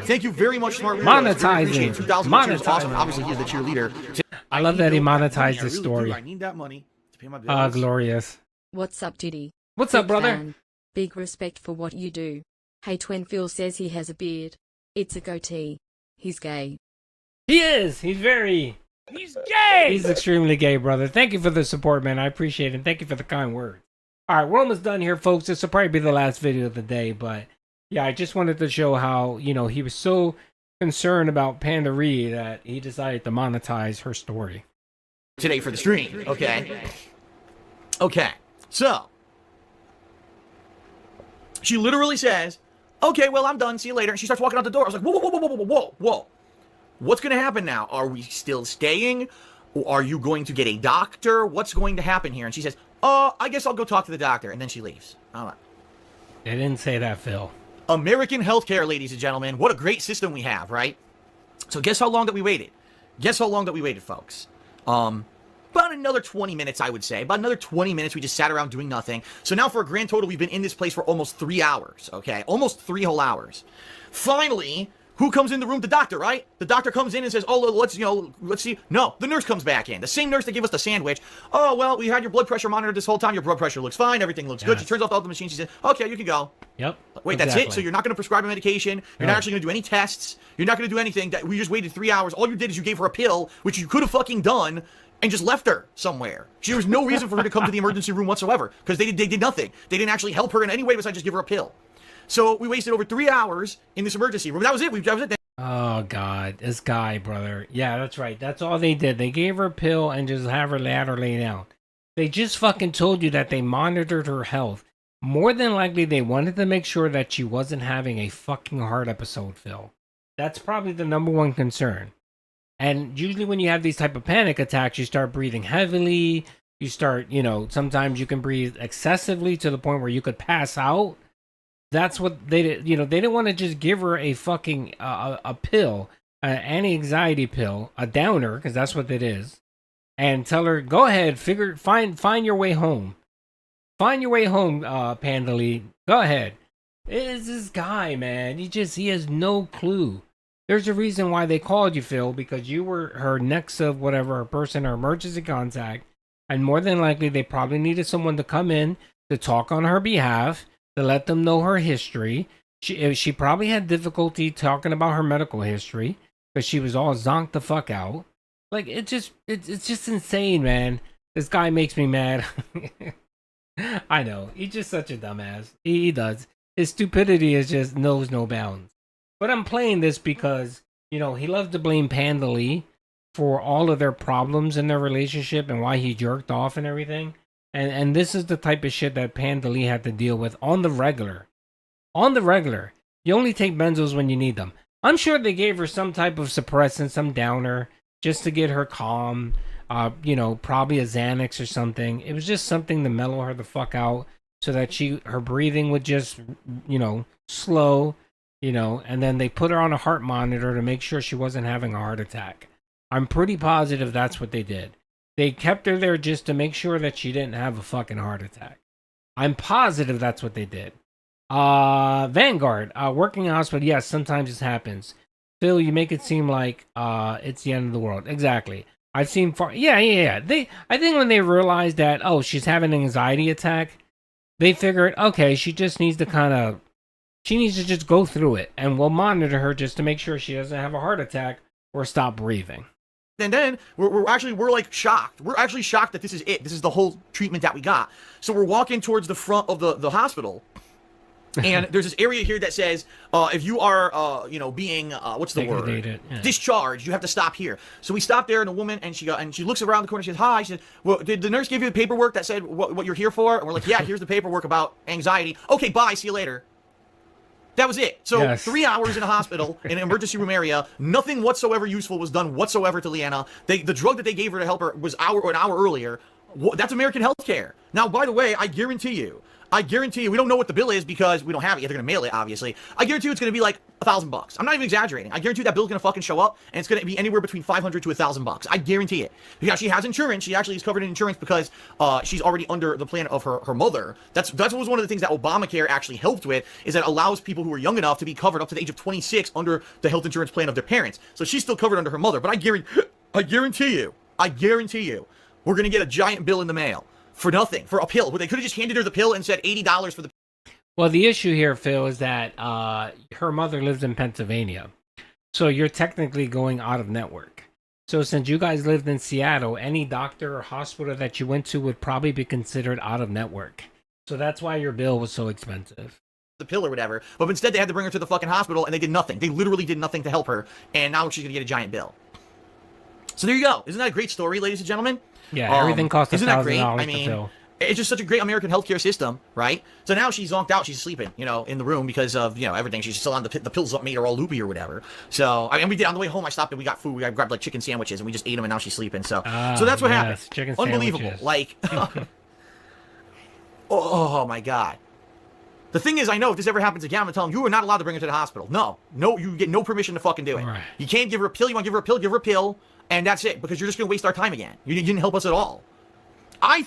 Thank you very much, Smart Weirdo. Monetizing. 2,000 cheers. Awesome. Obviously, he's the cheerleader. I love that he monetized the story. I need that money to pay my bills. Glorious. What's up, Doody? What's up, brother? Fan. Big respect for what you do. Hey, Twin Phil says he has a beard. It's a goatee. He's gay. He is. He's gay. He's extremely gay, brother. Thank you for the support, man. I appreciate it. Thank you for the kind words. All right, we're almost done here, folks. This will probably be the last video of the day, but yeah, I just wanted to show how, you know, he was so concerned about Pandari that he decided to monetize her story today for the stream. Okay. So she literally says, okay, well, I'm done. See you later. And she starts walking out the door. I was like, whoa. What's going to happen now? Are we still staying? Or are you going to get a doctor? What's going to happen here? And she says, I guess I'll go talk to the doctor. And then she leaves. All right. They didn't say that, Phil. American healthcare, ladies and gentlemen. What a great system we have, right? So guess how long that we waited? Guess how long that we waited, folks? about another 20 minutes, I would say. About another 20 minutes, we just sat around doing nothing. So now for a grand total, we've been in this place for almost 3 hours, okay? Almost 3 whole hours. Finally, who comes in the room? The doctor, right? The doctor comes in and says, oh, let's see. No, the nurse comes back in. The same nurse that gave us the sandwich. Oh, well, we had your blood pressure monitored this whole time. Your blood pressure looks fine. Everything looks good. She turns off all the machines. She says, okay, you can go. Yep. Wait, that's it? So you're not going to prescribe a medication. You're not actually going to do any tests. You're not going to do anything. We just waited 3 hours. All you did is you gave her a pill, which you could have fucking done, and just left her somewhere. There was no reason for her to come to the emergency room whatsoever, because they did nothing. They didn't actually help her in any way besides just give her a pill. So we wasted over 3 hours in this emergency room. That was it. That was it. Oh, God. This guy, brother. Yeah, that's right. That's all they did. They gave her a pill and just have her lay down. They just fucking told you that they monitored her health. More than likely, they wanted to make sure that she wasn't having a fucking heart episode, Phil. That's probably the number one concern. And usually when you have these type of panic attacks, you start breathing heavily. You start, sometimes you can breathe excessively to the point where you could pass out. That's what they did. They didn't want to just give her a fucking a pill, an anti-anxiety pill, a downer, because that's what it is, and tell her, go ahead, find your way home. Find your way home, Panda Lee. Go ahead. It's this guy, man. He has no clue. There's a reason why they called you, Phil, because you were her next of whatever, her person, her emergency contact, and more than likely they probably needed someone to come in to talk on her behalf, to let them know her history. She probably had difficulty talking about her medical history because she was all zonked the fuck out. Like, it's just insane, man. This guy makes me mad. I know. He's just such a dumbass. He does. His stupidity is just knows no bounds. But I'm playing this because, he loves to blame Panda Lee for all of their problems in their relationship and why he jerked off and everything. And this is the type of shit that Panda Lee had to deal with on the regular. On the regular. You only take benzos when you need them. I'm sure they gave her some type of suppressant, some downer, just to get her calm. Probably a Xanax or something. It was just something to mellow her the fuck out so that her breathing would just, slow, and then they put her on a heart monitor to make sure she wasn't having a heart attack. I'm pretty positive that's what they did. They kept her there just to make sure that she didn't have a fucking heart attack. I'm positive that's what they did. Vanguard, working in a hospital, yes, sometimes this happens. Phil, you make it seem like it's the end of the world. Exactly. I've seen yeah. I think when they realized that, she's having an anxiety attack, they figured, okay, she just needs to she needs to just go through it, and we'll monitor her just to make sure she doesn't have a heart attack or stop breathing. And then we're like shocked. We're actually shocked that this is it. This is the whole treatment that we got. So we're walking towards the front of the hospital. And there's this area here that says, if you are, being, what's the word? Yeah. Discharged, you have to stop here. So we stopped there, and a woman, and she looks around the corner, she says, hi. She said, well, did the nurse give you the paperwork that said what you're here for? And we're like, yeah, here's the paperwork about anxiety. Okay, bye, see you later. That was it. So 3 hours in a hospital, in an emergency room area, nothing whatsoever useful was done whatsoever to Leanna. The drug that they gave her to help her was an hour earlier. That's American healthcare. Now, by the way, I guarantee you, we don't know what the bill is because we don't have it yet. They're going to mail it, obviously. I guarantee you it's going to be like $1,000. I'm not even exaggerating. I guarantee you that bill's going to fucking show up, and it's going to be anywhere between $500 to $1,000. I guarantee it. Because she has insurance. She actually is covered in insurance because she's already under the plan of her mother. That was one of the things that Obamacare actually helped with, is that it allows people who are young enough to be covered up to the age of 26 under the health insurance plan of their parents. So she's still covered under her mother. But I guarantee you, we're going to get a giant bill in the mail. For nothing, for a pill. They could have just handed her the pill and said $80 for the. Well, the issue here, Phil, is that her mother lives in Pennsylvania. So you're technically going out of network. So since you guys lived in Seattle, any doctor or hospital that you went to would probably be considered out of network. So that's why your bill was so expensive. The pill or whatever. But instead they had to bring her to the fucking hospital, and they did nothing. They literally did nothing to help her. And now she's going to get a giant bill. So there you go. Isn't that a great story, ladies and gentlemen? Yeah, everything costs $1,000 I mean, it's just such a great American healthcare system, right? So now she's zonked out. She's sleeping, in the room because of, everything. She's still on the pills that made her all loopy or whatever. So, we did on the way home. I stopped and we got food. We grabbed like chicken sandwiches and we just ate them, and now she's sleeping. So that's what happened. Chicken Unbelievable. Sandwiches. Like, oh my God. The thing is, I know if this ever happens again, I'm gonna tell them, you are not allowed to bring her to the hospital. No, you get no permission to fucking do it. Right. You can't give her a pill. You want to give her a pill? Give her a pill. And that's it, because you're just going to waste our time again. You didn't help us at all.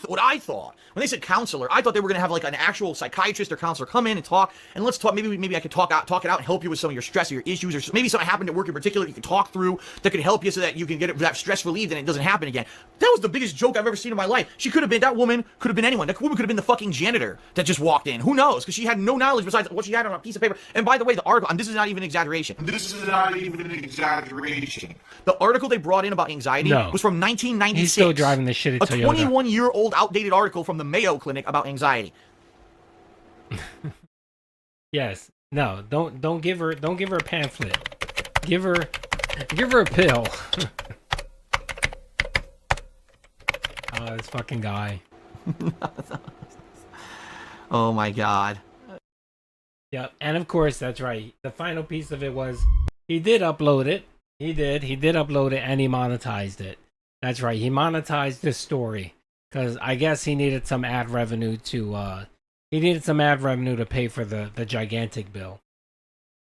What I thought when they said counselor, I thought they were going to have like an actual psychiatrist or counselor come in and talk, and let's talk. Maybe I could talk it out and help you with some of your stress or your issues, or maybe something happened at work in particular you can talk through that could help you so that you can get that stress relieved and it doesn't happen again. That was the biggest joke I've ever seen in my life. That woman could have been anyone. That woman could have been the fucking janitor that just walked in. Who knows? Because she had no knowledge besides what she had on a piece of paper. And by the way, the article, and this is not even an exaggeration. The article they brought in about anxiety was from 1996. He's still driving the shit at Toyota. A 21-year-old outdated article from the Mayo Clinic about anxiety. Yes. No, don't give her a pamphlet. Give her a pill. Oh, this fucking guy. Oh my god. Yep, and of course that's right. The final piece of it was he did upload it. He did upload it and he monetized it. That's right. He monetized this story because I guess he needed some ad revenue to pay for the gigantic bill.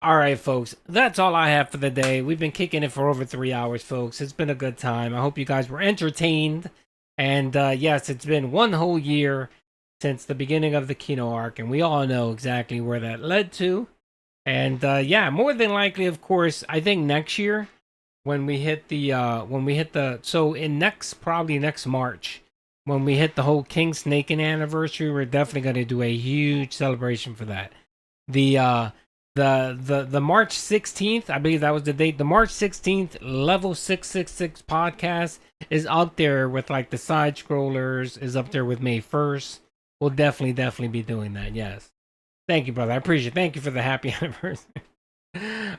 All right, folks, that's all I have for the day. We've been kicking it for over 3 hours, folks. It's been a good time. I hope you guys were entertained. And yes, it's been 1 whole year since the beginning of the Kino arc, and we all know exactly where that led to. And yeah, more than likely, of course, I think next year when we hit probably next March, when we hit the whole King Snaken anniversary, we're definitely going to do a huge celebration for that. The March 16th, I believe that was the date. The March 16th Level 666 podcast is up there with like the side scrollers, is up there with May 1st. We'll definitely be doing that. Yes. Thank you, brother. I appreciate it. Thank you for the happy anniversary.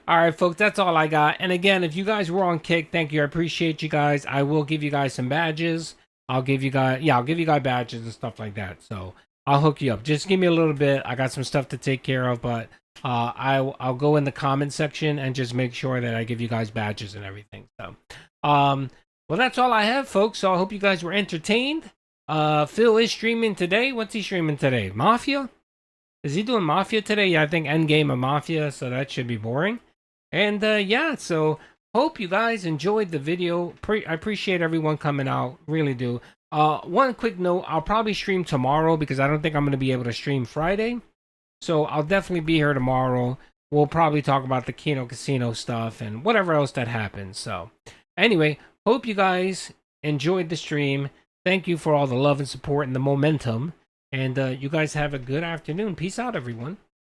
All right, folks, that's all I got. And again, if you guys were on Kick, thank you. I appreciate you guys. I will give you guys some badges. I'll give you guys badges and stuff like that. So I'll hook you up. Just give me a little bit. I got some stuff to take care of, but I'll go in the comment section and just make sure that I give you guys badges and everything. So, well, that's all I have, folks. So I hope you guys were entertained. Phil is streaming today. What's he streaming today? Mafia? Is he doing Mafia today? Yeah, I think Endgame of Mafia, so that should be boring. And yeah, so hope you guys enjoyed the video. I appreciate everyone coming out, really do. One quick note, I'll probably stream tomorrow because I don't think I'm going to be able to stream Friday. So I'll definitely be here tomorrow. We'll probably talk about the Kino Casino stuff and whatever else that happens. So anyway, hope you guys enjoyed the stream. Thank you for all the love and support and the momentum. And you guys have a good afternoon. Peace out, everyone.